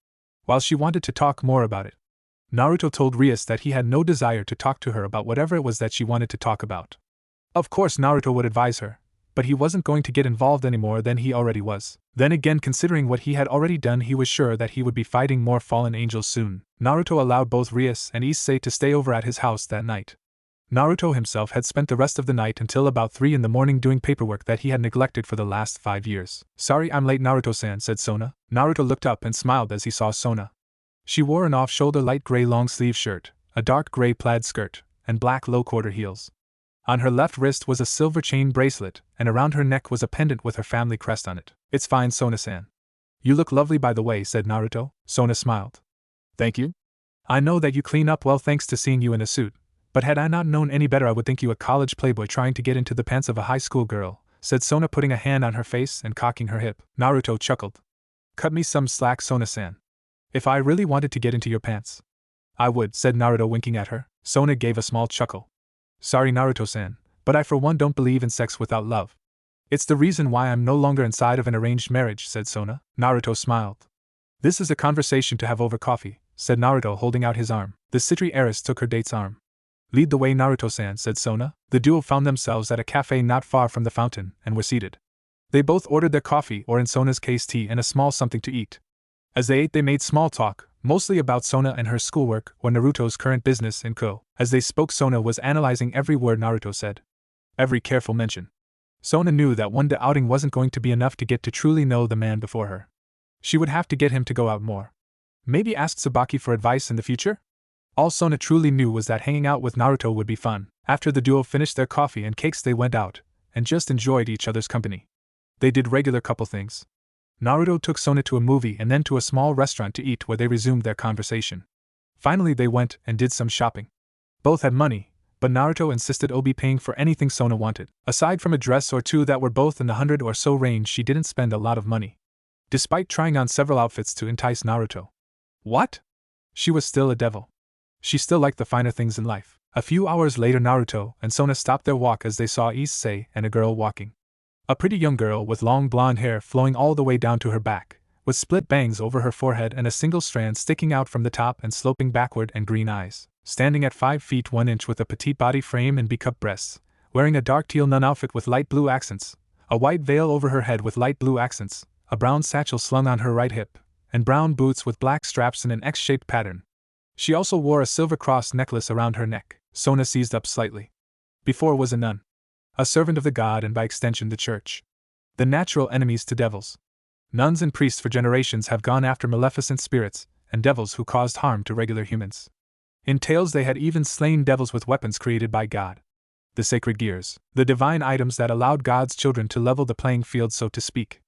A: While she wanted to talk more about it, Naruto told Rias that he had no desire to talk to her about whatever it was that she wanted to talk about. Of course, Naruto would advise her, but he wasn't going to get involved any more than he already was. Then again, considering what he had already done, he was sure that he would be fighting more fallen angels soon. Naruto allowed both Rias and Issei to stay over at his house that night. Naruto himself had spent the rest of the night until about 3 in the morning doing paperwork that he had neglected for the last 5 years. Sorry I'm late, Naruto-san, said Sona. Naruto looked up and smiled as he saw Sona. She wore an off-shoulder light gray long-sleeve shirt, a dark gray plaid skirt, and black low-quarter heels. On her left wrist was a silver chain bracelet, and around her neck was a pendant with her family crest on it. It's fine, Sona-san. You look lovely, by the way, said Naruto. Sona smiled. Thank you. I know that you clean up well thanks to seeing you in a suit, but had I not known any better I would think you a college playboy trying to get into the pants of a high school girl, said Sona, putting a hand on her face and cocking her hip. Naruto chuckled. Cut me some slack, Sona-san. If I really wanted to get into your pants, I would, said Naruto, winking at her. Sona gave a small chuckle. Sorry, Naruto-san, but I for one don't believe in sex without love. It's the reason why I'm no longer inside of an arranged marriage, said Sona. Naruto smiled. This is a conversation to have over coffee, said Naruto, holding out his arm. The Citri heiress took her date's arm. Lead the way, Naruto-san, said Sona. The duo found themselves at a cafe not far from the fountain and were seated. They both ordered their coffee, or in Sona's case tea, and a small something to eat. As they ate, they made small talk, mostly about Sona and her schoolwork or Naruto's current business in Ko. As they spoke, Sona was analyzing every word Naruto said. Every careful mention. Sona knew that one day outing wasn't going to be enough to get to truly know the man before her. She would have to get him to go out more. Maybe ask Tsubaki for advice in the future? All Sona truly knew was that hanging out with Naruto would be fun. After the duo finished their coffee and cakes, they went out, and just enjoyed each other's company. They did regular couple things. Naruto took Sona to a movie and then to a small restaurant to eat, where they resumed their conversation. Finally they went and did some shopping. Both had money, but Naruto insisted on paying for anything Sona wanted. Aside from a dress or two that were both in the 100 or so range, she didn't spend a lot of money. Despite trying on several outfits to entice Naruto. What? She was still a devil. She still liked the finer things in life. A few hours later, Naruto and Sona stopped their walk as they saw Issei and a girl walking. A pretty young girl with long blonde hair flowing all the way down to her back, with split bangs over her forehead and a single strand sticking out from the top and sloping backward, and green eyes, standing at 5 feet 1 inch with a petite body frame and B-cup breasts, wearing a dark teal nun outfit with light blue accents, a white veil over her head with light blue accents, a brown satchel slung on her right hip, and brown boots with black straps in an X-shaped pattern. She also wore a silver cross necklace around her neck. Sona seized up slightly. Before was a nun. A servant of the god and by extension the church. The natural enemies to devils. Nuns and priests for generations have gone after maleficent spirits and devils who caused harm to regular humans. In tales they had even slain devils with weapons created by God. The sacred gears, the divine items that allowed God's children to level the playing field, so to speak.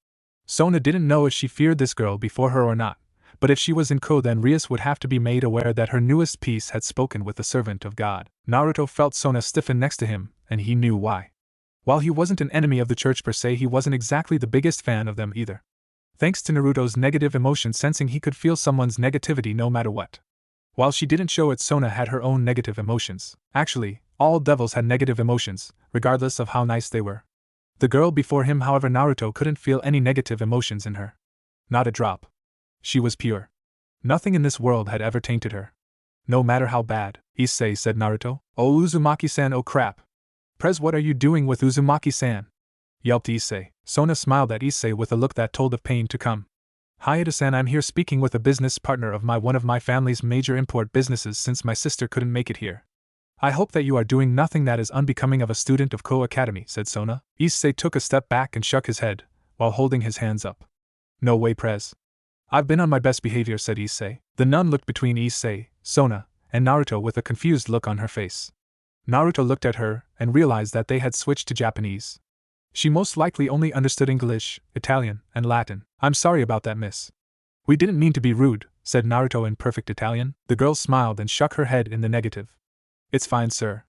A: Sona didn't know if she feared this girl before her or not, but if she was in Ko, then Rias would have to be made aware that her newest piece had spoken with the servant of God. Naruto felt Sona stiffen next to him, and he knew why. While he wasn't an enemy of the church per se, he wasn't exactly the biggest fan of them either. Thanks to Naruto's negative emotion sensing, he could feel someone's negativity no matter what. While she didn't show it, Sona had her own negative emotions. Actually, all devils had negative emotions, regardless of how nice they were. The girl before him, however, Naruto couldn't feel any negative emotions in her. Not a drop. She was pure. Nothing in this world had ever tainted her. No matter how bad. Issei, said Naruto. Oh, Uzumaki-san, oh crap. Prez, what are you doing with Uzumaki-san? Yelped Issei. Sona smiled at Issei with a look that told of pain to come. Hayata-san, I'm here speaking with a business partner of one of my family's major import businesses since my sister couldn't make it here. I hope that you are doing nothing that is unbecoming of a student of Ko Academy, said Sona. Issei took a step back and shook his head, while holding his hands up. No way, Prez. I've been on my best behavior, said Issei. The nun looked between Issei, Sona, and Naruto with a confused look on her face. Naruto looked at her and realized that they had switched to Japanese. She most likely only understood English, Italian, and Latin. I'm sorry about that, miss. We didn't mean to be rude, said Naruto in perfect Italian. The girl smiled and shook her head in the negative. It's fine, sir.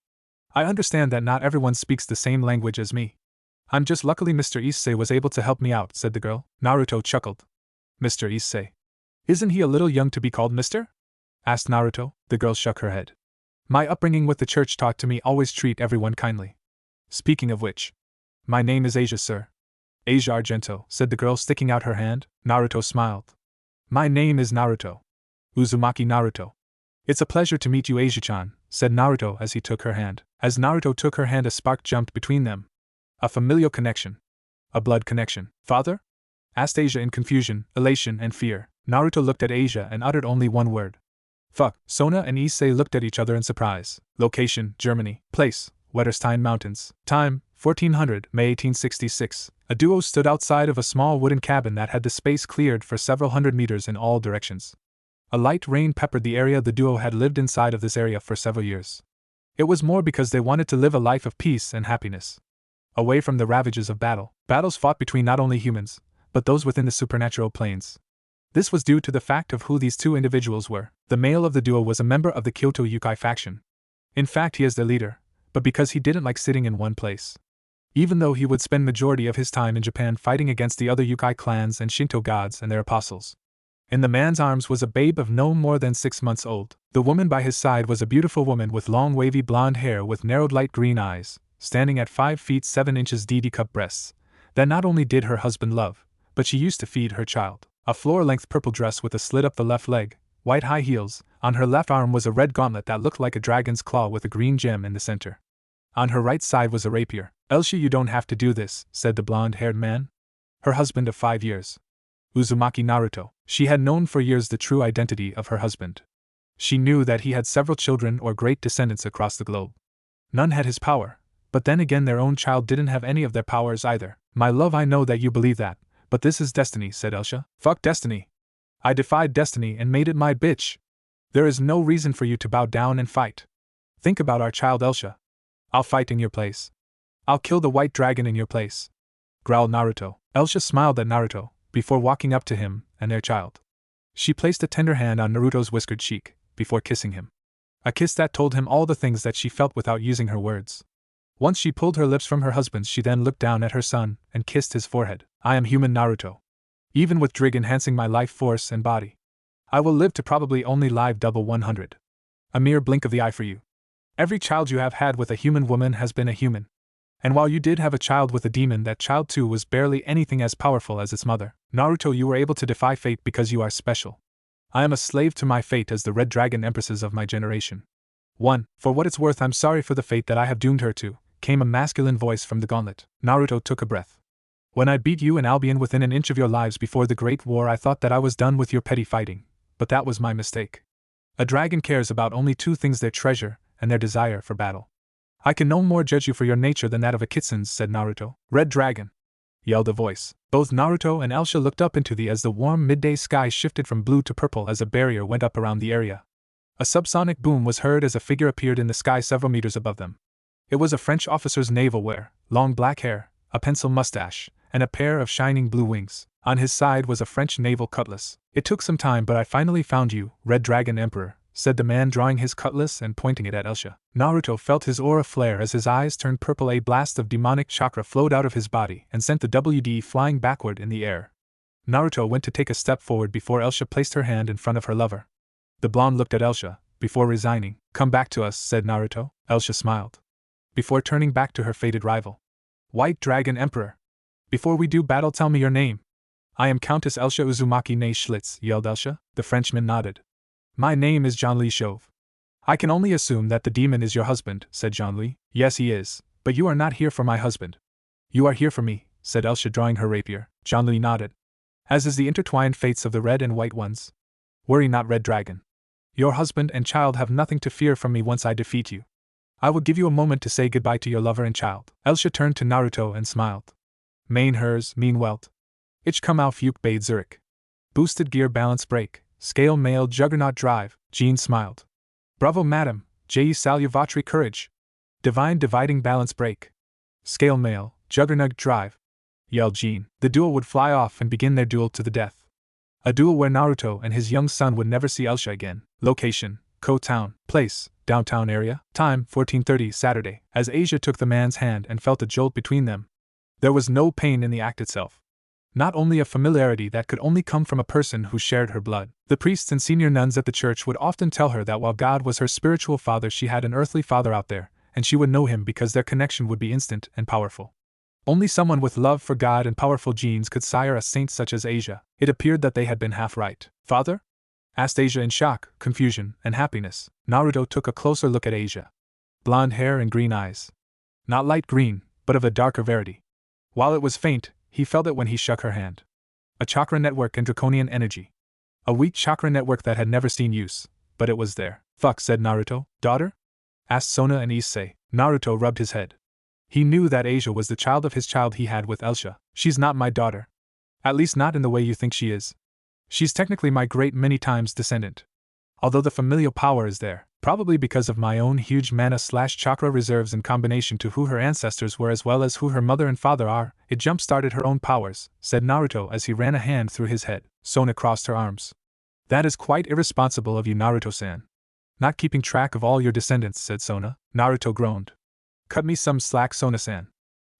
A: I understand that not everyone speaks the same language as me. I'm just luckily Mr. Issei was able to help me out, said the girl. Naruto chuckled. Mr. Issei. Isn't he a little young to be called Mr.? Asked Naruto. The girl shook her head. My upbringing with the church taught to me always treat everyone kindly. Speaking of which. My name is Asia, sir. Asia Argento, said the girl, sticking out her hand. Naruto smiled. My name is Naruto. Uzumaki Naruto. It's a pleasure to meet you, Asia-chan, said Naruto as he took her hand. As Naruto took her hand, a spark jumped between them. A familial connection. A blood connection. Father? Asked Asia in confusion, elation, and fear. Naruto looked at Asia and uttered only one word. Fuck. Sona and Issei looked at each other in surprise. Location, Germany. Place, Wetterstein Mountains. Time, 1400, May 1866. A duo stood outside of a small wooden cabin that had the space cleared for several hundred meters in all directions. A light rain peppered the area. The duo had lived inside of this area for several years. It was more because they wanted to live a life of peace and happiness. Away from the ravages of battle. Battles fought between not only humans, but those within the supernatural planes. This was due to the fact of who these two individuals were. The male of the duo was a member of the Kyoto Yukai faction. In fact, he is their leader, but because he didn't like sitting in one place. Even though he would spend majority of his time in Japan fighting against the other Yukai clans and Shinto gods and their apostles. In the man's arms was a babe of no more than 6 months old. The woman by his side was a beautiful woman with long wavy blonde hair with narrowed light green eyes, standing at 5 feet 7 inches DD-cup breasts, that not only did her husband love, but she used to feed her child. A floor-length purple dress with a slit up the left leg, white high heels, On her left arm was a red gauntlet that looked like a dragon's claw with a green gem in the center. On her right side was a rapier. "Elsa, you don't have to do this," said the blonde-haired man. Her husband of 5 years. Uzumaki Naruto. She had known for years the true identity of her husband. She knew that he had several children or great descendants across the globe. None had his power, but then again their own child didn't have any of their powers either. "My love, I know that you believe that, but this is destiny," said Elsa. "Fuck destiny. I defied destiny and made it my bitch. There is no reason for you to bow down and fight. Think about our child, Elsa. I'll fight in your place. I'll kill the white dragon in your place," growled Naruto. Elsa smiled at Naruto, before walking up to him and their child. She placed a tender hand on Naruto's whiskered cheek, before kissing him. A kiss that told him all the things that she felt without using her words. Once she pulled her lips from her husband's, she then looked down at her son and kissed his forehead. "I am human, Naruto. Even with Drig enhancing my life force and body, I will live to probably only live double 100. A mere blink of the eye for you. Every child you have had with a human woman has been a human. And while you did have a child with a demon, that child too was barely anything as powerful as its mother. Naruto, you were able to defy fate because you are special. I am a slave to my fate as the Red Dragon Empresses of my generation." 1. "For what it's worth, I'm sorry for the fate that I have doomed her to," came a masculine voice from the gauntlet. Naruto took a breath. "When I beat you and Albion within an inch of your lives before the Great War, I thought that I was done with your petty fighting, but that was my mistake. A dragon cares about only 2 things: their treasure and their desire for battle. I can no more judge you for your nature than that of a kitsen's," said Naruto. "Red Dragon!" yelled a voice. Both Naruto and Elsa looked up into the as the warm midday sky shifted from blue to purple as a barrier went up around the area. A subsonic boom was heard as a figure appeared in the sky several meters above them. It was a French officer's naval wear, long black hair, a pencil mustache, and a pair of shining blue wings. On his side was a French naval cutlass. "It took some time, but I finally found you, Red Dragon Emperor," said the man, drawing his cutlass and pointing it at Elsa. Naruto felt his aura flare as his eyes turned purple. A blast of demonic chakra flowed out of his body and sent the WD flying backward in the air. Naruto went to take a step forward before Elsa placed her hand in front of her lover. The blonde looked at Elsa, before resigning. "Come back to us," said Naruto. Elsa smiled, before turning back to her fated rival. "White Dragon Emperor. Before we do battle, tell me your name." "I am Countess Elsa Uzumaki ne Schlitz," yelled Elsa. The Frenchman nodded. "My name is Jean-Louis Chauve." "I can only assume that the demon is your husband," said Jean-Louis. "Yes, he is, but you are not here for my husband. You are here for me," said Elsa, drawing her rapier. Jean-Louis nodded. "As is the intertwined fates of the red and white ones. Worry not, Red Dragon. Your husband and child have nothing to fear from me once I defeat you. I will give you a moment to say goodbye to your lover and child." Elsa turned to Naruto and smiled. "Mein Herz, mean Welt. Ich komme auf Fuke Bade Zurich. Boosted gear balance brake. Scale mail juggernaut drive." Jean smiled. "Bravo, madam, je salue votre courage. Divine dividing balance brake. Scale mail, juggernaut drive," yelled Jean. The duel would fly off and begin their duel to the death. A duel where Naruto and his young son would never see Elsa again. Location: Ko Town. Place: downtown area. Time: 14:30 Saturday. As Asia took the man's hand and felt a jolt between them, there was no pain in the act itself. Not only a familiarity that could only come from a person who shared her blood. The priests and senior nuns at the church would often tell her that while God was her spiritual father, she had an earthly father out there, and she would know him because their connection would be instant and powerful. Only someone with love for God and powerful genes could sire a saint such as Asia. It appeared that they had been half right. "Father?" asked Asia in shock, confusion, and happiness. Naruto took a closer look at Asia. Blonde hair and green eyes. Not light green, but of a darker verity. While it was faint, he felt it when he shook her hand. A chakra network and draconian energy. A weak chakra network that had never seen use, but it was there. "Fuck," said Naruto. "Daughter?" asked Sona and Issei. Naruto rubbed his head. He knew that Asia was the child of his child he had with Elsa. "She's not my daughter. At least not in the way you think she is. She's technically my great many times descendant. Although the familial power is there, probably because of my own huge mana/chakra reserves in combination to who her ancestors were as well as who her mother and father are, it jump-started her own powers," said Naruto as he ran a hand through his head. Sona crossed her arms. "That is quite irresponsible of you, Naruto-san. Not keeping track of all your descendants," said Sona. Naruto groaned. "Cut me some slack, Sona-san.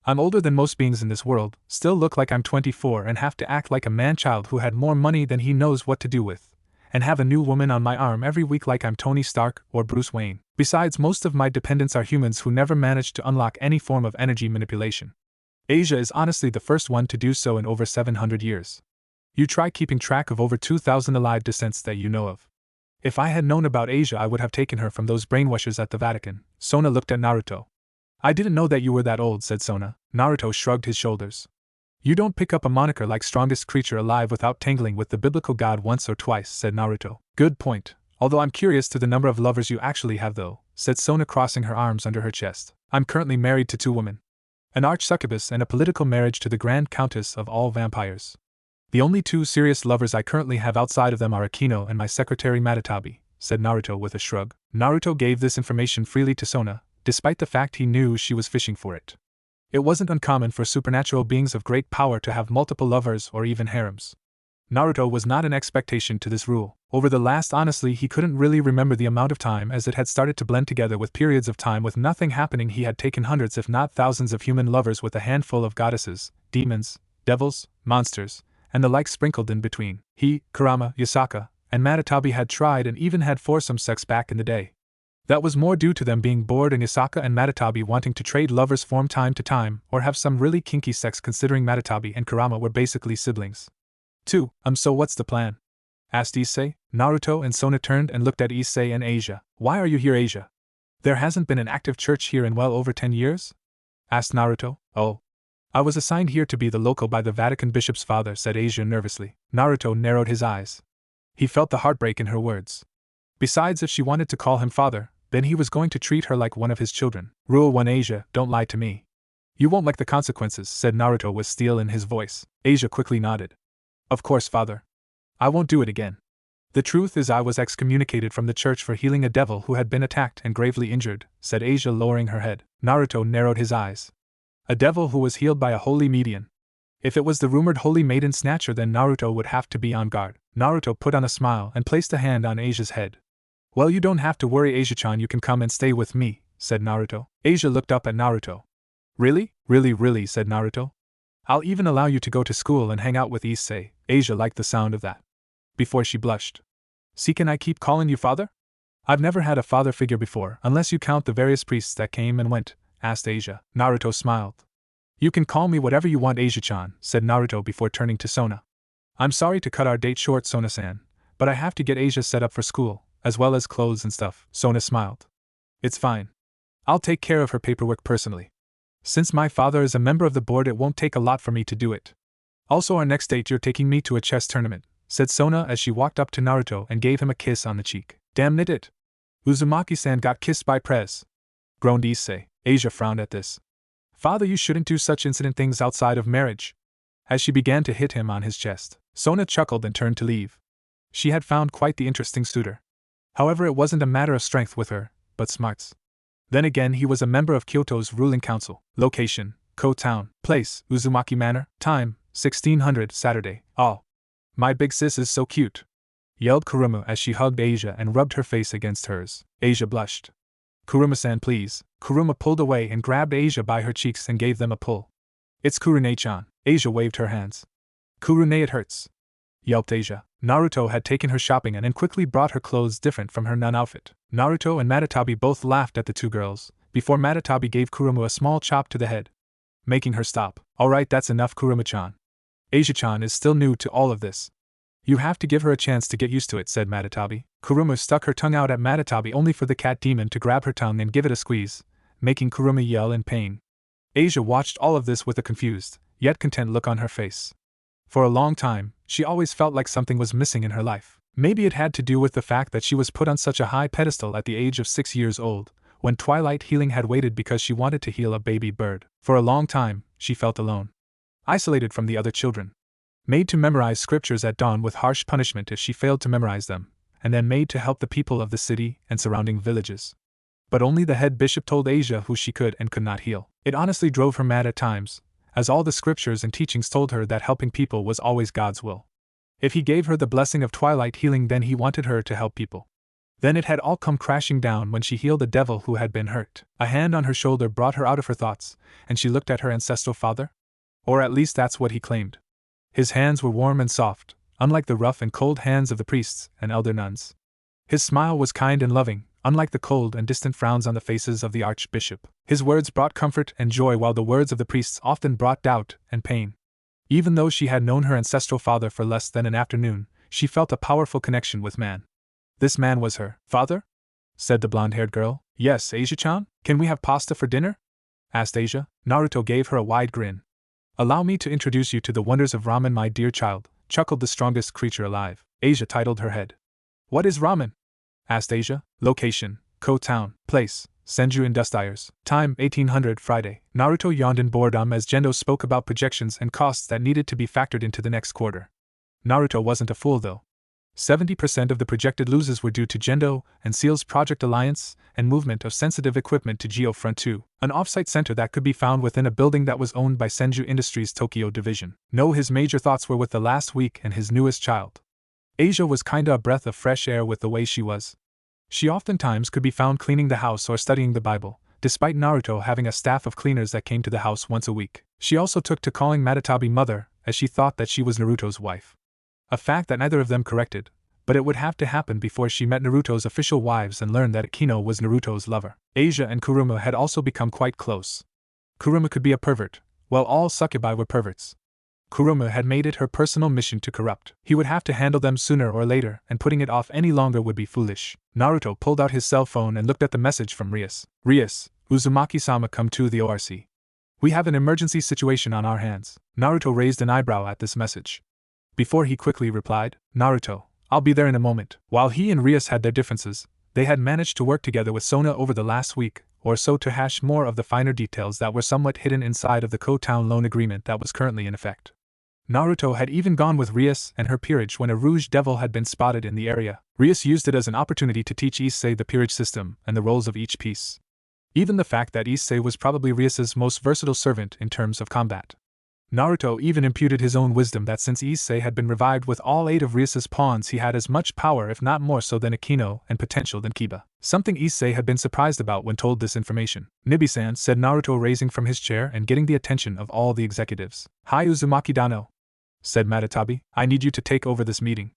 A: I'm older than most beings in this world, still look like I'm 24 and have to act like a man-child who had more money than he knows what to do with, and have a new woman on my arm every week like I'm Tony Stark or Bruce Wayne. Besides, most of my dependents are humans who never managed to unlock any form of energy manipulation. Asia is honestly the first one to do so in over 700 years. You try keeping track of over 2,000 alive descents that you know of. If I had known about Asia, I would have taken her from those brainwashers at the Vatican. Sona looked at Naruto. I didn't know that you were that old, said Sona. Naruto shrugged his shoulders. You don't pick up a moniker like strongest creature alive without tangling with the biblical god once or twice, said Naruto. Good point. Although I'm curious to the number of lovers you actually have though, said Sona, crossing her arms under her chest. I'm currently married to 2 women. An arch-succubus and a political marriage to the Grand Countess of all vampires. The only 2 serious lovers I currently have outside of them are Akeno and my secretary Matatabi, said Naruto with a shrug. Naruto gave this information freely to Sona, despite the fact he knew she was fishing for it. It wasn't uncommon for supernatural beings of great power to have multiple lovers or even harems. Naruto was not an exception to this rule. Over the last, honestly, he couldn't really remember the amount of time, as it had started to blend together with periods of time with nothing happening. He had taken hundreds if not thousands of human lovers with a handful of goddesses, demons, devils, monsters, and the like sprinkled in between. He, Kurama, Yasaka, and Matatabi had tried and even had foursome sex back in the day. That was more due to them being bored and Yasaka and Matatabi wanting to trade lovers from time to time or have some really kinky sex, considering Matatabi and Kurama were basically siblings. 2. So what's the plan? Asked Issei. Naruto and Sona turned and looked at Issei and Asia. Why are you here, Asia? There hasn't been an active church here in well over 10 years? Asked Naruto. Oh. I was assigned here to be the local by the Vatican bishop's father, said Asia nervously. Naruto narrowed his eyes. He felt the heartbreak in her words. Besides, if she wanted to call him father, then he was going to treat her like one of his children. Rule 1, Asia, don't lie to me. You won't like the consequences, said Naruto with steel in his voice. Asia quickly nodded. Of course, father. I won't do it again. The truth is I was excommunicated from the church for healing a devil who had been attacked and gravely injured, said Asia, lowering her head. Naruto narrowed his eyes. A devil who was healed by a holy medium. If it was the rumored holy maiden snatcher, then Naruto would have to be on guard. Naruto put on a smile and placed a hand on Asia's head. Well, you don't have to worry, Asia-chan, you can come and stay with me, said Naruto. Asia looked up at Naruto. Really? Really, said Naruto. I'll even allow you to go to school and hang out with Issei. Asia liked the sound of that. Before she blushed. See, can I keep calling you father? I've never had a father figure before, unless you count the various priests that came and went, asked Asia. Naruto smiled. You can call me whatever you want, Asia-chan, said Naruto before turning to Sona. I'm sorry to cut our date short, Sona-san, but I have to get Asia set up for school, as well as clothes and stuff. Sona smiled. It's fine. I'll take care of her paperwork personally. Since my father is a member of the board, it won't take a lot for me to do it. Also, our next date, you're taking me to a chess tournament, said Sona as she walked up to Naruto and gave him a kiss on the cheek. Damn it! Uzumaki-san got kissed by Prez, groaned Issei. Asia frowned at this. Father, you shouldn't do such incident things outside of marriage. As she began to hit him on his chest, Sona chuckled and turned to leave. She had found quite the interesting suitor. However, it wasn't a matter of strength with her, but smarts. Then again, he was a member of Kyoto's ruling council. Location, Ko Town. Place, Uzumaki Manor. Time, 1600 Saturday. Oh. My big sis is so cute, yelled Kuruma as she hugged Asia and rubbed her face against hers. Asia blushed. Kuruma-san, please. Kuruma pulled away and grabbed Asia by her cheeks and gave them a pull. It's Kurune-chan. Asia waved her hands. Kurune, it hurts, yelped Asia. Naruto had taken her shopping and quickly brought her clothes different from her nun outfit. Naruto and Matatabi both laughed at the two girls, before Matatabi gave Kuruma a small chop to the head, making her stop. Alright, that's enough, Kuruma-chan. Asia-chan is still new to all of this. You have to give her a chance to get used to it, said Matatabi. Kuruma stuck her tongue out at Matatabi only for the cat demon to grab her tongue and give it a squeeze, making Kuruma yell in pain. Asia watched all of this with a confused, yet content look on her face. For a long time, she always felt like something was missing in her life. Maybe it had to do with the fact that she was put on such a high pedestal at the age of 6 years old, when Twilight Healing had waited because she wanted to heal a baby bird. For a long time, she felt alone, isolated from the other children. Made to memorize scriptures at dawn with harsh punishment if she failed to memorize them, and then made to help the people of the city and surrounding villages. But only the head bishop told Asia who she could and could not heal. It honestly drove her mad at times, as all the scriptures and teachings told her that helping people was always God's will. If he gave her the blessing of Twilight Healing, then he wanted her to help people. Then it had all come crashing down when she healed a devil who had been hurt. A hand on her shoulder brought her out of her thoughts, and she looked at her ancestral father? Or at least that's what he claimed. His hands were warm and soft, unlike the rough and cold hands of the priests and elder nuns. His smile was kind and loving, unlike the cold and distant frowns on the faces of the archbishop. His words brought comfort and joy, while the words of the priests often brought doubt and pain. Even though she had known her ancestral father for less than an afternoon, she felt a powerful connection with man. This man was her father? Said the blonde-haired girl. Yes, Asia-chan? Can we have pasta for dinner? Asked Asia. Naruto gave her a wide grin. Allow me to introduce you to the wonders of ramen, my dear child, chuckled the strongest creature alive. Asia titled her head. What is ramen? Asked Asia. Location, Ko Town. Place, Senju Industriers. Time, 1800 Friday. Naruto yawned in boredom as Gendo spoke about projections and costs that needed to be factored into the next quarter. Naruto wasn't a fool though. 70% of the projected losses were due to Gendo and Seal's Project Alliance and movement of sensitive equipment to Geofront 2, an off-site center that could be found within a building that was owned by Senju Industries' Tokyo division. No, his major thoughts were with the last week and his newest child. Asia was kinda a breath of fresh air with the way she was. She oftentimes could be found cleaning the house or studying the Bible, despite Naruto having a staff of cleaners that came to the house once a week. She also took to calling Matatabi mother, as she thought that she was Naruto's wife. A fact that neither of them corrected, but it would have to happen before she met Naruto's official wives and learned that Akeno was Naruto's lover. Asia and Kuruma had also become quite close. Kuruma could be a pervert, while all succubi were perverts. Kuruma had made it her personal mission to corrupt. He would have to handle them sooner or later, and putting it off any longer would be foolish. Naruto pulled out his cell phone and looked at the message from Rias. Rias, Uzumaki-sama, come to the ORC. We have an emergency situation on our hands. Naruto raised an eyebrow at this message. Before he quickly replied, Naruto, I'll be there in a moment. While he and Rias had their differences, they had managed to work together with Sona over the last week or so to hash more of the finer details that were somewhat hidden inside of the Ko Town loan agreement that was currently in effect. Naruto had even gone with Rias and her peerage when a Rouge Devil had been spotted in the area. Rias used it as an opportunity to teach Issei the peerage system and the roles of each piece. Even the fact that Issei was probably Rias's most versatile servant in terms of combat. Naruto even imputed his own wisdom that since Issei had been revived with all 8 of Rias's pawns, he had as much power if not more so than Akeno and potential than Kiba. Something Issei had been surprised about when told this information. Nibi-san, said Naruto, raising from his chair and getting the attention of all the executives. Hi Uzumaki-dano, said Matatabi, I need you to take over this meeting.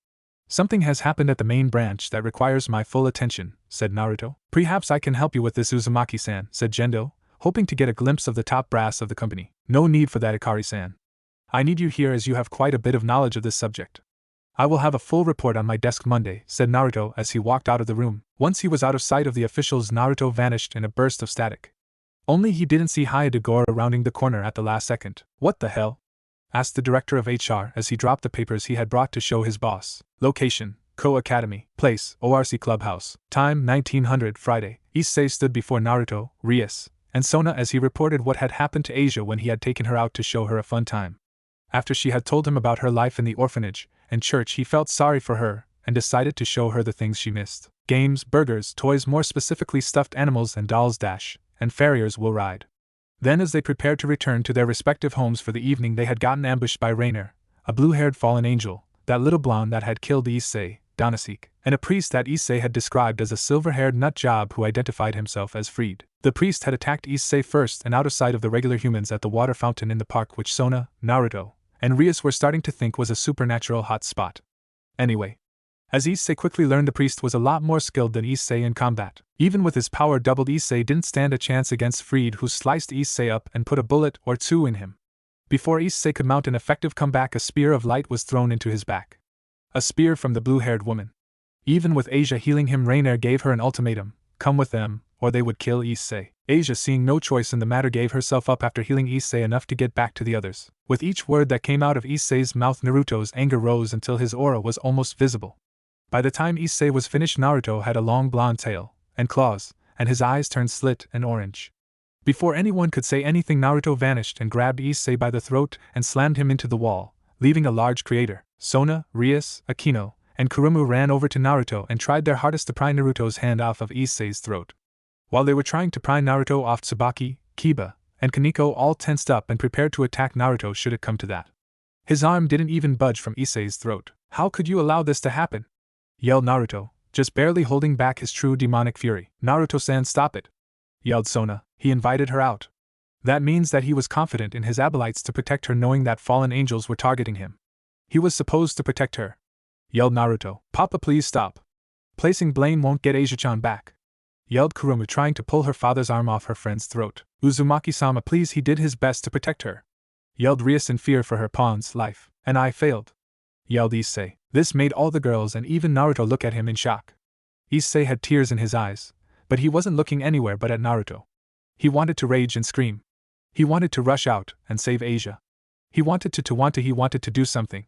A: Something has happened at the main branch that requires my full attention, said Naruto. Perhaps I can help you with this, Uzumaki-san, said Gendo, hoping to get a glimpse of the top brass of the company. No need for that, Ikari-san. I need you here as you have quite a bit of knowledge of this subject. I will have a full report on my desk Monday, said Naruto as he walked out of the room. Once he was out of sight of the officials, Naruto vanished in a burst of static. Only he didn't see Hayadegoro rounding the corner at the last second. What the hell? Asked the director of HR as he dropped the papers he had brought to show his boss. Location, Ko Academy. Place, ORC Clubhouse. Time, 1900 Friday. Issei stood before Naruto, Rias, and Sona as he reported what had happened to Asia when he had taken her out to show her a fun time. After she had told him about her life in the orphanage and church, he felt sorry for her and decided to show her the things she missed. Games, burgers, toys, more specifically stuffed animals and dolls and farriers will ride. Then as they prepared to return to their respective homes for the evening, they had gotten ambushed by Rainer, a blue-haired fallen angel, that little blonde that had killed Issei, Donasik, and a priest that Issei had described as a silver-haired nut job who identified himself as Freed. The priest had attacked Issei first and out of sight of the regular humans at the water fountain in the park, which Sona, Naruto, and Rias were starting to think was a supernatural hot spot. Anyway, as Issei quickly learned, the priest was a lot more skilled than Issei in combat. Even with his power doubled, Issei didn't stand a chance against Freed, who sliced Issei up and put a bullet or two in him. Before Issei could mount an effective comeback, a spear of light was thrown into his back. A spear from the blue-haired woman. Even with Asia healing him, Rainer gave her an ultimatum: come with them, or they would kill Issei. Asia, seeing no choice in the matter, gave herself up after healing Issei enough to get back to the others. With each word that came out of Issei's mouth, Naruto's anger rose until his aura was almost visible. By the time Issei was finished, Naruto had a long blonde tail and claws, and his eyes turned slit and orange. Before anyone could say anything, Naruto vanished and grabbed Issei by the throat and slammed him into the wall, leaving a large crater. Sona, Rias, Akeno, and Kuruma ran over to Naruto and tried their hardest to pry Naruto's hand off of Issei's throat. While they were trying to pry Naruto off, Tsubaki, Kiba, and Kaneko all tensed up and prepared to attack Naruto should it come to that. His arm didn't even budge from Issei's throat. How could you allow this to happen? Yelled Naruto, just barely holding back his true demonic fury. Naruto-san, stop it! Yelled Sona. He invited her out. That means that he was confident in his acolytes to protect her, knowing that fallen angels were targeting him. He was supposed to protect her. Yelled Naruto. Papa, please stop. Placing blame won't get Asia-chan back. Yelled Kuruma, trying to pull her father's arm off her friend's throat. Uzumaki-sama, please, he did his best to protect her. Yelled Rias in fear for her pawn's life. And I failed. Yelled Issei. This made all the girls and even Naruto look at him in shock. Issei had tears in his eyes, but he wasn't looking anywhere but at Naruto. He wanted to rage and scream. He wanted to rush out and save Asia. He wanted to do something.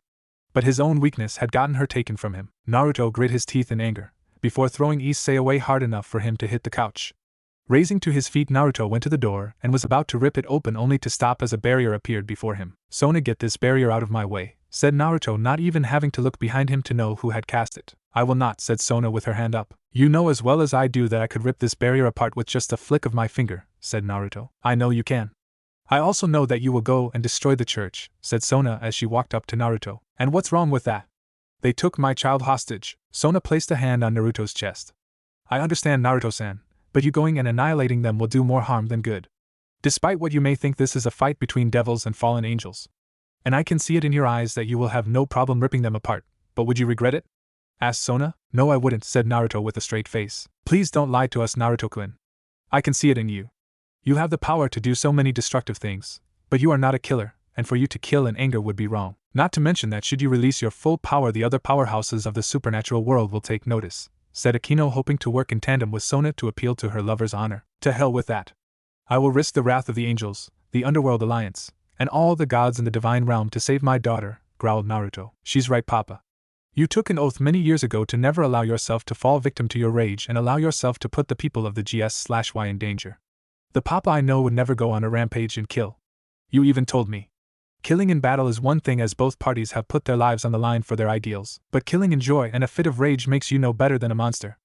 A: But his own weakness had gotten her taken from him. Naruto grit his teeth in anger, before throwing Issei away hard enough for him to hit the couch. Raising to his feet, Naruto went to the door and was about to rip it open only to stop as a barrier appeared before him. Sona, get this barrier out of my way, said Naruto, not even having to look behind him to know who had cast it. I will not, said Sona with her hand up. You know as well as I do that I could rip this barrier apart with just a flick of my finger, said Naruto. I know you can. I also know that you will go and destroy the church, said Sona as she walked up to Naruto. And what's wrong with that? They took my child hostage. Sona placed a hand on Naruto's chest. I understand, Naruto-san, but you going and annihilating them will do more harm than good. Despite what you may think, this is a fight between devils and fallen angels. And I can see it in your eyes that you will have no problem ripping them apart, but would you regret it? Asked Sona. No, I wouldn't, said Naruto with a straight face. Please don't lie to us, Naruto-kun. I can see it in you. You have the power to do so many destructive things, but you are not a killer, and for you to kill in anger would be wrong. Not to mention that should you release your full power, the other powerhouses of the supernatural world will take notice, said Akeno, hoping to work in tandem with Sona to appeal to her lover's honor. To hell with that. I will risk the wrath of the angels, the Underworld Alliance, and all the gods in the divine realm to save my daughter, growled Naruto. She's right, Papa. You took an oath many years ago to never allow yourself to fall victim to your rage and allow yourself to put the people of the GS/Y in danger. The Papa I know would never go on a rampage and kill. You even told me. Killing in battle is one thing, as both parties have put their lives on the line for their ideals, but killing in joy and a fit of rage makes you no better than a monster.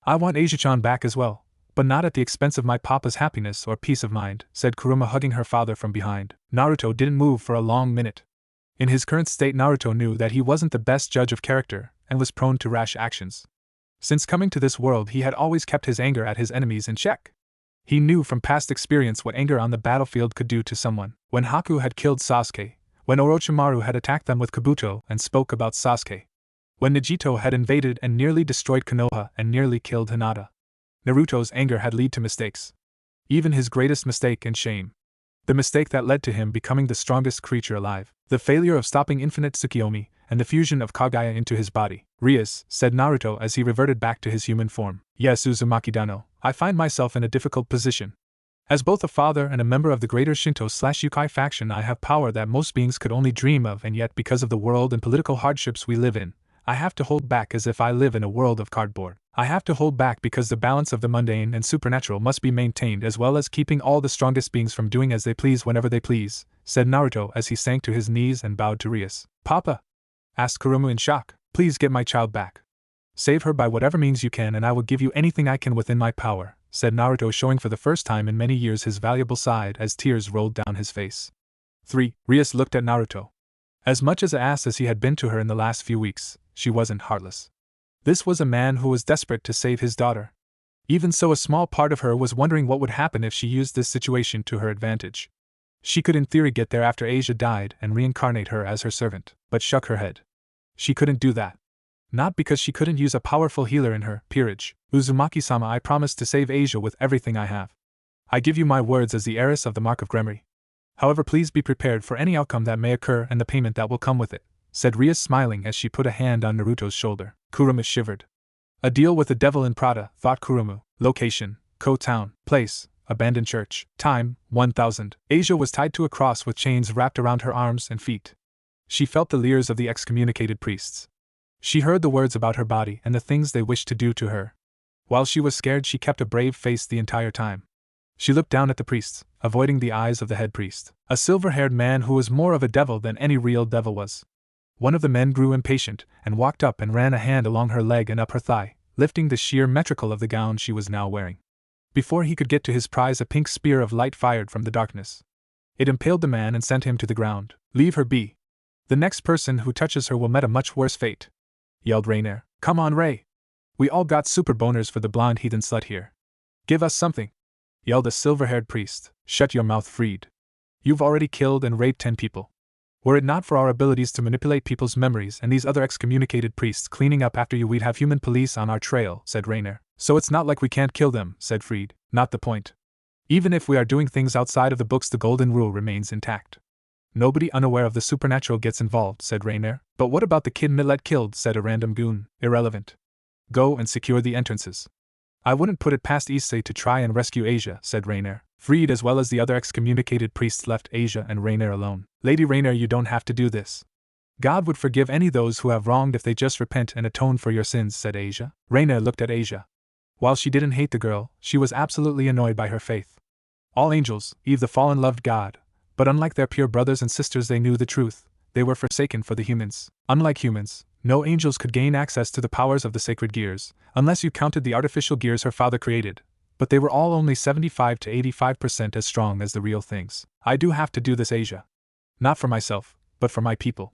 A: I want Asia-chan back as well, but not at the expense of my Papa's happiness or peace of mind, said Kuruma, hugging her father from behind. Naruto didn't move for a long minute. In his current state, Naruto knew that he wasn't the best judge of character and was prone to rash actions. Since coming to this world, he had always kept his anger at his enemies in check. He knew from past experience what anger on the battlefield could do to someone. When Haku had killed Sasuke, when Orochimaru had attacked them with Kabuto and spoke about Sasuke, when Nagito had invaded and nearly destroyed Konoha and nearly killed Hinata. Naruto's anger had led to mistakes. Even his greatest mistake and shame. The mistake that led to him becoming the strongest creature alive. The failure of stopping Infinite Tsukiyomi, and the fusion of Kagaya into his body. Rias, said Naruto as he reverted back to his human form. Yes, Uzumaki-dano, I find myself in a difficult position. As both a father and a member of the greater Shinto/Yukai faction, I have power that most beings could only dream of, and yet because of the world and political hardships we live in, I have to hold back as if I live in a world of cardboard. I have to hold back because the balance of the mundane and supernatural must be maintained, as well as keeping all the strongest beings from doing as they please whenever they please, said Naruto as he sank to his knees and bowed to Rias. Papa? Asked Kuruma in shock. Please get my child back. Save her by whatever means you can, and I will give you anything I can within my power, said Naruto, showing for the first time in many years his valuable side as tears rolled down his face. 3. Rias looked at Naruto. As much as an ass as he had been to her in the last few weeks, she wasn't heartless. This was a man who was desperate to save his daughter. Even so, a small part of her was wondering what would happen if she used this situation to her advantage. She could in theory get there after Asia died and reincarnate her as her servant, but shook her head. She couldn't do that. Not because she couldn't use a powerful healer in her peerage. Uzumaki-sama, I promise to save Asia with everything I have. I give you my words as the heiress of the Mark of Gremory. However, please be prepared for any outcome that may occur and the payment that will come with it, said Rias, smiling as she put a hand on Naruto's shoulder. Kuruma shivered. A deal with the devil in Prada, thought Kuruma. Location, Ko Town. Place, abandoned church. Time, 1000. Asia was tied to a cross with chains wrapped around her arms and feet. She felt the leers of the excommunicated priests. She heard the words about her body and the things they wished to do to her. While she was scared, she kept a brave face the entire time. She looked down at the priests, avoiding the eyes of the head priest, a silver-haired man who was more of a devil than any real devil was. One of the men grew impatient and walked up and ran a hand along her leg and up her thigh, lifting the sheer metrical of the gown she was now wearing. Before he could get to his prize, a pink spear of light fired from the darkness. It impaled the man and sent him to the ground. Leave her be. The next person who touches her will meet a much worse fate, yelled Rainier. Come on, Ray. We all got super boners for the blonde heathen slut here. Give us something, yelled a silver-haired priest. Shut your mouth, Freed. You've already killed and raped 10 people. Were it not for our abilities to manipulate people's memories and these other excommunicated priests cleaning up after you, we'd have human police on our trail, said Rainier. So it's not like we can't kill them, said Freed. Not the point. Even if we are doing things outside of the books, the golden rule remains intact. Nobody unaware of the supernatural gets involved, said Rainier. But what about the kid Millet killed, said a random goon. Irrelevant. Go and secure the entrances. I wouldn't put it past Issei to try and rescue Asia, said Rainier. Freed as well as the other excommunicated priests left Asia and Rainier alone. Lady Rainier, you don't have to do this. God would forgive any those who have wronged if they just repent and atone for your sins, said Asia. Rainier looked at Asia. While she didn't hate the girl, she was absolutely annoyed by her faith. All angels, Eve the fallen, loved God, but unlike their pure brothers and sisters, they knew the truth. They were forsaken for the humans. Unlike humans, no angels could gain access to the powers of the sacred gears, unless you counted the artificial gears her father created, but they were all only 75 to 85% as strong as the real things. I do have to do this, Asia. Not for myself, but for my people.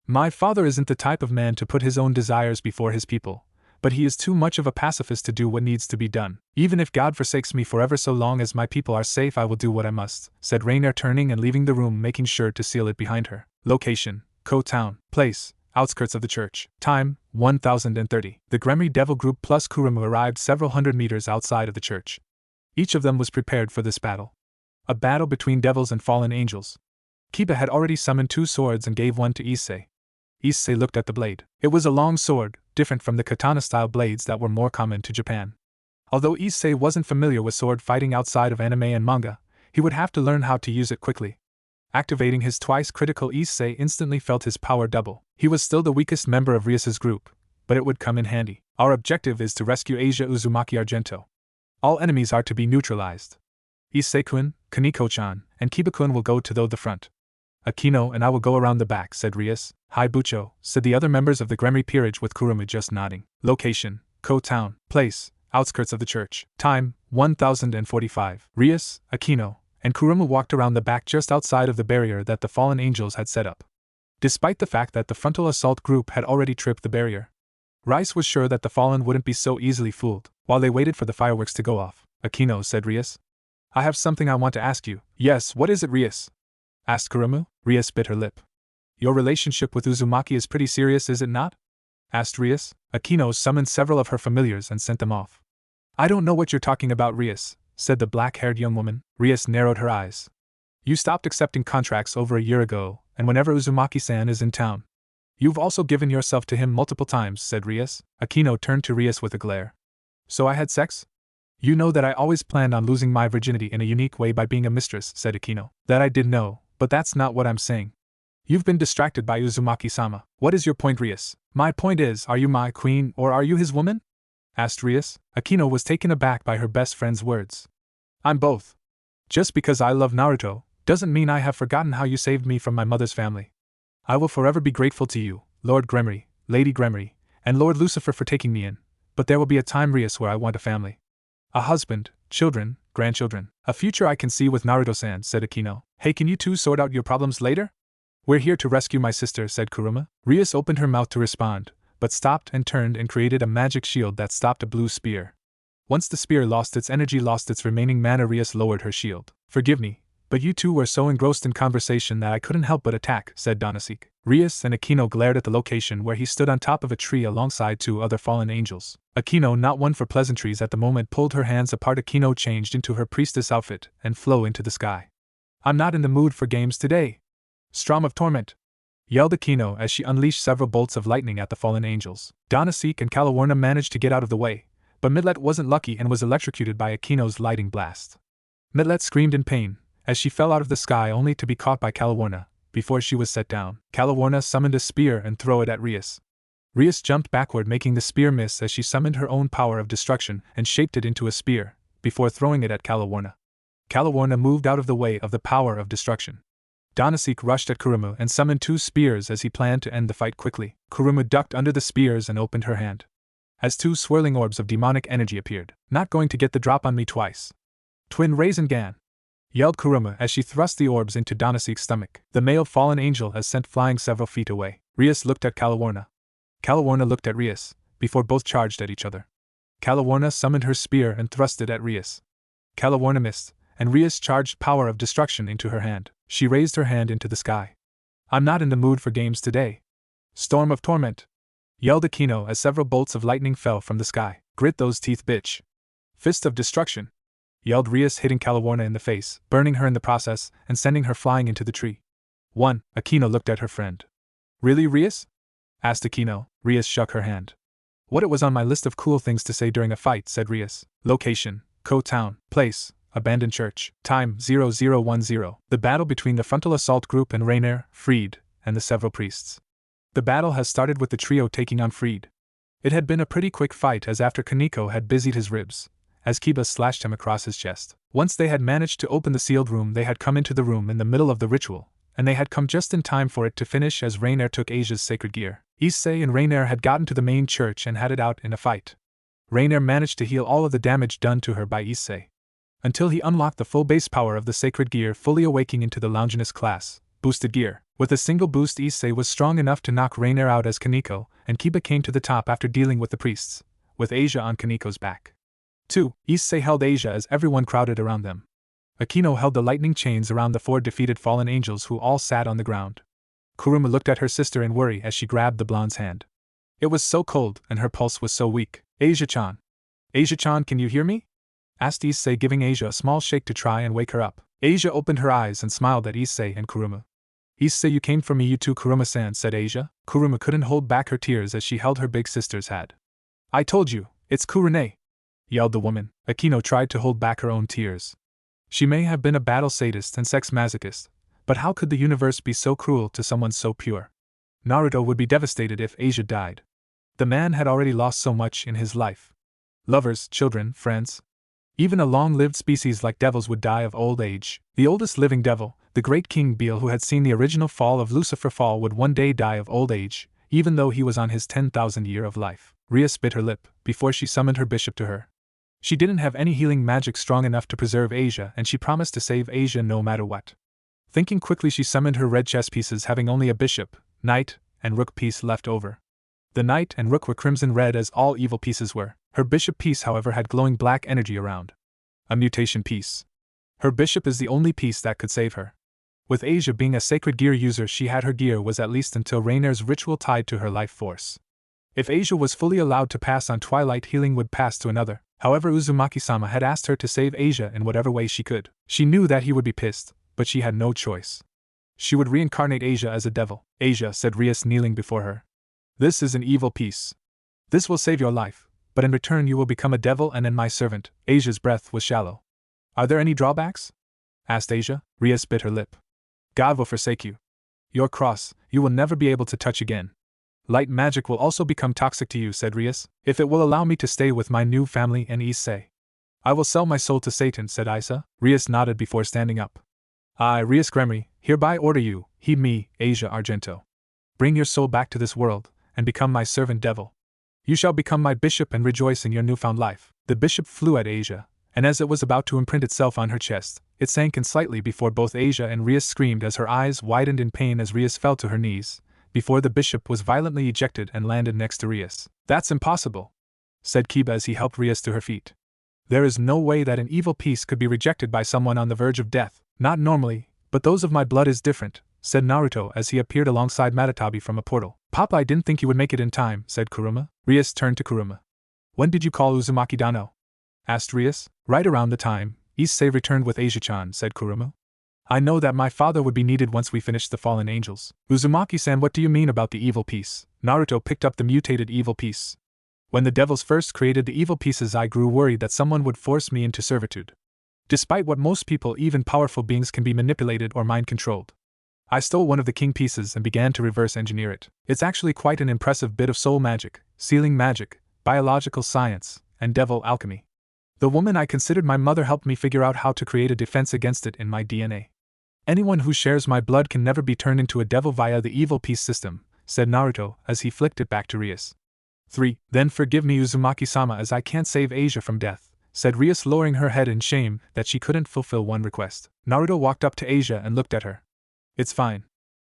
A: My father isn't the type of man to put his own desires before his people, but he is too much of a pacifist to do what needs to be done. Even if God forsakes me forever, so long as my people are safe, I will do what I must, said Rainier, turning and leaving the room, making sure to seal it behind her. Location: Ko Town. Place: outskirts of the church. Time: 1030. The Gremry Devil Group plus Kurumu arrived several hundred meters outside of the church. Each of them was prepared for this battle. A battle between devils and fallen angels. Kiba had already summoned 2 swords and gave one to Issei. Issei looked at the blade. It was a long sword, different from the katana-style blades that were more common to Japan. Although Issei wasn't familiar with sword fighting outside of anime and manga, he would have to learn how to use it quickly. Activating his twice critical, Issei instantly felt his power double. He was still the weakest member of Rias's group, but it would come in handy. Our objective is to rescue Asia Uzumaki Argento. All enemies are to be neutralized. Issei-kun, Kaneko-chan, and Kiba-kun will go to the front. Akeno and I will go around the back, said Rias. Hi Bucho, said the other members of the Gremry peerage, with Kurumu just nodding. Location: Ko Town. Place: outskirts of the church. Time: 1045. Rias, Akeno, and Kurumu walked around the back just outside of the barrier that the fallen angels had set up. Despite the fact that the frontal assault group had already tripped the barrier, Rice was sure that the fallen wouldn't be so easily fooled. While they waited for the fireworks to go off, Akeno said, Rias, I have something I want to ask you. Yes, what is it, Rias? Asked Kurumu. Rias bit her lip. Your relationship with Uzumaki is pretty serious, is it not? Asked Rias. Akeno summoned several of her familiars and sent them off. I don't know what you're talking about, Rias, said the black-haired young woman. Rias narrowed her eyes. You stopped accepting contracts over a year ago, and whenever Uzumaki-san is in town, you've also given yourself to him multiple times, said Rias. Akeno turned to Rias with a glare. So I had sex? You know that I always planned on losing my virginity in a unique way by being a mistress, said Akeno. That I did know, but that's not what I'm saying. You've been distracted by Uzumaki-sama. What is your point, Rias? My point is, are you my queen or are you his woman? Asked Rias. Akeno was taken aback by her best friend's words. I'm both. Just because I love Naruto doesn't mean I have forgotten how you saved me from my mother's family. I will forever be grateful to you, Lord Gremry, Lady Gremry, and Lord Lucifer for taking me in, but there will be a time, Rias, where I want a family. A husband, children, grandchildren. A future I can see with Naruto-san, said Akeno. Hey, can you two sort out your problems later? We're here to rescue my sister, said Kuruma. Rias opened her mouth to respond, but stopped and turned and created a magic shield that stopped a blue spear. Once the spear lost its energy, lost its remaining mana, Rias lowered her shield. Forgive me, but you two were so engrossed in conversation that I couldn't help but attack, said Donasik. Rias and Akeno glared at the location where he stood on top of a tree alongside 2 other fallen angels. Akeno, not one for pleasantries at the moment, pulled her hands apart. Akeno changed into her priestess outfit and flew into the sky. I'm not in the mood for games today. Storm of torment! Yelled Akeno as she unleashed several bolts of lightning at the fallen angels. Donasik and Kalawarna managed to get out of the way, but Midlet wasn't lucky and was electrocuted by Akeno's lightning blast. Midlet screamed in pain as she fell out of the sky, only to be caught by Kalawarna before she was set down. Kalawarna summoned a spear and threw it at Rias. Rias jumped backward, making the spear miss as she summoned her own power of destruction and shaped it into a spear before throwing it at Kalawarna. Kalawarna moved out of the way of the power of destruction. Donasik rushed at Kurumu and summoned 2 spears as he planned to end the fight quickly. Kurumu ducked under the spears and opened her hand, as 2 swirling orbs of demonic energy appeared. Not going to get the drop on me twice. Twin Rasengan! Yelled Kurumu as she thrust the orbs into Donasik's stomach. The male fallen angel has sent flying several feet away. Rias looked at Kalawarna. Kalawarna looked at Rias, before both charged at each other. Kalawarna summoned her spear and thrust it at Rias. Kalawarna missed, and Rias charged power of destruction into her hand. She raised her hand into the sky. I'm not in the mood for games today. Storm of torment! Yelled Akeno as several bolts of lightning fell from the sky. Grit those teeth, bitch! Fist of destruction! Yelled Rias, hitting Kalawarna in the face, burning her in the process, and sending her flying into the tree. 1. Akeno looked at her friend. Really, Rias? Asked Akeno. Rias shook her hand. What it was on my list of cool things to say during a fight, said Rias. Location, Town. Place, abandoned church. Time, 0010. The battle between the frontal assault group and Rainier, Freed, and the several priests. The battle has started with the trio taking on Freed. It had been a pretty quick fight as after Kaneko had busied his ribs, as Kiba slashed him across his chest. Once they had managed to open the sealed room, they had come into the room in the middle of the ritual, and they had come just in time for it to finish as Rainier took Asia's sacred gear. Issei and Rainier had gotten to the main church and had it out in a fight. Rainier managed to heal all of the damage done to her by Issei, until he unlocked the full base power of the sacred gear, fully awaking into the Longinus class, boosted gear. With a single boost, Issei was strong enough to knock Rainier out as Kaneko, and Kiba came to the top after dealing with the priests, with Asia on Kaneko's back. 2. Issei held Asia as everyone crowded around them. Akeno held the lightning chains around the 4 defeated fallen angels who all sat on the ground. Kuruma looked at her sister in worry as she grabbed the blonde's hand. It was so cold and her pulse was so weak. Asia-chan. Asia-chan, can you hear me? Asked Issei, giving Asia a small shake to try and wake her up. Asia opened her eyes and smiled at Issei and Kuruma. Issei, you came for me, you too, Kuruma-san, said Asia. Kuruma couldn't hold back her tears as she held her big sister's hand. I told you, it's Kurune, yelled the woman. Akeno tried to hold back her own tears. She may have been a battle sadist and sex masochist, but how could the universe be so cruel to someone so pure? Naruto would be devastated if Asia died. The man had already lost so much in his life. Lovers, children, friends. Even a long-lived species like devils would die of old age. The oldest living devil, the great King Beal, who had seen the original fall of Lucifer fall, would one day die of old age, even though he was on his 10,000th year of life. Rias bit her lip before she summoned her bishop to her. She didn't have any healing magic strong enough to preserve Asia, and she promised to save Asia no matter what. Thinking quickly, she summoned her red chess pieces, having only a bishop, knight, and rook piece left over. The knight and rook were crimson red, as all evil pieces were. Her bishop piece, however, had glowing black energy around. A mutation piece. Her bishop is the only piece that could save her. With Asia being a sacred gear user, she had her gear was at least until Rainier's ritual tied to her life force. If Asia was fully allowed to pass on, Twilight healing would pass to another. However, Uzumaki-sama had asked her to save Asia in whatever way she could. She knew that he would be pissed, but she had no choice. She would reincarnate Asia as a devil. Asia, said Rias, kneeling before her. This is an evil piece. This will save your life, but in return you will become a devil and then my servant. Asia's breath was shallow. Are there any drawbacks? Asked Asia. Rias bit her lip. God will forsake you. Your cross, you will never be able to touch again. Light magic will also become toxic to you, said Rias, if it will allow me to stay with my new family and Issei. I will sell my soul to Satan, said Isa. Rias nodded before standing up. I, Rias Gremory, hereby order you, heed me, Asia Argento. Bring your soul back to this world, and become my servant devil. You shall become my bishop and rejoice in your newfound life. The bishop flew at Asia, and as it was about to imprint itself on her chest, it sank in slightly before both Asia and Rias screamed as her eyes widened in pain as Rias fell to her knees, before the bishop was violently ejected and landed next to Rias. That's impossible, said Kiba as he helped Rias to her feet. There is no way that an evil piece could be rejected by someone on the verge of death. Not normally, but those of my blood is different, said Naruto as he appeared alongside Matatabi from a portal. Papa, I didn't think you would make it in time, said Kuruma. Rias turned to Kuruma. When did you call Uzumaki Dano? Asked Rias. Right around the time Issei returned with Asia-chan, said Kuruma. I know that my father would be needed once we finished the fallen angels. Uzumaki-san, what do you mean about the evil piece? Naruto picked up the mutated evil piece. When the devils first created the evil pieces, I grew worried that someone would force me into servitude. Despite what most people, even powerful beings, can be manipulated or mind-controlled. I stole one of the king pieces and began to reverse engineer it. It's actually quite an impressive bit of soul magic, sealing magic, biological science, and devil alchemy. The woman I considered my mother helped me figure out how to create a defense against it in my DNA. Anyone who shares my blood can never be turned into a devil via the evil piece system, said Naruto as he flicked it back to Rias. 3. Then forgive me, Uzumaki-sama, as I can't save Asia from death, said Rias, lowering her head in shame that she couldn't fulfill one request. Naruto walked up to Asia and looked at her. It's fine.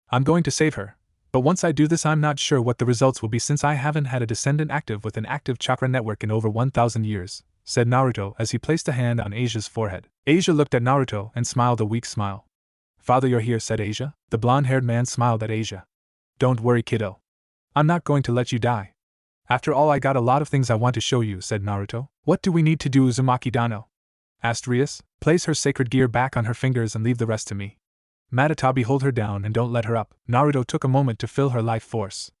A: I'm going to save her, but once I do this I'm not sure what the results will be since I haven't had a descendant active with an active chakra network in over 1,000 years, said Naruto as he placed a hand on Asia's forehead. Asia looked at Naruto and smiled a weak smile. Father, you're here, said Asia. The blonde-haired man smiled at Asia. Don't worry, kiddo. I'm not going to let you die. After all, I got a lot of things I want to show you, said Naruto. What do we need to do, Uzumaki Dano? Asked Rias. Place her sacred gear back on her fingers and leave the rest to me. Matatabi, hold her down and don't let her up. Naruto took a moment to fill her life force.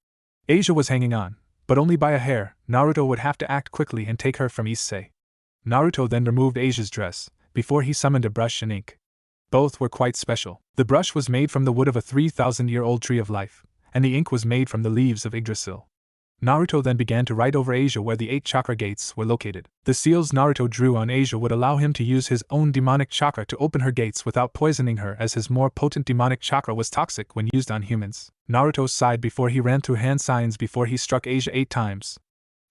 A: Asia was hanging on, but only by a hair. Naruto would have to act quickly and take her from Issei. Naruto then removed Asia's dress, before he summoned a brush and ink. Both were quite special. The brush was made from the wood of a 3,000-year-old tree of life, and the ink was made from the leaves of Yggdrasil. Naruto then began to write over Asia where the 8 chakra gates were located. The seals Naruto drew on Asia would allow him to use his own demonic chakra to open her gates without poisoning her, as his more potent demonic chakra was toxic when used on humans. Naruto sighed before he ran through hand signs before he struck Asia 8 times.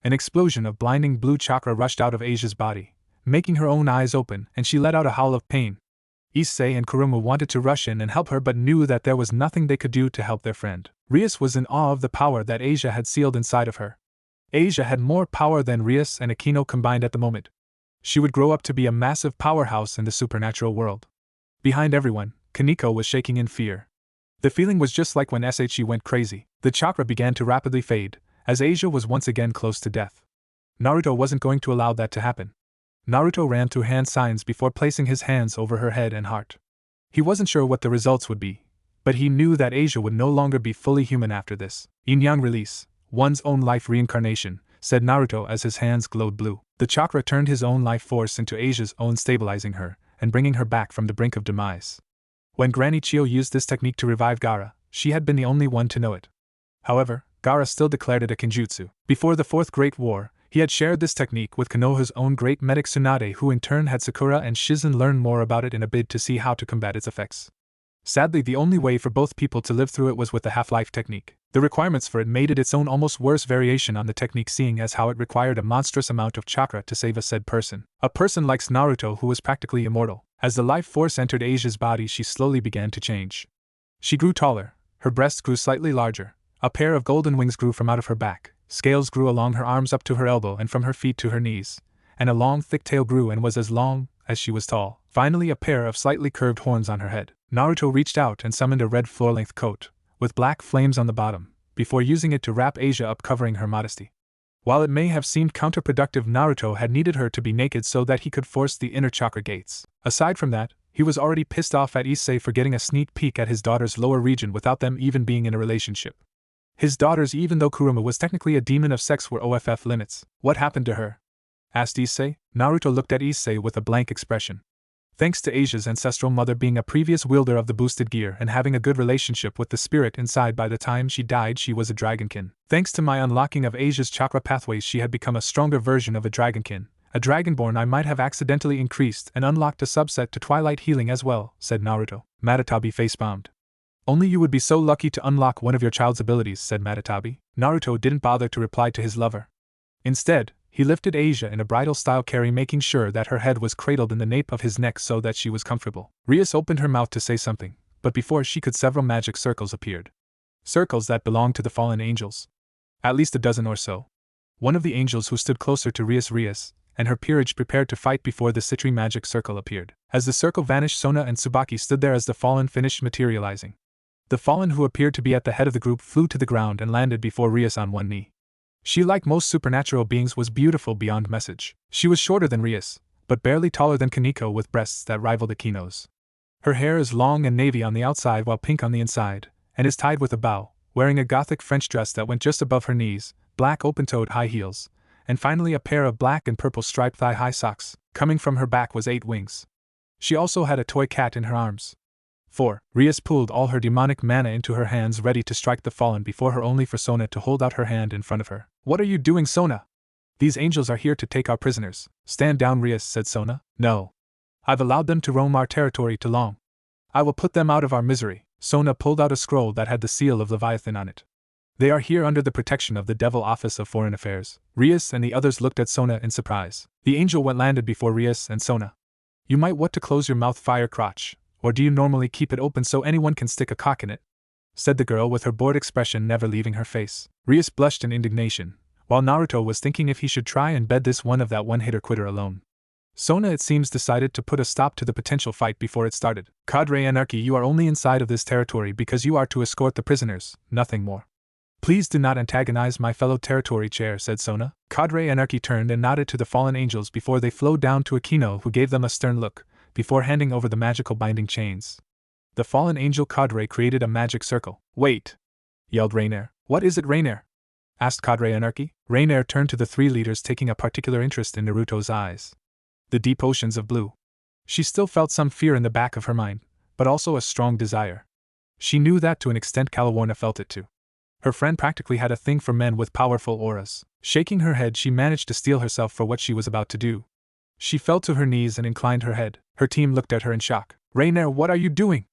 A: An explosion of blinding blue chakra rushed out of Asia's body, making her own eyes open, and she let out a howl of pain. Issei and Kuruma wanted to rush in and help her but knew that there was nothing they could do to help their friend. Rias was in awe of the power that Asia had sealed inside of her. Asia had more power than Rias and Akeno combined at the moment. She would grow up to be a massive powerhouse in the supernatural world. Behind everyone, Kaneko was shaking in fear. The feeling was just like when She went crazy. The chakra began to rapidly fade, as Asia was once again close to death. Naruto wasn't going to allow that to happen. Naruto ran through hand signs before placing his hands over her head and heart. He wasn't sure what the results would be, but he knew that Asia would no longer be fully human after this. Yin-yang release, one's own life reincarnation, said Naruto as his hands glowed blue. The chakra turned his own life force into Asia's own, stabilizing her and bringing her back from the brink of demise. When Granny Chio used this technique to revive Gaara, she had been the only one to know it. However, Gaara still declared it a kenjutsu. Before the Fourth Great War, he had shared this technique with Konoha's own great medic Tsunade, who in turn had Sakura and Shizen learn more about it in a bid to see how to combat its effects. Sadly, the only way for both people to live through it was with the half-life technique. The requirements for it made it its own almost worse variation on the technique, seeing as how it required a monstrous amount of chakra to save a said person. A person like Naruto who was practically immortal. As the life force entered Asia's body, she slowly began to change. She grew taller, her breasts grew slightly larger, a pair of golden wings grew from out of her back. Scales grew along her arms up to her elbow and from her feet to her knees, and a long thick tail grew and was as long as she was tall. Finally, a pair of slightly curved horns on her head. Naruto reached out and summoned a red floor-length coat, with black flames on the bottom, before using it to wrap Asia up, covering her modesty. While it may have seemed counterproductive, Naruto had needed her to be naked so that he could force the inner chakra gates. Aside from that, he was already pissed off at Issei for getting a sneak peek at his daughter's lower region without them even being in a relationship. His daughters, even though Kuruma was technically a demon of sex, were OFF limits. What happened to her? Asked Issei. Naruto looked at Issei with a blank expression. Thanks to Asia's ancestral mother being a previous wielder of the boosted gear and having a good relationship with the spirit inside, by the time she died she was a dragonkin. Thanks to my unlocking of Asia's chakra pathways, she had become a stronger version of a dragonkin. A dragonborn I might have accidentally increased and unlocked a subset to Twilight Healing as well, said Naruto. Matatabi face-bombed. Only you would be so lucky to unlock one of your child's abilities, said Matatabi. Naruto didn't bother to reply to his lover. Instead, he lifted Asia in a bridal-style carry, making sure that her head was cradled in the nape of his neck so that she was comfortable. Rias opened her mouth to say something, but before she could, several magic circles appeared. Circles that belonged to the fallen angels. At least a dozen or so. One of the angels who stood closer to Rias, and her peerage prepared to fight before the Citri magic circle appeared. As the circle vanished, Sona and Tsubaki stood there as the fallen finished materializing. The fallen, who appeared to be at the head of the group, flew to the ground and landed before Rias on one knee. She, like most supernatural beings, was beautiful beyond message. She was shorter than Rias, but barely taller than Kaneko, with breasts that rivaled Akeno's. Her hair is long and navy on the outside while pink on the inside, and is tied with a bow, wearing a gothic French dress that went just above her knees, black open-toed high heels, and finally a pair of black and purple striped thigh-high socks. Coming from her back was 8 wings. She also had a toy cat in her arms. 4. Rias pulled all her demonic mana into her hands, ready to strike the fallen before her, only for Sona to hold out her hand in front of her. What are you doing, Sona? These angels are here to take our prisoners. Stand down, Rias, said Sona. No. I've allowed them to roam our territory too long. I will put them out of our misery. Sona pulled out a scroll that had the seal of Leviathan on it. They are here under the protection of the Devil Office of Foreign Affairs. Rias and the others looked at Sona in surprise. The angel went landed before Rias and Sona. You might want to close your mouth, fire crotch. Or do you normally keep it open so anyone can stick a cock in it? Said the girl with her bored expression never leaving her face. Rias blushed in indignation, while Naruto was thinking if he should try and bed this one of that one-hitter quitter alone. Sona, it seems, decided to put a stop to the potential fight before it started. Cadre Anarchy, you are only inside of this territory because you are to escort the prisoners, nothing more. Please do not antagonize my fellow territory chair, said Sona. Cadre Anarchy turned and nodded to the fallen angels before they flowed down to Akeno, who gave them a stern look, before handing over the magical binding chains. The fallen angel cadre created a magic circle. Wait! Yelled Rainier. What is it, Rainier? asked Cadre Anarchy. Rainier turned to the three leaders, taking a particular interest in Naruto's eyes. The deep oceans of blue. She still felt some fear in the back of her mind, but also a strong desire. She knew that to an extent Calawarna felt it too. Her friend practically had a thing for men with powerful auras. Shaking her head, she managed to steel herself for what she was about to do. She fell to her knees and inclined her head. Her team looked at her in shock. Rainier, what are you doing?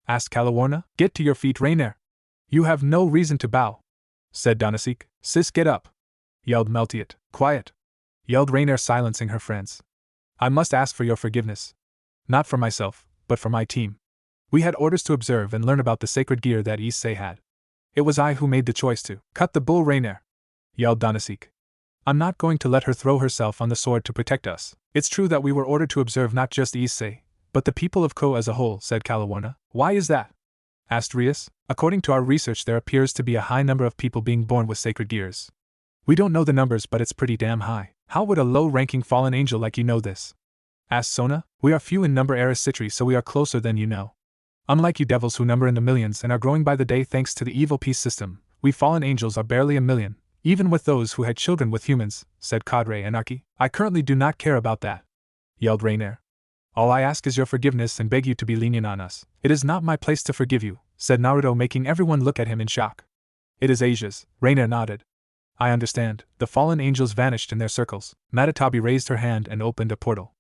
A: Asked Calawarna. Get to your feet, Rainier. You have no reason to bow, said Donasek. Sis, get up, yelled Meltiot. Quiet, yelled Rainier, silencing her friends. I must ask for your forgiveness. Not for myself, but for my team. We had orders to observe and learn about the sacred gear that Issei had. It was I who made the choice to cut the bull, Rainier, yelled Donasek. I'm not going to let her throw herself on the sword to protect us. It's true that we were ordered to observe not just Issei, but the people of Ko as a whole, said Calawarna. Why is that? Asked Rias. According to our research, there appears to be a high number of people being born with sacred gears. We don't know the numbers, but it's pretty damn high. How would a low-ranking fallen angel like you know this? Asked Sona. We are few in number, Eris-Citri, so we are closer than you know. Unlike you devils who number in the millions and are growing by the day thanks to the evil peace system, we fallen angels are barely a million, even with those who had children with humans, said Cadre Anarchy. I currently do not care about that, yelled Rainier. All I ask is your forgiveness and beg you to be lenient on us. It is not my place to forgive you, said Naruto, making everyone look at him in shock. It is Asia's. Rainier nodded. I understand. The fallen angels vanished in their circles. Matatabi raised her hand and opened a portal.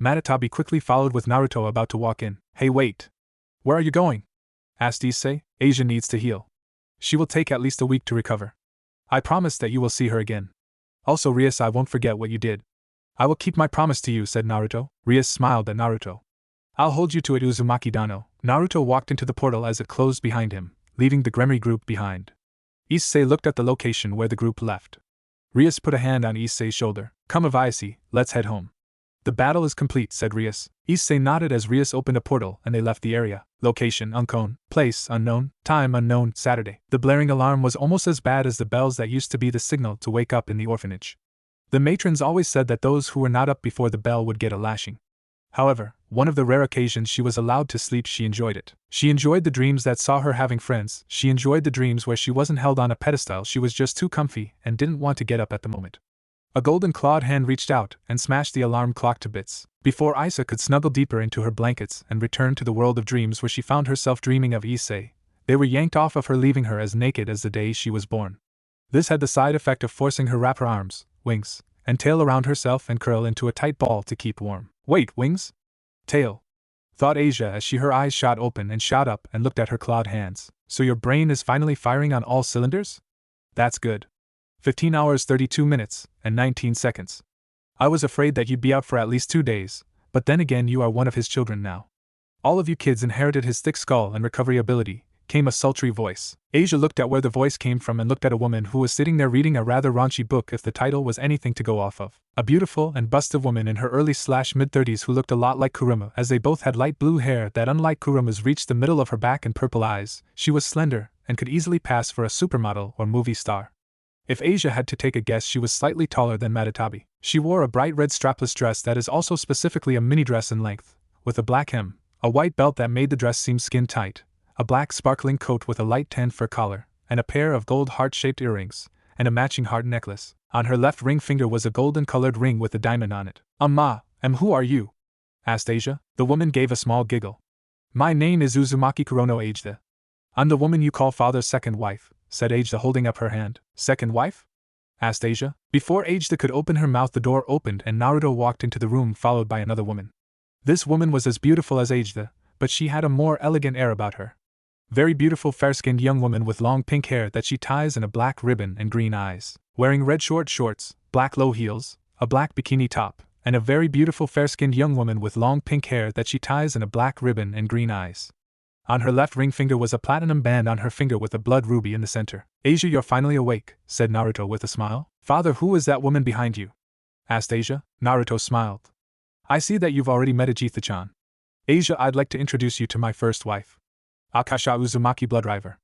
A: Matatabi quickly followed with Naruto about to walk in. Hey, wait. Where are you going? Asked Issei. Asia needs to heal. She will take at least a week to recover. I promise that you will see her again. Also, Rias, I won't forget what you did. I will keep my promise to you, said Naruto. Rias smiled at Naruto. I'll hold you to it, Uzumaki Dano. Naruto walked into the portal as it closed behind him, leaving the Gremry group behind. Issei looked at the location where the group left. Rias put a hand on Issei's shoulder. Come, Aviasi, let's head home. The battle is complete, said Rias. Issei nodded as Rias opened a portal and they left the area. Location unknown, place unknown, time unknown, Saturday. The blaring alarm was almost as bad as the bells that used to be the signal to wake up in the orphanage. The matrons always said that those who were not up before the bell would get a lashing. However, one of the rare occasions she was allowed to sleep, she enjoyed it. She enjoyed the dreams that saw her having friends. She enjoyed the dreams where she wasn't held on a pedestal, she was just too comfy and didn't want to get up at the moment. A golden-clawed hand reached out and smashed the alarm clock to bits. Before Isa could snuggle deeper into her blankets and return to the world of dreams where she found herself dreaming of Issei, they were yanked off of her, leaving her as naked as the day she was born. This had the side effect of forcing her to wrap her arms, wings, and tail around herself and curl into a tight ball to keep warm. Wait, wings? Tail? Thought Asia as her eyes shot open and shot up and looked at her clawed hands. So your brain is finally firing on all cylinders? That's good. 15 hours 32 minutes, and 19 seconds. I was afraid that you'd be out for at least 2 days, but then again you are one of his children now. All of you kids inherited his thick skull and recovery ability, came a sultry voice. Asia looked at where the voice came from and looked at a woman who was sitting there reading a rather raunchy book, if the title was anything to go off of. A beautiful and busted woman in her early/mid-30s who looked a lot like Kuruma, as they both had light blue hair that, unlike Kuruma's, reached the middle of her back, and purple eyes. She was slender and could easily pass for a supermodel or movie star. If Asia had to take a guess, she was slightly taller than Matatabi. She wore a bright red strapless dress that is also specifically a mini dress in length, with a black hem, a white belt that made the dress seem skin tight, a black sparkling coat with a light tan fur collar, and a pair of gold heart-shaped earrings, and a matching heart necklace. On her left ring finger was a golden-colored ring with a diamond on it. Who are you? Asked Asia. The woman gave a small giggle. My name is Uzumaki Kurono Ageda. I'm the woman you call father's second wife, said Ageda, holding up her hand. Second wife? Asked Asia. Before Ageda could open her mouth, the door opened and Naruto walked into the room, followed by another woman. This woman was as beautiful as Ageda, but she had a more elegant air about her. Very beautiful, fair-skinned young woman with long pink hair that she ties in a black ribbon and green eyes, wearing red short shorts, black low heels, a black bikini top, and a very beautiful fair-skinned young woman with long pink hair that she ties in a black ribbon and green eyes. On her left ring finger was a platinum band on her finger with a blood ruby in the center. Asia, you're finally awake, said Naruto with a smile. Father, who is that woman behind you? Asked Asia. Naruto smiled. I see that you've already met Agetha-chan. Asia, I'd like to introduce you to my first wife. Akasha Uzumaki Bloodriver.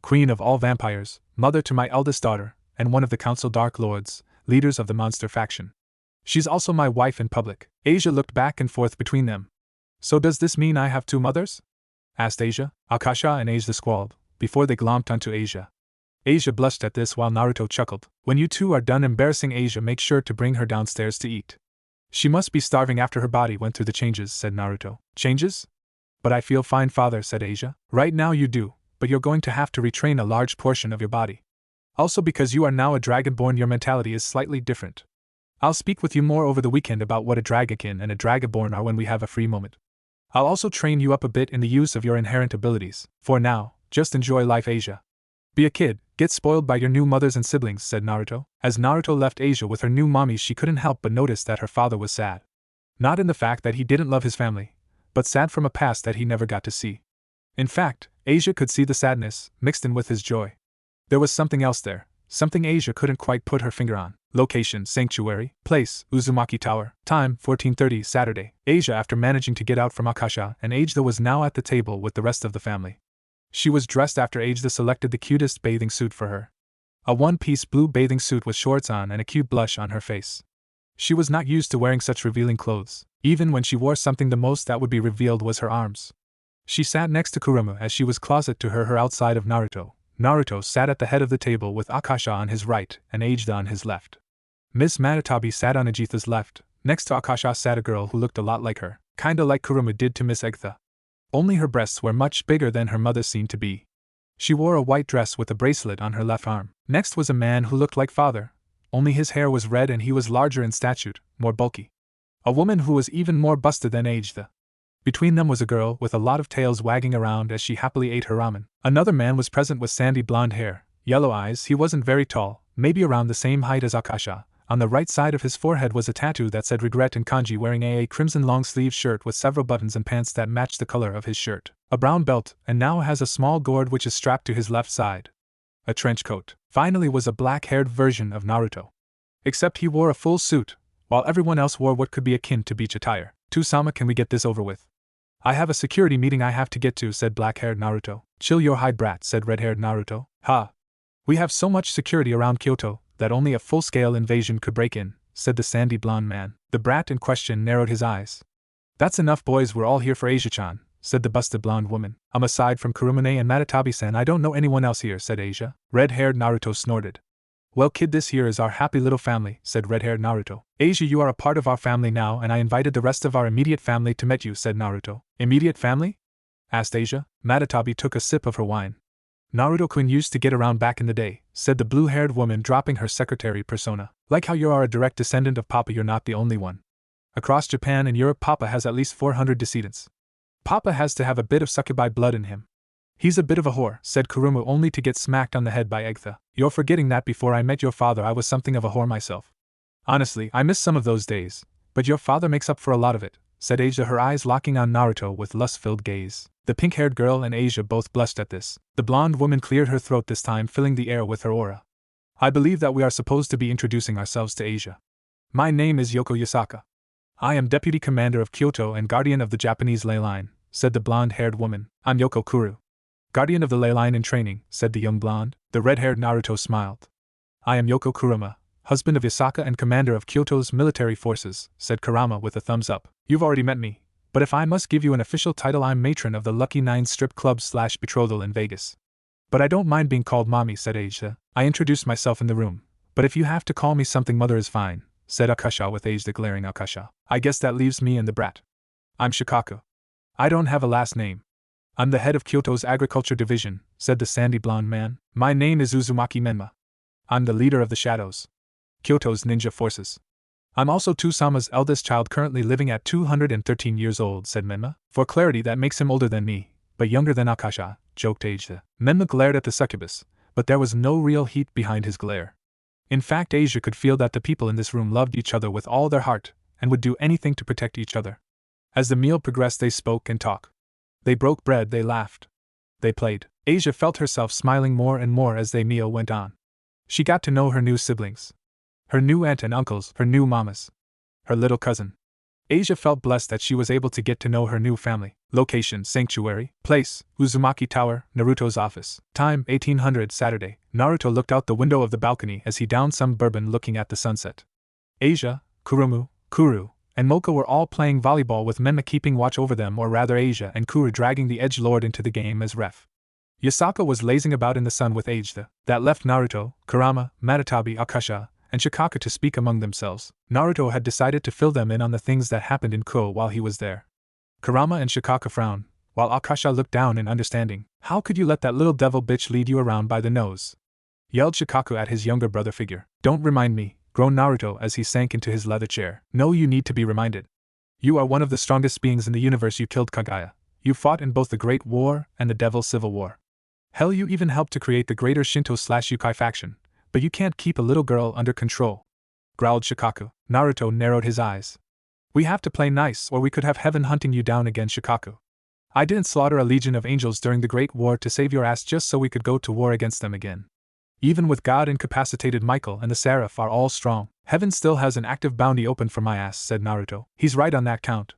A: Queen of all vampires, mother to my eldest daughter, and one of the Council Dark Lords, leaders of the monster faction. She's also my wife in public. Asia looked back and forth between them. So does this mean I have two mothers? Asked Asia. Akasha and Asia squalled, before they glomped onto Asia. Asia blushed at this while Naruto chuckled. When you two are done embarrassing Asia, make sure to bring her downstairs to eat. She must be starving after her body went through the changes, said Naruto. Changes? But I feel fine, father, said Asia. Right now you do, but you're going to have to retrain a large portion of your body. Also because you are now a dragonborn, your mentality is slightly different. I'll speak with you more over the weekend about what a dragonkin and a dragonborn are when we have a free moment. I'll also train you up a bit in the use of your inherent abilities. For now, just enjoy life, Asia. Be a kid, get spoiled by your new mothers and siblings, said Naruto. As Naruto left Asia with her new mommy, she couldn't help but notice that her father was sad. Not in the fact that he didn't love his family, but sad from a past that he never got to see. In fact, Asia could see the sadness, mixed in with his joy. There was something else there, something Asia couldn't quite put her finger on. Location, Sanctuary. Place, Uzumaki Tower. Time, 14:30 Saturday. Asia, after managing to get out from Akasha and Ageda, was now at the table with the rest of the family. She was dressed after Ageda selected the cutest bathing suit for her. A one-piece blue bathing suit with shorts on and a cute blush on her face. She was not used to wearing such revealing clothes. Even when she wore something, the most that would be revealed was her arms. She sat next to Kurama as she was closet to her outside of Naruto. Naruto sat at the head of the table with Akasha on his right and Ageda on his left. Miss Manatabi sat on Ajetha's left. Next to Akasha sat a girl who looked a lot like her, kinda like Kurama did to Miss Agetha. Only her breasts were much bigger than her mother seemed to be. She wore a white dress with a bracelet on her left arm. Next was a man who looked like father, only his hair was red and he was larger in stature, more bulky. A woman who was even more busted than Ageda. Between them was a girl with a lot of tails wagging around as she happily ate her ramen. Another man was present with sandy blonde hair, yellow eyes. He wasn't very tall, maybe around the same height as Akasha. On the right side of his forehead was a tattoo that said regret in kanji, wearing a crimson long-sleeve shirt with several buttons and pants that matched the color of his shirt. A brown belt, and now has a small gourd which is strapped to his left side. A trench coat. Finally was a black-haired version of Naruto. Except he wore a full suit, while everyone else wore what could be akin to beach attire. "Tusama, can we get this over with? I have a security meeting I have to get to," said black-haired Naruto. "Chill your hide, brat," said red-haired Naruto. "Ha! We have so much security around Kyoto that only a full-scale invasion could break in," said the sandy blonde man. The brat in question narrowed his eyes. "That's enough, boys, we're all here for Asia-chan," said the busted blonde woman. "Aside from Kurumane and Matatabi-san, I don't know anyone else here," said Asia. Red-haired Naruto snorted. "Well, kid, this here is our happy little family," said red-haired Naruto. "Asia, you are a part of our family now, and I invited the rest of our immediate family to meet you," said Naruto. "Immediate family?" asked Asia. Matatabi took a sip of her wine. "Naruto-kun used to get around back in the day," said the blue-haired woman, dropping her secretary persona. "Like how you are a direct descendant of Papa, you're not the only one. Across Japan and Europe, Papa has at least 400 descendants. Papa has to have a bit of succubi blood in him." "He's a bit of a whore," said Kuruma, only to get smacked on the head by Agetha. "You're forgetting that before I met your father I was something of a whore myself. Honestly, I miss some of those days, but your father makes up for a lot of it," said Asia, her eyes locking on Naruto with lust-filled gaze. The pink-haired girl and Asia both blushed at this. The blonde woman cleared her throat this time, filling the air with her aura. "I believe that we are supposed to be introducing ourselves to Asia. My name is Yoko Yasaka. I am Deputy Commander of Kyoto and Guardian of the Japanese Ley Line," said the blonde-haired woman. "I'm Yoko Kuru. Guardian of the Ley Line in training," said the young blonde. The red-haired Naruto smiled. "I am Yoko Kurama, husband of Yasaka and commander of Kyoto's military forces," said Kurama with a thumbs up. "You've already met me, but if I must give you an official title, I'm matron of the Lucky 9 strip club/betrothal in Vegas. But I don't mind being called mommy," said Asia. "I introduced myself in the room, but if you have to call me something, mother is fine," said Akasha with Asia glaring. "Akasha. I guess that leaves me and the brat. I'm Shikaku. I don't have a last name. I'm the head of Kyoto's agriculture division," said the sandy blonde man. "My name is Uzumaki Menma. I'm the leader of the Shadows, Kyoto's ninja forces. I'm also Tusama's eldest child, currently living at 213 years old," said Menma. "For clarity, that makes him older than me, but younger than Akasha," joked Asia. Menma glared at the succubus, but there was no real heat behind his glare. In fact, Asia could feel that the people in this room loved each other with all their heart, and would do anything to protect each other. As the meal progressed, they spoke and talked. They broke bread, they laughed. They played. Asia felt herself smiling more and more as the meal went on. She got to know her new siblings. Her new aunt and uncles, her new mamas. Her little cousin. Asia felt blessed that she was able to get to know her new family. Location, Sanctuary. Place, Uzumaki Tower, Naruto's office. Time, 1800 Saturday. Naruto looked out the window of the balcony as he downed some bourbon, looking at the sunset. Asia, Kurumu, Kuru, and Mocha were all playing volleyball with Menma keeping watch over them, or rather Asia and Kuru dragging the edgelord into the game as ref. Yasaka was lazing about in the sun with age that left Naruto, Kurama, Matatabi, Akasha, and Shikaka to speak among themselves. Naruto had decided to fill them in on the things that happened in Ko while he was there. Kurama and Shikaka frowned, while Akasha looked down in understanding. How could you let that little devil bitch lead you around by the nose? Yelled Shikaku at his younger brother figure. Don't remind me, groaned Naruto as he sank into his leather chair. No, you need to be reminded. You are one of the strongest beings in the universe. You killed Kagaya. You fought in both the Great War and the Devil's Civil War. Hell, you even helped to create the greater Shinto/Yukai faction, but you can't keep a little girl under control, growled Shikaku. Naruto narrowed his eyes. We have to play nice or we could have heaven hunting you down again, Shikaku. I didn't slaughter a legion of angels during the Great War to save your ass just so we could go to war against them again. Even with God incapacitated, Michael and the Seraph are all strong. Heaven still has an active bounty open for my ass, said Naruto. He's right on that count.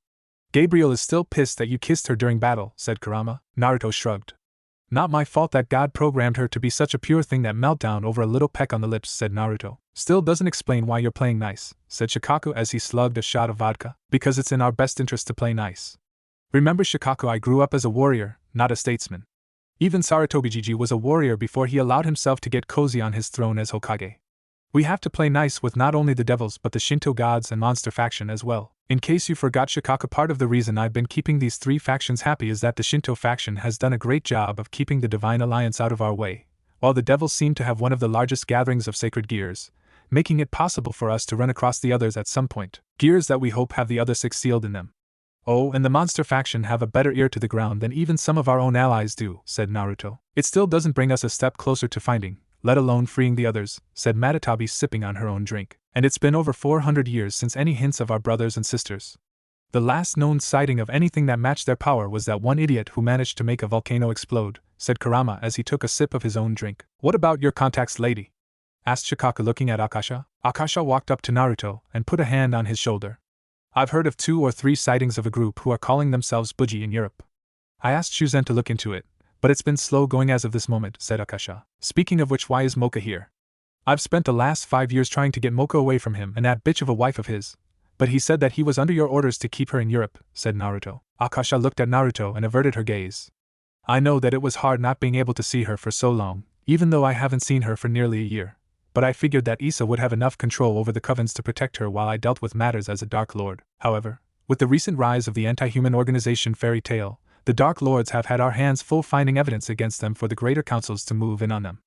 A: Gabriel is still pissed that you kissed her during battle, said Kurama. Naruto shrugged. Not my fault that God programmed her to be such a pure thing. That meltdown over a little peck on the lips, said Naruto. Still doesn't explain why you're playing nice, said Shikaku as he slugged a shot of vodka. Because it's in our best interest to play nice. Remember, Shikaku, I grew up as a warrior, not a statesman. Even Sarutobi was a warrior before he allowed himself to get cozy on his throne as Hokage. We have to play nice with not only the devils but the Shinto gods and monster faction as well. In case you forgot, Shikaku, part of the reason I've been keeping these three factions happy is that the Shinto faction has done a great job of keeping the Divine Alliance out of our way, while the devils seem to have one of the largest gatherings of sacred gears, making it possible for us to run across the others at some point, gears that we hope have the other six sealed in them. Oh, and the monster faction have a better ear to the ground than even some of our own allies do, said Naruto. It still doesn't bring us a step closer to finding, let alone freeing the others, said Matatabi, sipping on her own drink. And it's been over 400 years since any hints of our brothers and sisters. The last known sighting of anything that matched their power was that one idiot who managed to make a volcano explode, said Kurama as he took a sip of his own drink. What about your contacts, lady? Asked Shikaku, looking at Akasha. Akasha walked up to Naruto and put a hand on his shoulder. I've heard of 2 or 3 sightings of a group who are calling themselves Buji in Europe. I asked Shuzen to look into it, but it's been slow going as of this moment, said Akasha. Speaking of which, why is Mocha here? I've spent the last 5 years trying to get Mocha away from him and that bitch of a wife of his, but he said that he was under your orders to keep her in Europe, said Naruto. Akasha looked at Naruto and averted her gaze. I know that it was hard not being able to see her for so long, even though I haven't seen her for nearly a year, but I figured that Issa would have enough control over the covens to protect her while I dealt with matters as a Dark Lord. However, with the recent rise of the anti-human organization Fairy Tail, the Dark Lords have had our hands full finding evidence against them for the greater councils to move in on them.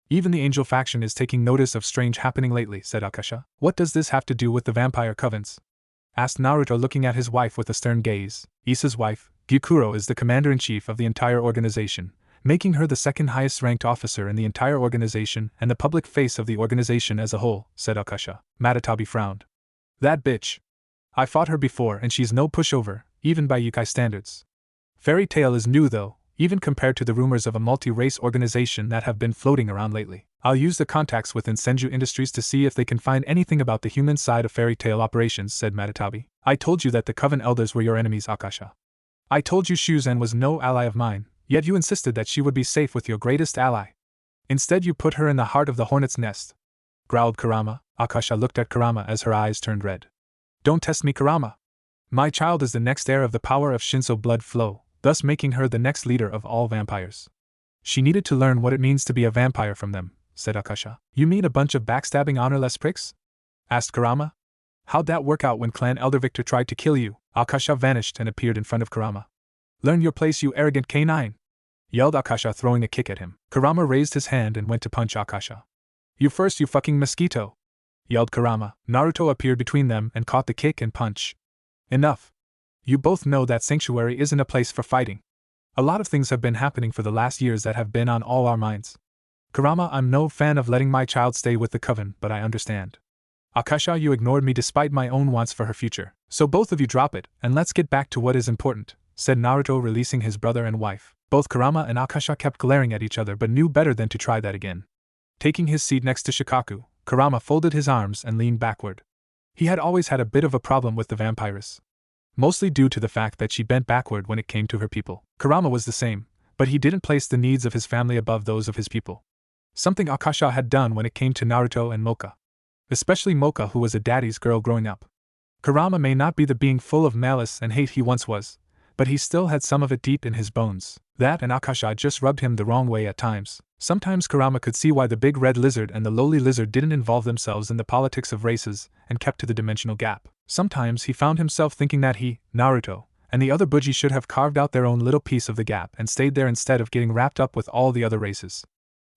A: Even the Angel faction is taking notice of strange happening lately, said Akasha. What does this have to do with the vampire covens? Asked Naruto, looking at his wife with a stern gaze. Issa's wife, Gyukuro, is the commander-in-chief of the entire organization, making her the second highest ranked officer in the entire organization and the public face of the organization as a whole, said Akasha. Matatabi frowned. That bitch. I fought her before and she's no pushover, even by Yukai standards. Fairy Tail is new though, even compared to the rumors of a multi-race organization that have been floating around lately. I'll use the contacts within Senju Industries to see if they can find anything about the human side of Fairy Tail operations, said Matatabi. I told you that the Coven Elders were your enemies, Akasha. I told you Shuzen was no ally of mine, yet you insisted that she would be safe with your greatest ally. Instead you put her in the heart of the hornet's nest, growled Kurama. Akasha looked at Kurama as her eyes turned red. Don't test me, Kurama. My child is the next heir of the power of Shinso blood flow, thus making her the next leader of all vampires. She needed to learn what it means to be a vampire from them, said Akasha. You mean a bunch of backstabbing honorless pricks? Asked Kurama. How'd that work out when Clan Elder Victor tried to kill you? Akasha vanished and appeared in front of Kurama. Learn your place, you arrogant canine! Yelled Akasha, throwing a kick at him. Kurama raised his hand and went to punch Akasha. You first, you fucking mosquito! Yelled Kurama. Naruto appeared between them and caught the kick and punch. Enough! You both know that Sanctuary isn't a place for fighting. A lot of things have been happening for the last years that have been on all our minds. Kurama, I'm no fan of letting my child stay with the Coven, but I understand. Akasha, you ignored me despite my own wants for her future. So both of you drop it, and let's get back to what is important, said Naruto, releasing his brother and wife. Both Kurama and Akasha kept glaring at each other but knew better than to try that again. Taking his seat next to Shikaku, Kurama folded his arms and leaned backward. He had always had a bit of a problem with the vampiress, mostly due to the fact that she bent backward when it came to her people. Kurama was the same, but he didn't place the needs of his family above those of his people. Something Akasha had done when it came to Naruto and Mocha. Especially Mocha, who was a daddy's girl growing up. Kurama may not be the being full of malice and hate he once was, but he still had some of it deep in his bones. That and Akasha just rubbed him the wrong way at times. Sometimes Kurama could see why the big red lizard and the lowly lizard didn't involve themselves in the politics of races and kept to the dimensional gap. Sometimes he found himself thinking that he, Naruto, and the other Buji should have carved out their own little piece of the gap and stayed there instead of getting wrapped up with all the other races.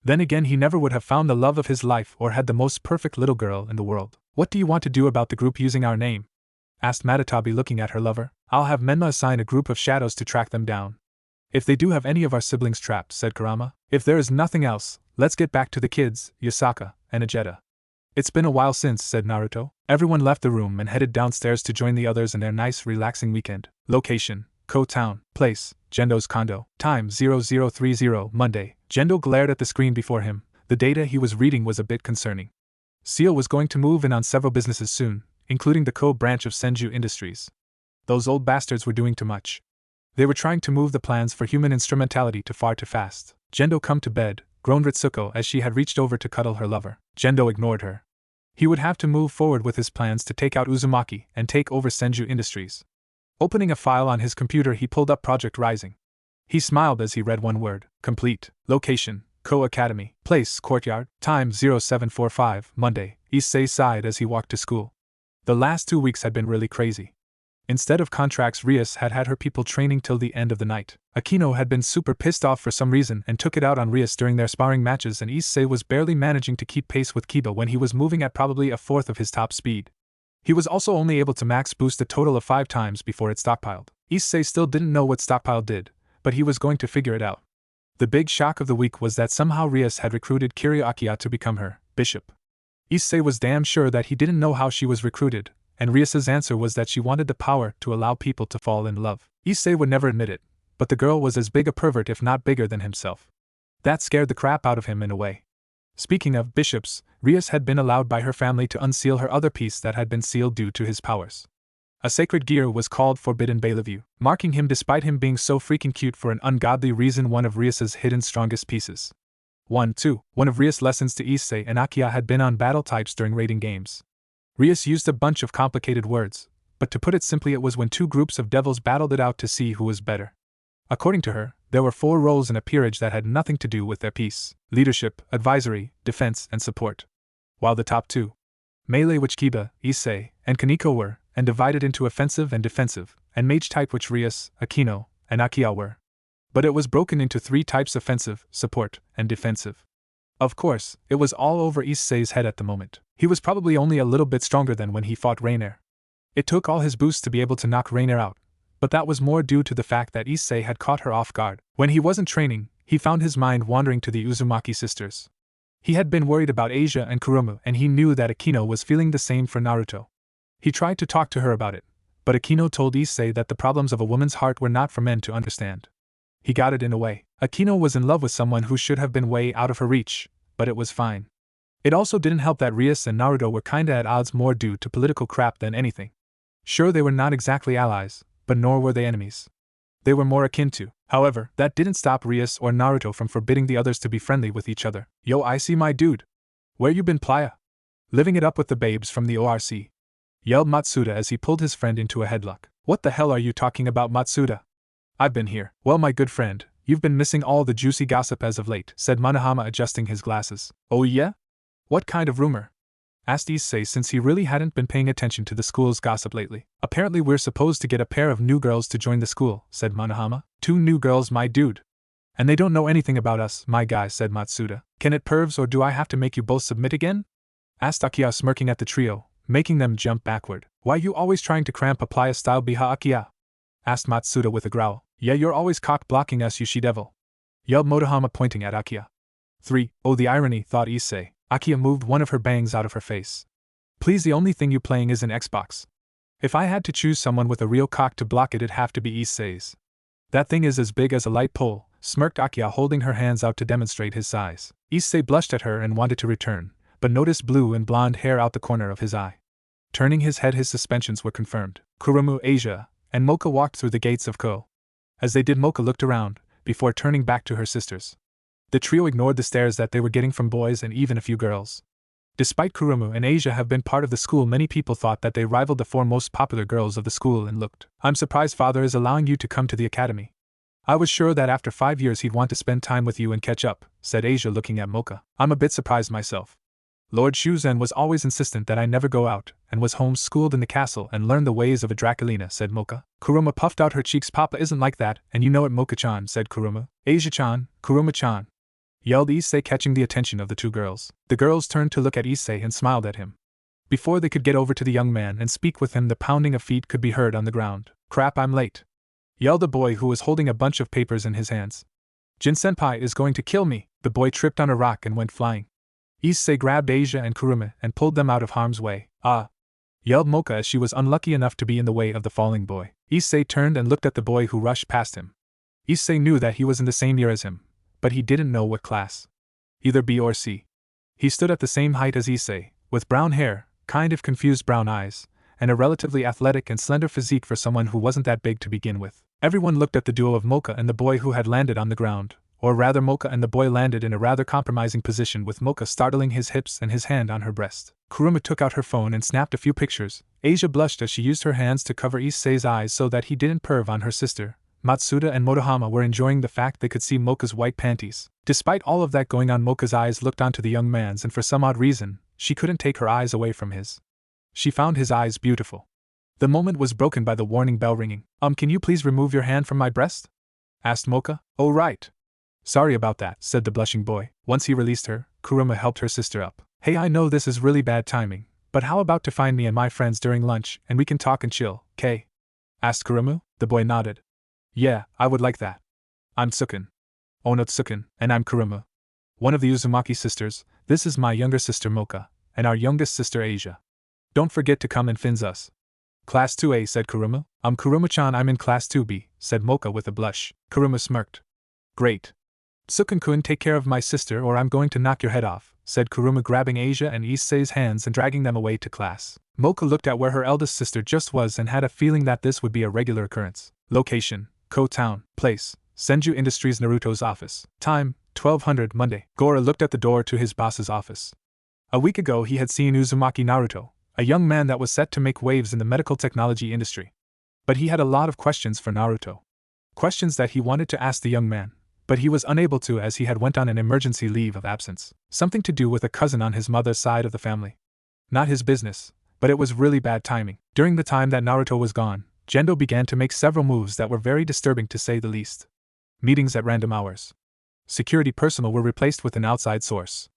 A: Then again, he never would have found the love of his life or had the most perfect little girl in the world. "What do you want to do about the group using our name?" asked Matatabi, looking at her lover. "I'll have Menma assign a group of shadows to track them down. If they do have any of our siblings trapped," said Kurama. "If there is nothing else, let's get back to the kids, Yasaka and Ajeta." "It's been a while since," said Naruto. Everyone left the room and headed downstairs to join the others in their nice, relaxing weekend. Location: Ko Town. Place: Gendo's condo. Time: 0030 Monday. Gendo glared at the screen before him. The data he was reading was a bit concerning. Seal was going to move in on several businesses soon, including the Ko branch of Senju Industries. Those old bastards were doing too much. They were trying to move the plans for human instrumentality too fast. "Gendo, come to bed," groaned Ritsuko as she had reached over to cuddle her lover. Gendo ignored her. He would have to move forward with his plans to take out Uzumaki and take over Senju Industries. Opening a file on his computer, he pulled up Project Rising. He smiled as he read one word: complete. Location: Ko Academy. Place: Courtyard. Time: 0745 Monday. Issei sighed as he walked to school. The last 2 weeks had been really crazy. Instead of contracts, Rias had her people training till the end of the night. Akeno had been super pissed off for some reason and took it out on Rias during their sparring matches, and Issei was barely managing to keep pace with Kiba when he was moving at probably a fourth of his top speed. He was also only able to max boost a total of 5 times before it stockpiled. Issei still didn't know what stockpile did, but he was going to figure it out. The big shock of the week was that somehow Rias had recruited Kiryu Akiya to become her bishop. Issei was damn sure that he didn't know how she was recruited, and Rias's answer was that she wanted the power to allow people to fall in love. Issei would never admit it, but the girl was as big a pervert, if not bigger, than himself. That scared the crap out of him in a way. Speaking of bishops, Rias had been allowed by her family to unseal her other piece that had been sealed due to his powers. A sacred gear was called Forbidden Bellevue, marking him despite him being so freaking cute for an ungodly reason one of Rias's hidden strongest pieces. 1-2. One of Rias' lessons to Issei and Akiya had been on battle types during raiding games. Rias used a bunch of complicated words, but to put it simply, it was when 2 groups of devils battled it out to see who was better. According to her, there were 4 roles in a peerage that had nothing to do with their piece: leadership, advisory, defense, and support. While the top 2, melee, which Kiba, Issei, and Kaneko were, and divided into offensive and defensive, and mage type, which Rias, Akeno, and Akiya were. But it was broken into 3 types: offensive, support, and defensive. Of course, it was all over Issei's head at the moment. He was probably only a little bit stronger than when he fought Rainier. It took all his boosts to be able to knock Rainier out, but that was more due to the fact that Issei had caught her off guard. When he wasn't training, he found his mind wandering to the Uzumaki sisters. He had been worried about Asia and Kurumu, and he knew that Akeno was feeling the same for Naruto. He tried to talk to her about it, but Akeno told Issei that the problems of a woman's heart were not for men to understand. He got it in a way. Akeno was in love with someone who should have been way out of her reach, but it was fine. It also didn't help that Rias and Naruto were kinda at odds, more due to political crap than anything. Sure, they were not exactly allies, but nor were they enemies. They were more akin to. However, that didn't stop Rias or Naruto from forbidding the others to be friendly with each other. "Yo, I see my dude. Where you been, playa? Living it up with the babes from the ORC?" yelled Matsuda as he pulled his friend into a headlock. "What the hell are you talking about, Matsuda?" "I've been here." "Well, my good friend, you've been missing all the juicy gossip as of late," said Monohama, adjusting his glasses. "Oh yeah? What kind of rumor?" asked Issei, since he really hadn't been paying attention to the school's gossip lately. "Apparently we're supposed to get a pair of new girls to join the school," said Monohama. "2 new girls, my dude. And they don't know anything about us, my guy," said Matsuda. "Can it pervs, or do I have to make you both submit again?" asked Akiya, smirking at the trio, making them jump backward. "Why you always trying to cramp a playa style, biha Akiya?" asked Matsuda with a growl. "Yeah, you're always cock-blocking us, you she-devil," yelled Motohama, pointing at Akiya. 3. Oh, the irony, thought Issei. Akiya moved one of her bangs out of her face. "Please, the only thing you playing is an Xbox. If I had to choose someone with a real cock to block it'd have to be Issei's. That thing is as big as a light pole," smirked Akiya, holding her hands out to demonstrate his size. Issei blushed at her and wanted to return, but noticed blue and blonde hair out the corner of his eye. Turning his head, his suspicions were confirmed. Kurumu, Asia, and Mocha walked through the gates of Ko. As they did, Mocha looked around, before turning back to her sisters. The trio ignored the stares that they were getting from boys and even a few girls. Despite Kurumu and Asia have been part of the school, many people thought that they rivaled the four most popular girls of the school and looked. I'm surprised father is allowing you to come to the academy. I was sure that after 5 years he'd want to spend time with you and catch up, said Asia looking at Mocha. I'm a bit surprised myself. Lord Shuzen was always insistent that I never go out, and was home-schooled in the castle and learned the ways of a Draculina, said Mocha. Kuruma puffed out her cheeks. Papa isn't like that, and you know it, Mocha-chan, said Kuruma. Asia-chan, Kuruma-chan, yelled Issei, catching the attention of the two girls. The girls turned to look at Issei and smiled at him. Before they could get over to the young man and speak with him, the pounding of feet could be heard on the ground. Crap, I'm late, yelled a boy who was holding a bunch of papers in his hands. Jin-senpai is going to kill me. The boy tripped on a rock and went flying. Issei grabbed Asia and Kuruma and pulled them out of harm's way. Ah! Yelled Mocha as she was unlucky enough to be in the way of the falling boy. Issei turned and looked at the boy who rushed past him. Issei knew that he was in the same year as him, but he didn't know what class. Either B or C. He stood at the same height as Issei, with brown hair, kind of confused brown eyes, and a relatively athletic and slender physique for someone who wasn't that big to begin with. Everyone looked at the duo of Mocha and the boy who had landed on the ground. Or rather, Mocha and the boy landed in a rather compromising position, with Mocha startling his hips and his hand on her breast. Kuruma took out her phone and snapped a few pictures. Asia blushed as she used her hands to cover Issei's eyes so that he didn't perv on her sister. Matsuda and Motohama were enjoying the fact they could see Mocha's white panties. Despite all of that going on, Mocha's eyes looked onto the young man's, and for some odd reason, she couldn't take her eyes away from his. She found his eyes beautiful. The moment was broken by the warning bell ringing. Can you please remove your hand from my breast? Asked Mocha. Oh right. Sorry about that, said the blushing boy. Once he released her, Kuruma helped her sister up. Hey, I know this is really bad timing, but how about to find me and my friends during lunch and we can talk and chill, K? Asked Kurumu. The boy nodded. Yeah, I would like that. I'm Tsuken. Ono Tsuken, and I'm Kuruma. One of the Uzumaki sisters. This is my younger sister Mocha, and our youngest sister Asia. Don't forget to come and fins us. Class 2A, said Kuruma. Kuruma-chan, I'm in Class 2B, said Mocha with a blush. Kuruma smirked. Great. Tsuken-kun, take care of my sister or I'm going to knock your head off, said Kuruma, grabbing Asia and Issei's hands and dragging them away to class. Mocha looked at where her eldest sister just was and had a feeling that this would be a regular occurrence. Location: Ko Town. Place: Senju Industries, Naruto's office. Time: 1200 Monday. Gora looked at the door to his boss's office. A week ago he had seen Uzumaki Naruto, a young man that was set to make waves in the medical technology industry. But he had a lot of questions for Naruto. Questions that he wanted to ask the young man, but he was unable to as he had went on an emergency leave of absence. Something to do with a cousin on his mother's side of the family. Not his business, but it was really bad timing. During the time that Naruto was gone, Gendo began to make several moves that were very disturbing to say the least. Meetings at random hours. Security personnel were replaced with an outside source.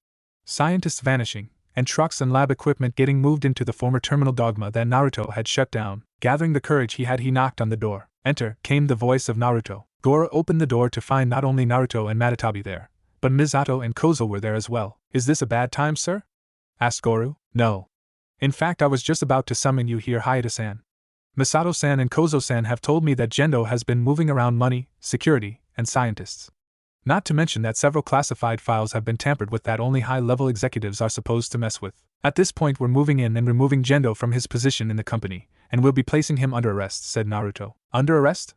A: Scientists vanishing, and trucks and lab equipment getting moved into the former terminal dogma that Naruto had shut down. Gathering the courage he knocked on the door. Enter, came the voice of Naruto. Gora opened the door to find not only Naruto and Matatabi there, but Misato and Kozo were there as well. Is this a bad time, sir? Asked Goru. No. In fact, I was just about to summon you here, Hayata-san. Misato-san and Kozo-san have told me that Gendo has been moving around money, security, and scientists. Not to mention that several classified files have been tampered with that only high-level executives are supposed to mess with. At this point we're moving in and removing Gendo from his position in the company, and we'll be placing him under arrest, said Naruto. Under arrest?